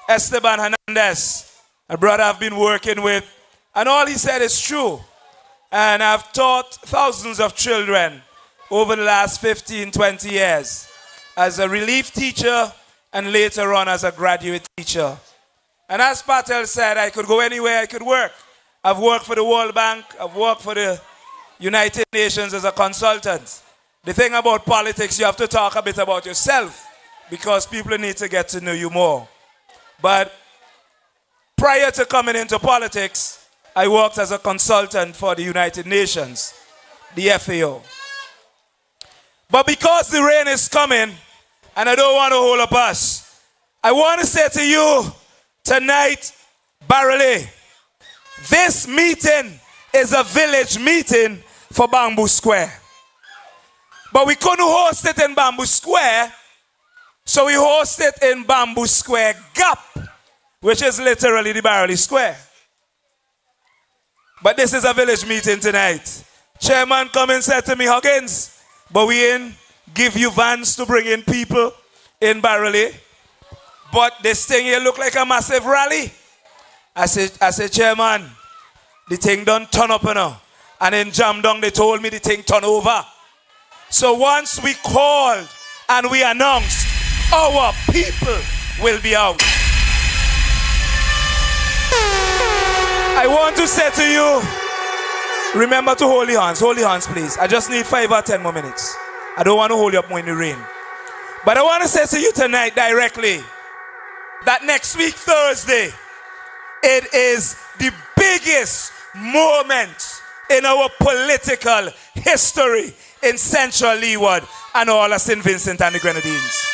Esteban Hernandez, a brother I've been working with, and all he said is true. And I've taught thousands of children over the last 15, 20 years as a relief teacher and later on as a graduate teacher. And as Patel said, I could go anywhere I could work. I've worked for the World Bank. I've worked for the United Nations as a consultant. The thing about politics, you have to talk a bit about yourself because people need to get to know you more. But prior to coming into politics, I worked as a consultant for the United Nations, the FAO. But because the rain is coming, and I don't want to hold up us, I want to say to you tonight, Barley, this meeting is a village meeting for Bamboo Square. But we couldn't host it in Bamboo Square, so we host it in Bamboo Square Gap, which is literally the Barley Square. But this is a village meeting tonight. Chairman come and said to me, Huggins, but we ain't give you vans to bring in people in Barley. But this thing here look like a massive rally. I said, Chairman, the thing done turn up, you know. And in Jamdong, they told me the thing turn over. So once we called and we announced, our people will be out. I want to say to you, remember to hold your hands. Hold your hands, please. I just need 5 or 10 more minutes. I don't want to hold you up more in the rain. But I want to say to you tonight directly that next week, Thursday, it is the biggest moment in our political history in Central Leeward and all of St. Vincent and the Grenadines.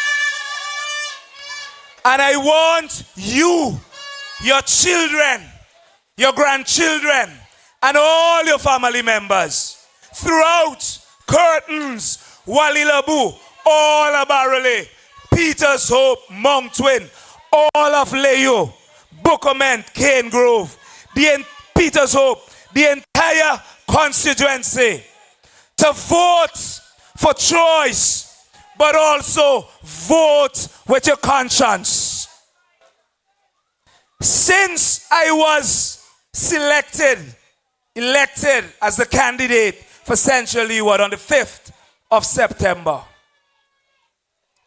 And I want you, your children, your grandchildren, and all your family members throughout curtains, Wally Labu, all of Barreley, Peters Hope, Mount Twin, all of Leo, Bookament, Cane Grove, Peters Hope, the entire constituency to vote for choice, but also vote with your conscience. Since I was elected as the candidate for Central Leeward on the 5th of September,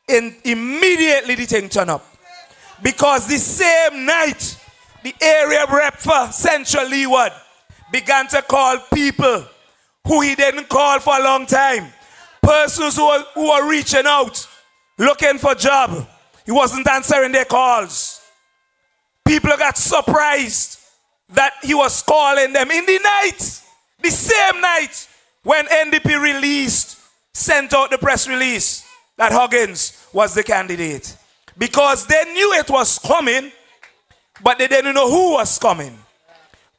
immediately the thing turned up. Because the same night, the area rep for Central Leeward began to call people who he didn't call for a long time. Persons who were reaching out, looking for a job. He wasn't answering their calls. People got surprised that he was calling them in the night, the same night when NDP sent out the press release that Huggins was the candidate. Because they knew it was coming, but they didn't know who was coming.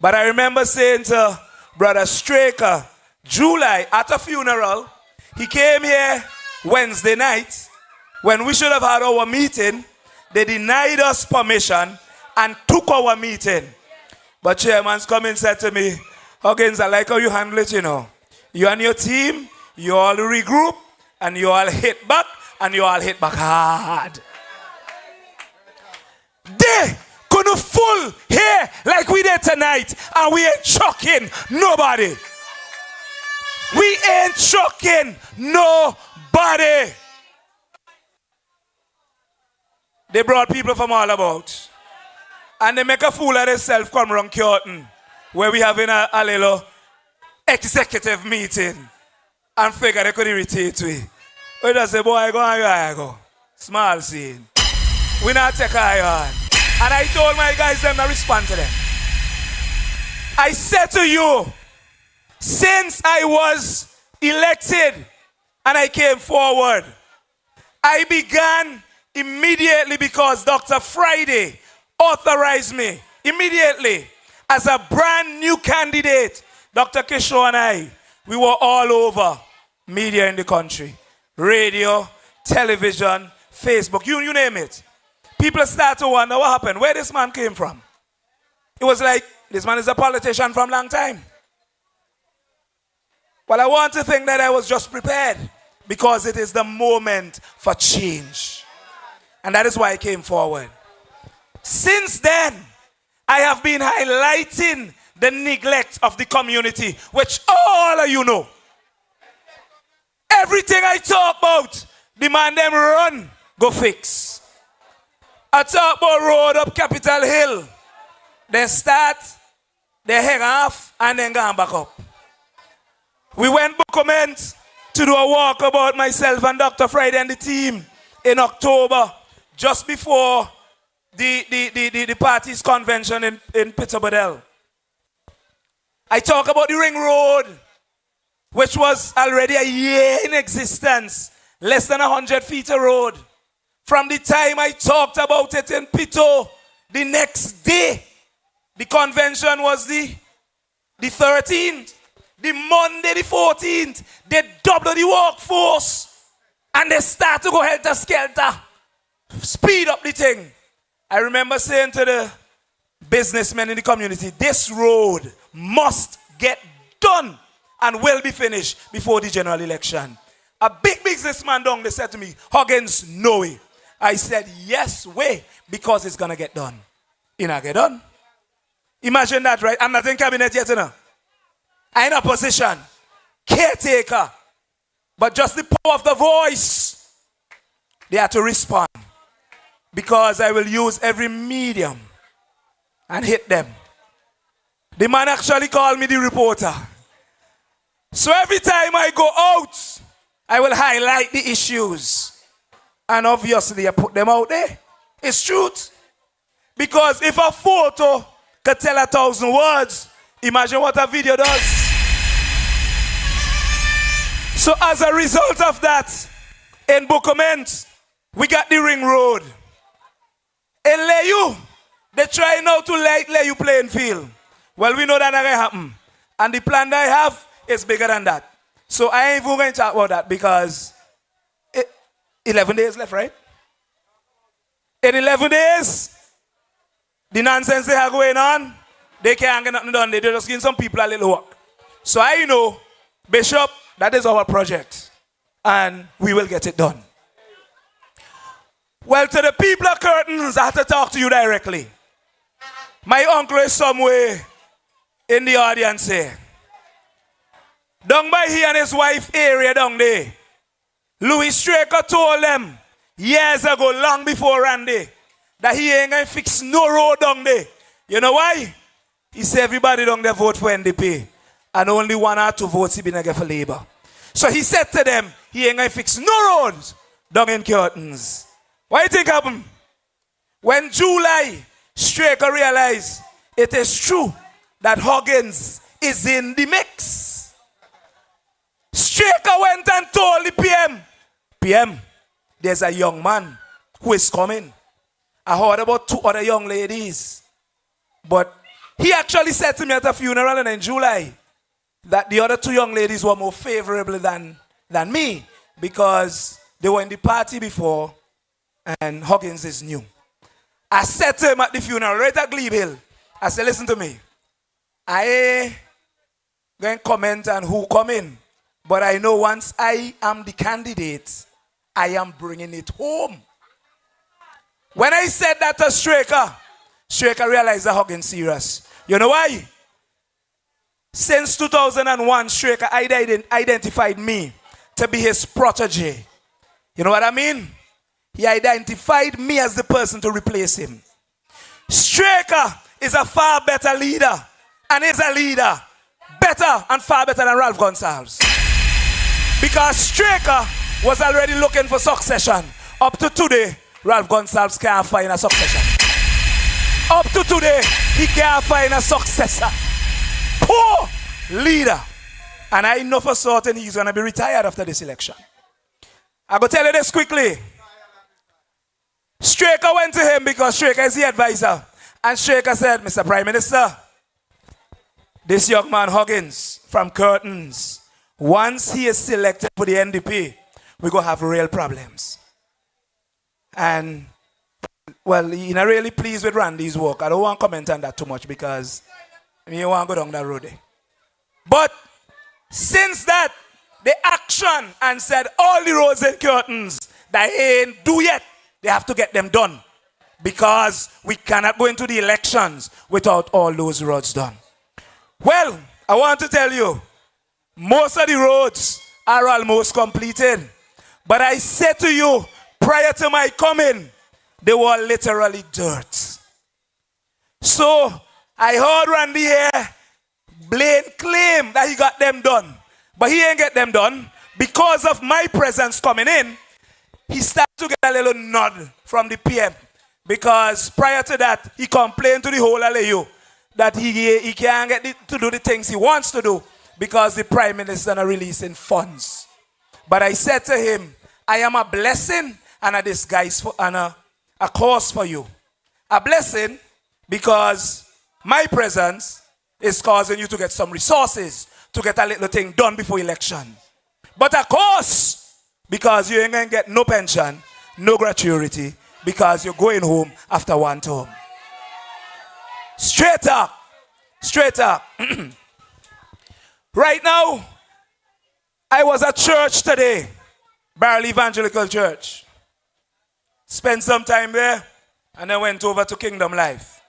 But I remember saying to Brother Straker, July, at a funeral, he came here Wednesday night, when we should have had our meeting. They denied us permission and took our meeting. But chairman's come and said to me, Huggins, I like how you handle it, you know. You and your team, you all regroup, and you all hit back, and you all hit back hard. They couldn't full here like we did tonight, and we ain't shocking nobody. We ain't shocking nobody. They brought people from all about. And they make a fool of themselves come around Curtin, where we having a little executive meeting, and figure they could irritate me. We just say, boy, I go. Small scene. We not take eye on. And I told my guys them to respond to them. I said to you, since I was elected and I came forward, I began immediately because Dr. Friday authorized me immediately as a brand new candidate. Dr. Kishore and I, we were all over media in the country. Radio, television, Facebook, you name it. People start to wonder what happened, where this man came from. It was like, this man is a politician from a long time. Well, I want to think that I was just prepared because it is the moment for change. And that is why I came forward. Since then, I have been highlighting the neglect of the community, which all of you know. Everything I talk about, the man them run, go fix. I talk about road up Capitol Hill. They start, they hang off, and then go back up. We went Bookament to do a walkabout, myself and Dr. Friday and the team, in October, just before the party's convention in Peterborough. I talk about the Ring Road, which was already a year in existence, less than 100 feet of road. From the time I talked about it in Pito, the next day, the convention was the 13th. The Monday, the 14th, they double the workforce and they start to go helter-skelter. Speed up the thing. I remember saying to the businessmen in the community, this road must get done and will be finished before the general election. A big businessman down there said to me, Huggins, no way. I said, yes way, because it's going to get done. It not get done. Imagine that, right? I'm not in cabinet yet, you know. I'm in a position, caretaker, but just the power of the voice, they have to respond. Because I will use every medium and hit them. The man actually called me the reporter. So every time I go out, I will highlight the issues. And obviously I put them out there. It's truth. Because if a photo could tell 1,000 words, imagine what a video does. So as a result of that, in Bookament, we got the Ring Road. In Leyu, they try now to light Leyu playing field. Well, we know that not going to happen. And the plan that I have is bigger than that. So I ain't even going to talk about that because 11 days left, right? In 11 days, the nonsense they are going on, they can't get nothing done. They're just giving some people a little work. So I know, Bishop, that is our project. And we will get it done. Well, to the people of Curtains, I have to talk to you directly. My uncle is somewhere in the audience here. Down by he and his wife area down there. Louis Straker told them years ago, long before Randy, that he ain't going to fix no road down there. You know why? He said everybody down there vote for NDP. And only 1 or 2 votes he been going to get for Labour. So he said to them, he ain't going to fix no roads down in Curtains. What do you think happened? When July, Straker realized it is true that Huggins is in the mix. Straker went and told the PM, there's a young man who is coming. I heard about 2 other young ladies. But he actually said to me at a funeral in July that the other 2 young ladies were more favorable than me because they were in the party before and Huggins is new. I said to him at the funeral, right at Glebe Hill, I said, listen to me. I ain't going to comment on who come in, but I know once I am the candidate, I am bringing it home. When I said that to Straker realized that Huggins serious. You know why? Since 2001, Straker identified me to be his protege. You know what I mean? He identified me as the person to replace him. Straker is a far better leader and is a leader better and far better than Ralph Gonsalves. Because Straker was already looking for succession. Up to today, Ralph Gonsalves can't find a succession. Up to today, he can't find a successor. Poor leader. And I know for certain he's going to be retired after this election. I'm going to tell you this quickly. Straker went to him because Straker is the advisor. And Straker said, Mr. Prime Minister, this young man Huggins from Curtains, once he is selected for the NDP, we're going to have real problems. And, well, you're not really pleased with Randy's work. I don't want to comment on that too much because you want to go down that road. But since that, the action and said all the roads in Curtains that ain't do yet, they have to get them done because we cannot go into the elections without all those roads done. Well, I want to tell you, most of the roads are almost completed. But I said to you, prior to my coming, they were literally dirt. So I heard Randy here claim that he got them done. But he ain't get them done. Because of my presence coming in, he started to get a little nod from the PM. Because prior to that, he complained to the whole LAU that he can't get to do the things he wants to do because the Prime Minister is releasing funds. But I said to him, I am a blessing and a disguise and a cause for you. A blessing because my presence is causing you to get some resources to get a little thing done before election. But a cause because you ain't going to get no pension, no gratuity, because you're going home after 1 term. Straight up. Right now, I was at church today, Barrel Evangelical Church. Spent some time there, and then went over to Kingdom Life.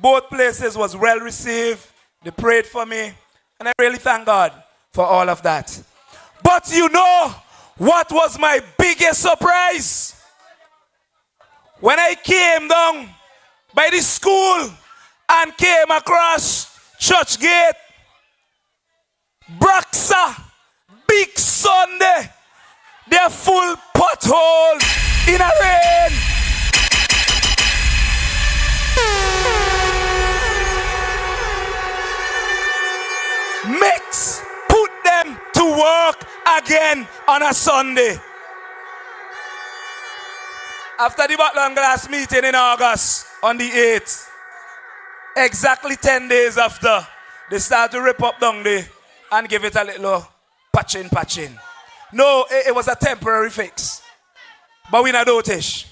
Both places was well received. They prayed for me, and I really thank God for all of that. But you know what was my biggest surprise? When I came down by the school and came across Church Gate, Braxa, Big Sunday, they're full potholes in a rain. Mix, put them to work again on a Sunday. After the Bottle and Glass meeting in August on the 8th, exactly 10 days after, they start to rip up down there and give it a little patching. No, it was a temporary fix. But we not dotish.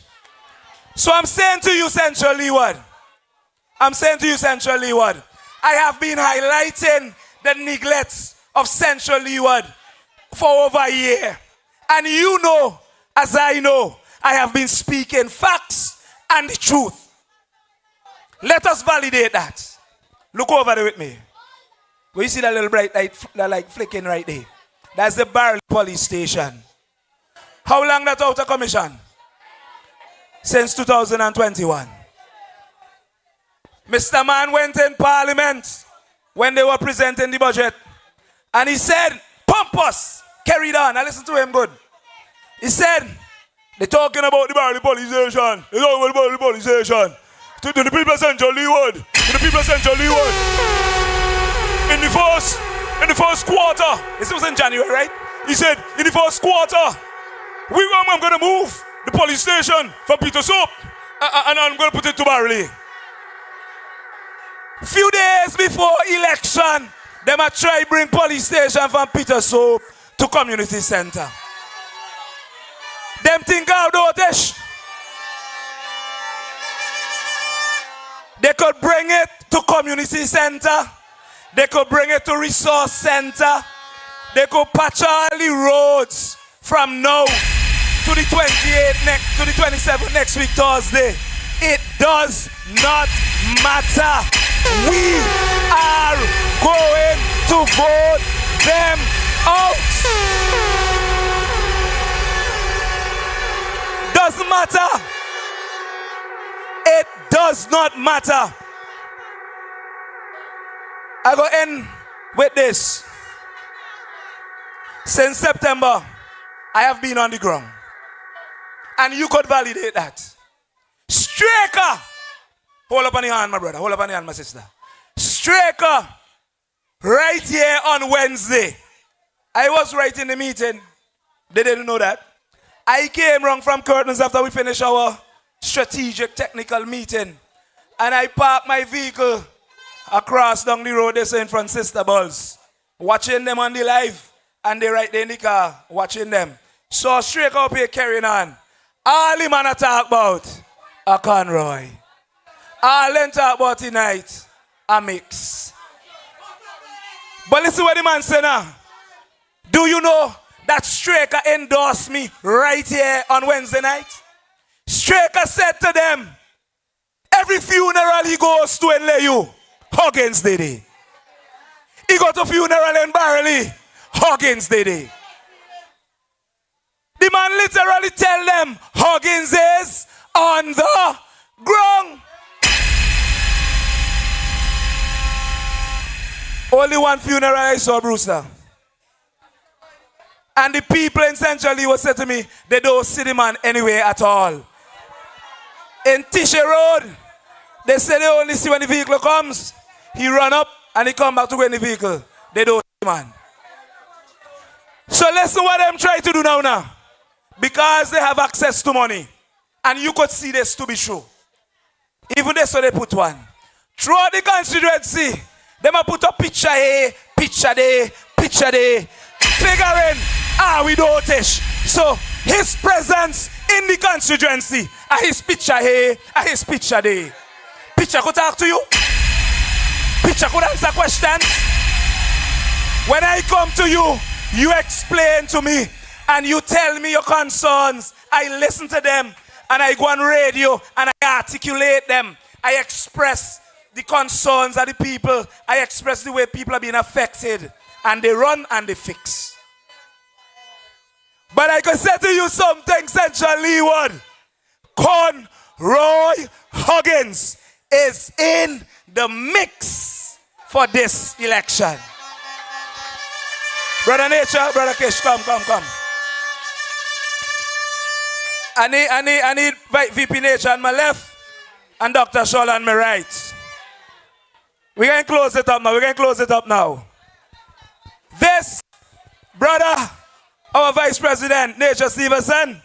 So I'm saying to you, Central Leeward. I have been highlighting the neglects of Central Leeward for over a year. And you know, as I know, I have been speaking facts and the truth. Let us validate that. Look over there with me. Where you see that little bright light flicking right there? That's the Barley Police Station. How long that out of commission? Since 2021. Mr. Man went in Parliament when they were presenting the budget. And he said, pompous, carried on. I listened to him good. He said, they're talking about the Barley Police Station. They're talking about the Barley Police Station. To the people of Central Leeward. To the people of Central Leeward. In the first quarter, this was in January, right? He said, in the first quarter, I'm going to move the police station from Peter Soap and I'm going to put it to Barley. Few days before election, they might try to bring police station from Peter Soap to community center. Them think out dotish. They could bring it to community center. They could bring it to resource center. They could patch all the roads from now to the 28th, to the 27th next week, Thursday. It does not matter. We are going to vote them out. Doesn't matter. It does not matter. I go end with this. Since September, I have been on the ground. And you could validate that. Straker. Hold up on your hand, my brother. Hold up on your hand, my sister. Straker. Right here on Wednesday. I was right in the meeting. They didn't know that. I came wrong from Curtains after we finished our strategic technical meeting. And I parked my vehicle across down the road, they say in front Sister Bulls. Watching them on the live. And they right there in the car, watching them. So straight up here carrying on. All the man I talk about a Conroy. All them talk about tonight a mix. But listen what the man say now. Do you know that Straker endorsed me right here on Wednesday night? Straker said to them, every funeral he goes to in Leeward, Huggins did it. He got a funeral in Barley, Huggins did it. The man literally tell them, Huggins is on the ground. Only one funeral I saw, Brewster. And the people in Central Leeward said to me, they don't see the man anywhere at all. In Tisha Road, they say they only see when the vehicle comes. He run up and he come back to win the vehicle. They don't see the man. So listen what them try to do now. Because they have access to money. And you could see this to be true. Even this so they put one. Throughout the constituency, they might put a picture here, picture there, picture there. Figuring, we don't ish. So his presence in the constituency, his picture here, his picture there. Picture could talk to you. Picture could answer questions. When I come to you, you explain to me and you tell me your concerns. I listen to them and I go on radio and I articulate them. I express the concerns of the people. I express the way people are being affected. And they run and they fix. But I can say to you something, Central Leeward. Conroy Huggins is in the mix for this election. Brother Nature, Brother Kish, come. I need VP Nature on my left and Dr. Shaw on my right. We're going to close it up now. This, brother, our Vice President, Nature Stevenson,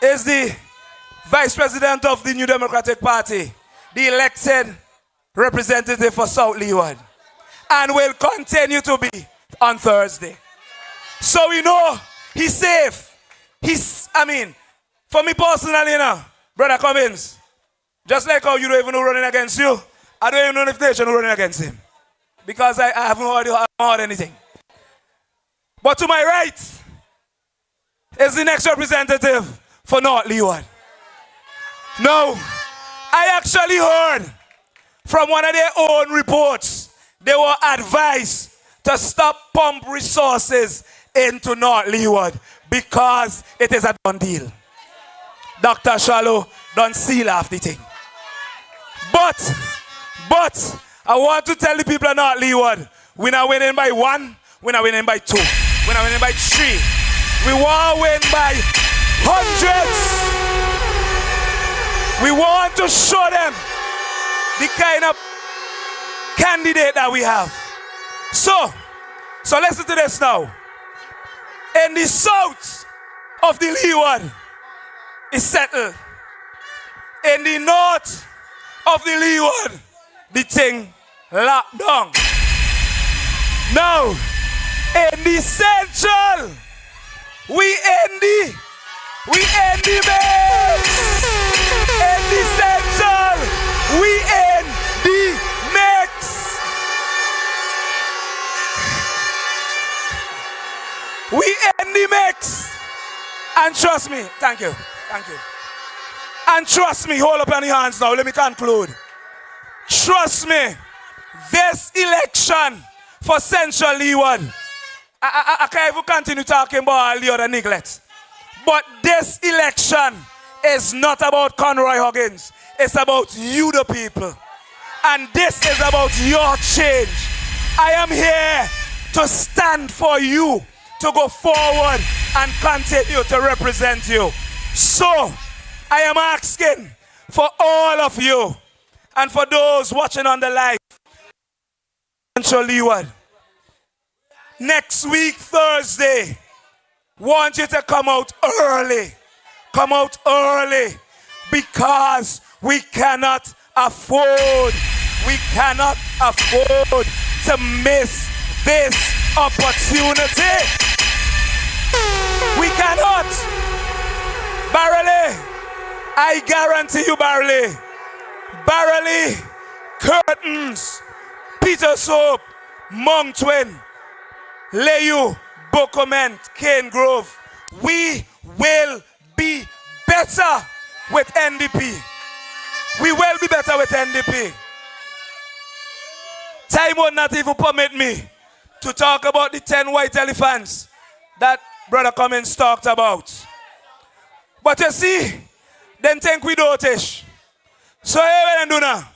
is the Vice President of the New Democratic Party, the elected representative for South Leeward, and will continue to be on Thursday. So we know he's safe. For me personally, Brother Cummins, just like how you don't even know running against you, I don't even know if nation running against him. Because I haven't heard anything. But to my right is the next representative for North Leeward. Now, I actually heard from one of their own reports, they were advised to stop pump resources into North Leeward because it is a done deal. Dr. Shallow don't seal off the thing. But I want to tell the people of North Leeward, we're not winning by 1, we're not winning by 2, we're not winning by 3. We want to win by hundreds. We want to show them the kind of candidate that we have. So listen to this now. In the south of the Leeward is settled. In the north of the Leeward, the thing locked down. Now, in the central, we end the mix. In the central, we end the mix. We end the mix. And trust me, thank you. And trust me, hold up on your hands now, let me conclude. Trust me, this election for Central Leeward, I can't even continue talking about all the other neglect. But this election is not about Conroy Huggins. It's about you, the people. And this is about your change. I am here to stand for you, to go forward and continue to represent you. So, I am asking for all of you and for those watching on the live, Central Leeward, next week, Thursday, want you to come out early. Come out early because we cannot afford to miss this opportunity. We cannot. Barely, I guarantee you, Barely, Curtains, Peter Soap, Mount Twin, Leyu, Bokoment, Cane Grove. We will be better with NDP. We will be better with NDP. Time will not even permit me to talk about the 10 white elephants that Brother Cummins talked about. But you see, then think we do it. So here we do now.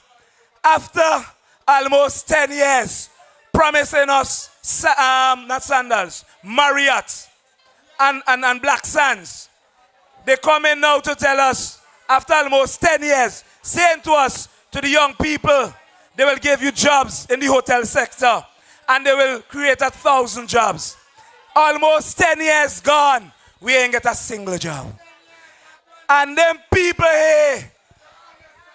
After almost 10 years, promising us, not sandals, Marriott and Black Sands, they come in now to tell us, after almost 10 years, saying to us, to the young people, they will give you jobs in the hotel sector and they will create 1,000 jobs. Almost 10 years gone, we ain't get a single job. And them people here,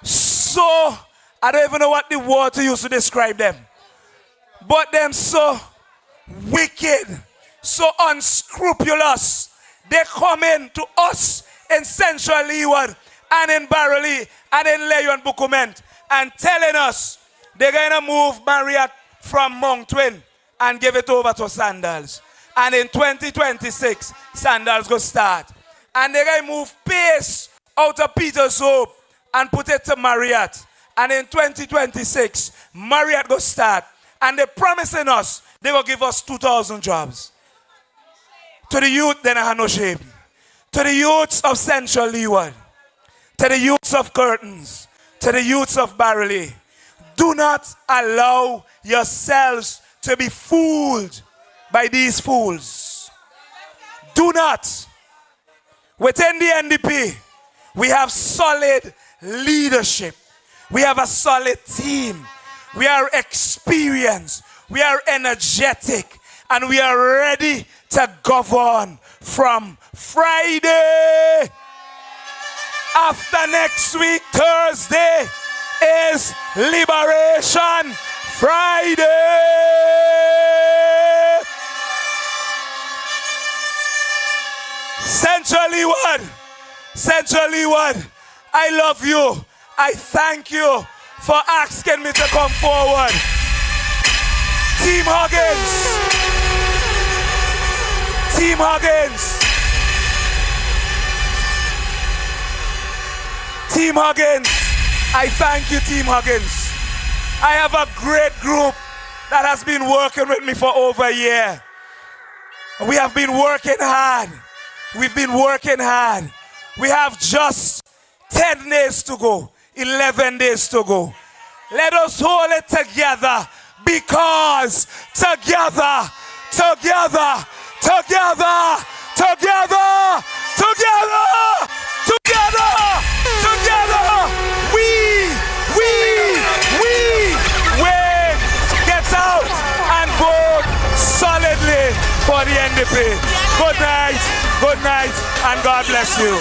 so, I don't even know what the word to use to describe them. But them so wicked, so unscrupulous. They come in to us in Central Leeward and in Barrowley and in Leyu and Bukument and telling us they're going to move Marriott from Mount Twin and give it over to Sandals. And in 2026, Sandals go start. And they're going to move Pace out of Peter's Hope and put it to Marriott. And in 2026, Marriott go start. And they're promising us they will give us 2,000 jobs. To the youth, then I have no shame. To the youths of Central Leeward, to the youths of Curtains, to the youths of Barrowley, do not allow yourselves to be fooled by these fools. Do not. Within the NDP, we have solid leadership. We have a solid team. We are experienced. We are energetic. And we are ready to govern from Friday. After next week, Thursday, is Liberation Friday. Central Leeward. Central Leeward. I love you. I thank you for asking me to come forward. Team Huggins. Team Huggins. Team Huggins. I thank you, Team Huggins. I have a great group that has been working with me for over a year. We have been working hard. We've been working hard. We have just 10 days to go, 11 days to go. Let us hold it together because together, together, together, together, together, together, together, we win. Get out and vote solidly for the NDP. Good night, and God bless you.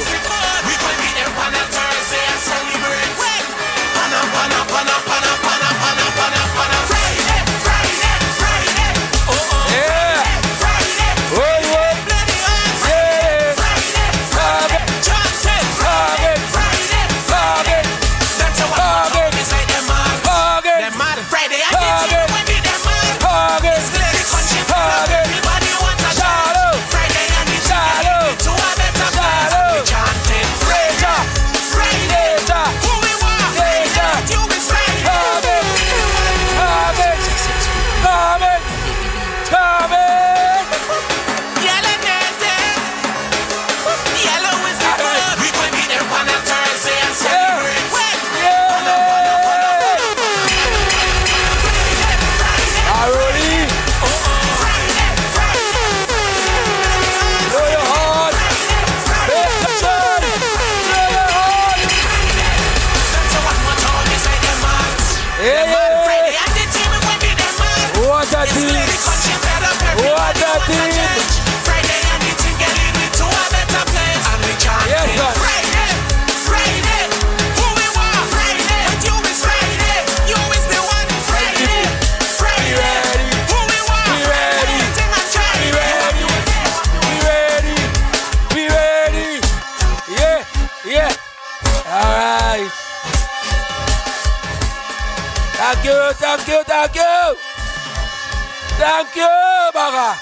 Thank you, Baga.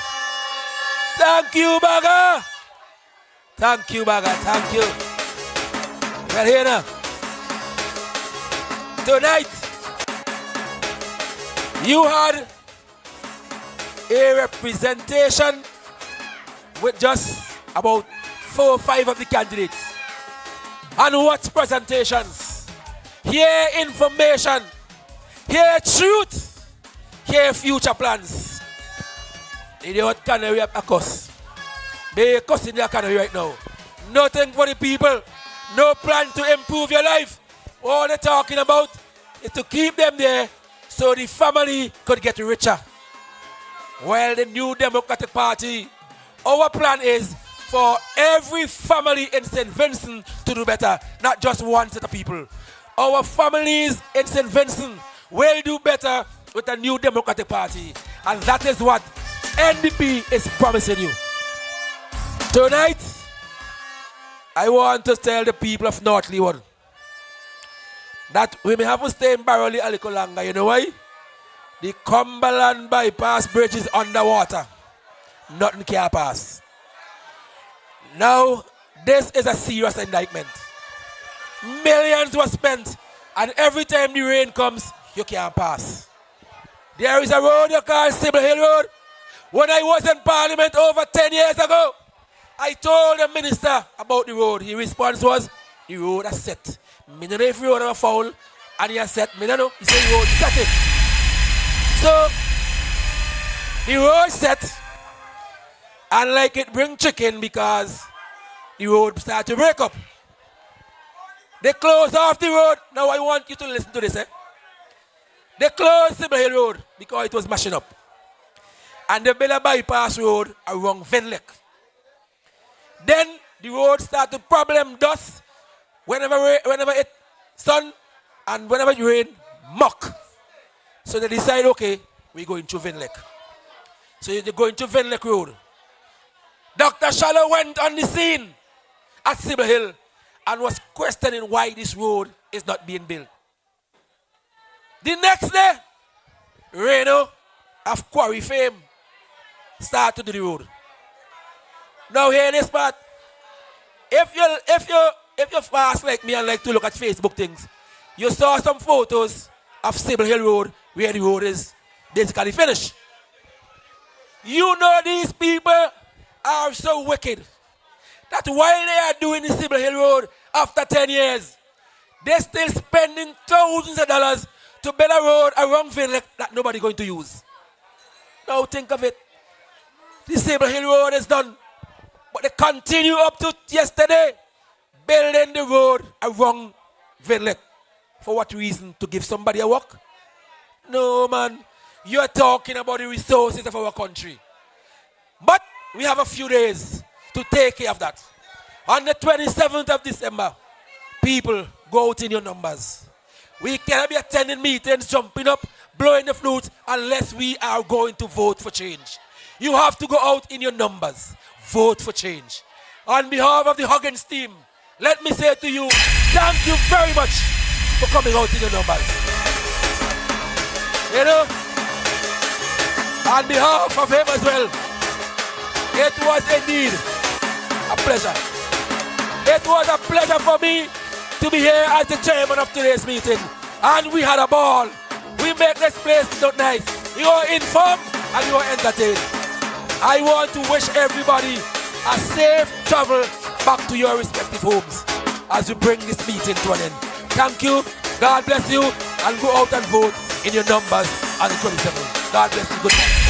Thank you, Baga. Thank you, Baga. Thank you. Well, here now. Tonight, you had a representation with just about 4 or 5 of the candidates. And what presentations? Here information. Here truth. Here future plans. You know what Conroy have a cuss? They cussing their Conroy right now. Nothing for the people. No plan to improve your life. All they're talking about is to keep them there so the family could get richer. While the New Democratic Party, our plan is for every family in St. Vincent to do better, not just one set of people. Our families in St. Vincent will do better with the New Democratic Party. And that is what NDP is promising you. Tonight, I want to tell the people of North Leeward that we may have to stay in Barrowly a little longer. You know why? The Cumberland bypass bridge is underwater. Nothing can pass. Now, this is a serious indictment. Millions were spent, and every time the rain comes, you can't pass. There is a road you call Sybil Hill Road. When I was in Parliament over 10 years ago, I told the minister about the road. His response was, the road is set. I don't know if the road is foul, and he has set. I don't know. He said the road is set. So, the road set, and like it bring chicken because the road start to break up. They closed off the road. Now I want you to listen to this. They closed Sybil Hill Road because it was mashing up. And they built a bypass road around Venlek. Then the road started to problem dust whenever it sun and whenever it rain, muck. So they decide, okay, we're going to Venlek. So they're going to Venlek Road. Dr. Shallow went on the scene at Sybil Hill and was questioning why this road is not being built. The next day, Reno of Quarry fame started to do the road. Now hear this part. If you fast like me and like to look at Facebook things, you saw some photos of Sybil Hill Road where the road is basically finished. You know these people are so wicked that while they are doing the Sybil Hill Road after 10 years, they're still spending thousands of dollars to build a road around Village that nobody going to use. Now think of it. The Sybil Hill Road is done, but they continue up to yesterday building the road around Village. For what reason? To give somebody a walk? No, man. You're talking about the resources of our country. But we have a few days to take care of that. On the 27th of December, people, go out in your numbers. We cannot be attending meetings, jumping up, blowing the flute, unless we are going to vote for change. You have to go out in your numbers. Vote for change. On behalf of the Huggins team, let me say to you, thank you very much for coming out in your numbers. You know, on behalf of him as well, it was indeed a pleasure. It was a pleasure for me to be here as the chairman of today's meeting. And we had a ball. We make this place look nice. You are informed and you are entertained. I want to wish everybody a safe travel back to your respective homes as we bring this meeting to an end. Thank you. God bless you. And go out and vote in your numbers on the 27th. God bless you. Good night.